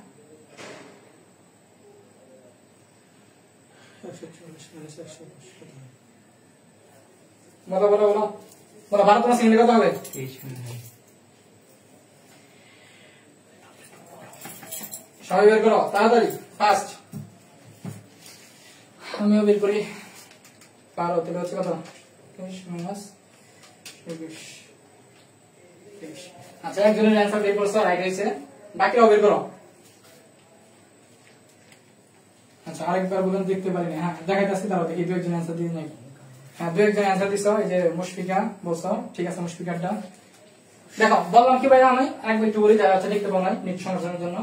বলো বলো বলো বলো, 12তম সেকেন্ডে কত হবে, সবাই বের করো তাড়াতাড়ি ফাস্ট, আমিও বের করি। 12 থেকে হচ্ছে কত 23 মাইনাস 21। আচ্ছা একজনের অ্যান্সার বের করছো, রাইট হয়েছে, বাকিরাও বের করো। আচ্ছা আরেকবার বলুন, দেখতে পারিনি, হ্যাঁ দেখাইতেছি, তারপর দেখি দু একজন অ্যান্সার দিয়ে নাকি। হ্যাঁ, দু একজন অ্যান্সার দিছো, এই যে মুশফিকা বলছো, ঠিক আছে মুশফিকাটা দেখো। বললাম কি ভাইয়া আমি একবার একটু বলি, যারা হচ্ছে লিখতে পারলাই নেট সমস্যার জন্য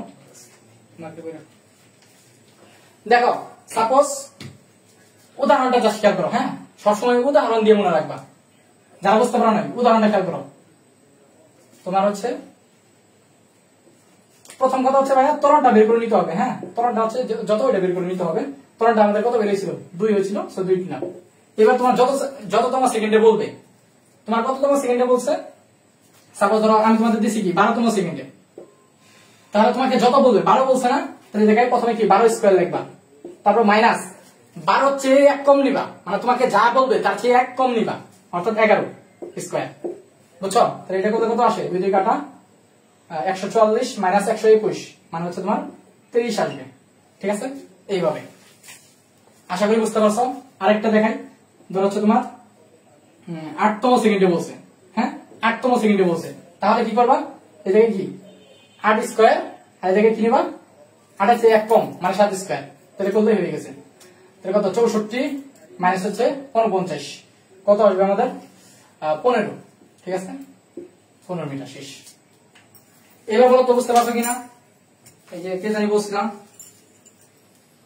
দেখো। সাপোজ উদাহরণটা জাস্ট খেয়াল করো, হ্যাঁ সবসময় উদাহরণ দিয়ে মনে রাখবা, যারা বুঝতে পারো না উদাহরণটা খেয়াল করো। তোমার হচ্ছে প্রথম কথা হচ্ছে ভাইয়া ত্বরণটা বের করে নিতে হবে, হ্যাঁ ত্বরণটা হচ্ছে যত ওইটা বের করে নিতে হবে। ত্বরণটা আমাদের কত বেরিয়েছিল, 2 হয়েছিল, সো 2 কিনা। এবার তোমার যততম সেকেন্ডে বলবে, তোমার কততম সেকেন্ডে বলছে, সাপোজ ধরো আমি তোমাদের দিছি কি 12তম সেকেন্ডে, তাহলে তোমাকে যত বলবে 12 বলছে না, তাহলে দেখাই প্রথমে কি 12 স্কয়ার লিখবা, তারপর মাইনাস 12 চেয়ে 1 কম নিবা, মানে তোমাকে যা বলবে তার চেয়ে 1 কম নিবা, অর্থাৎ 11 স্কয়ার, বুঝছো? তাহলে এটা কত কত আসে, 2 2 কাটা 144 মাইনাস 121, মানে হচ্ছে তোমার 30 আসবে, ঠিক আছে? এইভাবে আশা করি বুঝতে পারছো। আরেকটা দেখাই, ধর হচ্ছে তোমার 8তম সেকেন্ডে বলছে, হ্যাঁ 8তম সেকেন্ডে বলছে, তাহলে কি করবা, এই জায়গায় কি 8 স্কয়ার, আর এই জায়গায় কি নিবা 8 এর চেয়ে 1 কম, মানে 7 স্কয়ার, তাহলে করলেই হয়ে গেছে। তাহলে কত 64 মাইনাস হচ্ছে 49, কত আসবে আমাদের 15, ঠিক আছে 15 মিটার শেষ। এবার বলো তো বুঝতে পারছো কিনা, এই যে কে জানি বলছিলাম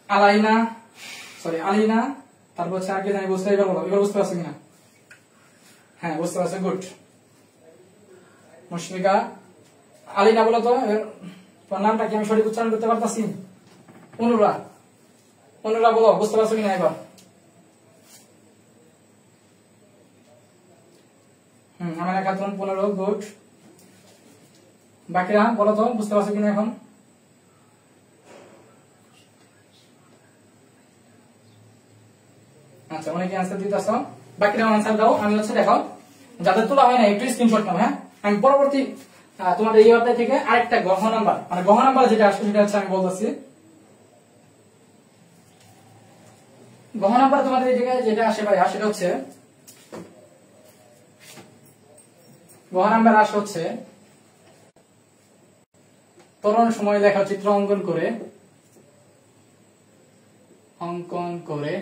আলাইনা, তারপর হচ্ছে আর কে জানি বলছিল, এবার বলো এবার বুঝতে পারছো কিনা? হ্যাঁ বুঝতে পারছো, গুড। মুশফিকা আলিনা বলো তো, তোমার নামটা কি আমি সঠিক উচ্চারণ করতে পারতাছি? অনুরা বলো বুঝতে পারছো কিনা এবার? আমার খাতুন 15, গুড। বাকিরা বলো তো বুঝতে পারছো কিনা এখন? আচ্ছা, অনেকে আনসার দিতেছ, বাকিরা আনসার দাও। আমি হচ্ছে দেখো যাদের তোলা হয় না একটু স্ক্রিনশট নাও, হ্যাঁ আমি পরবর্তী তোমাদের এই অধ্যায় থেকে আরেকটা গহ নাম্বার, মানে গহ নাম্বার যেটা আসবে সেটা হচ্ছে আমি বলতেছি। গহ নাম্বার তোমাদের এই জায়গায় যেটা আসে ভাই, সেটা হচ্ছে গহ নাম্বার আসে হচ্ছে ত্বরণ সময় লেখা চিত্র অঙ্কন করে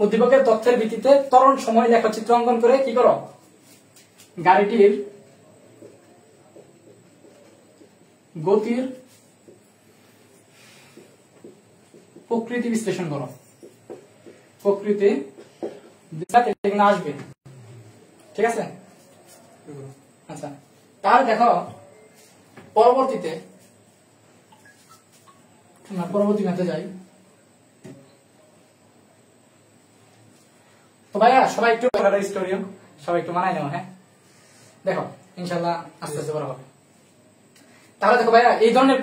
উদ্দীপকের তথ্যের ভিত্তিতে ত্বরণ সময় লেখা চিত্র অঙ্কন করে কি করো, গাড়িটির গতির প্রকৃতি বিশ্লেষণ করো। প্রকৃতি আসবে, ঠিক আছে? আচ্ছা, তাহলে দেখো পরবর্তীতে আমরা পরবর্তী ম্যাথে যাই। তো ভাইয়া সবাই একটু স্টোরিও সবাই একটু মানায় নেও, হ্যাঁ দেখো ইনশাল্লাহ আস্তে আস্তে বড় হবে। তাহলে দেখো ভাইয়া এই ধরনের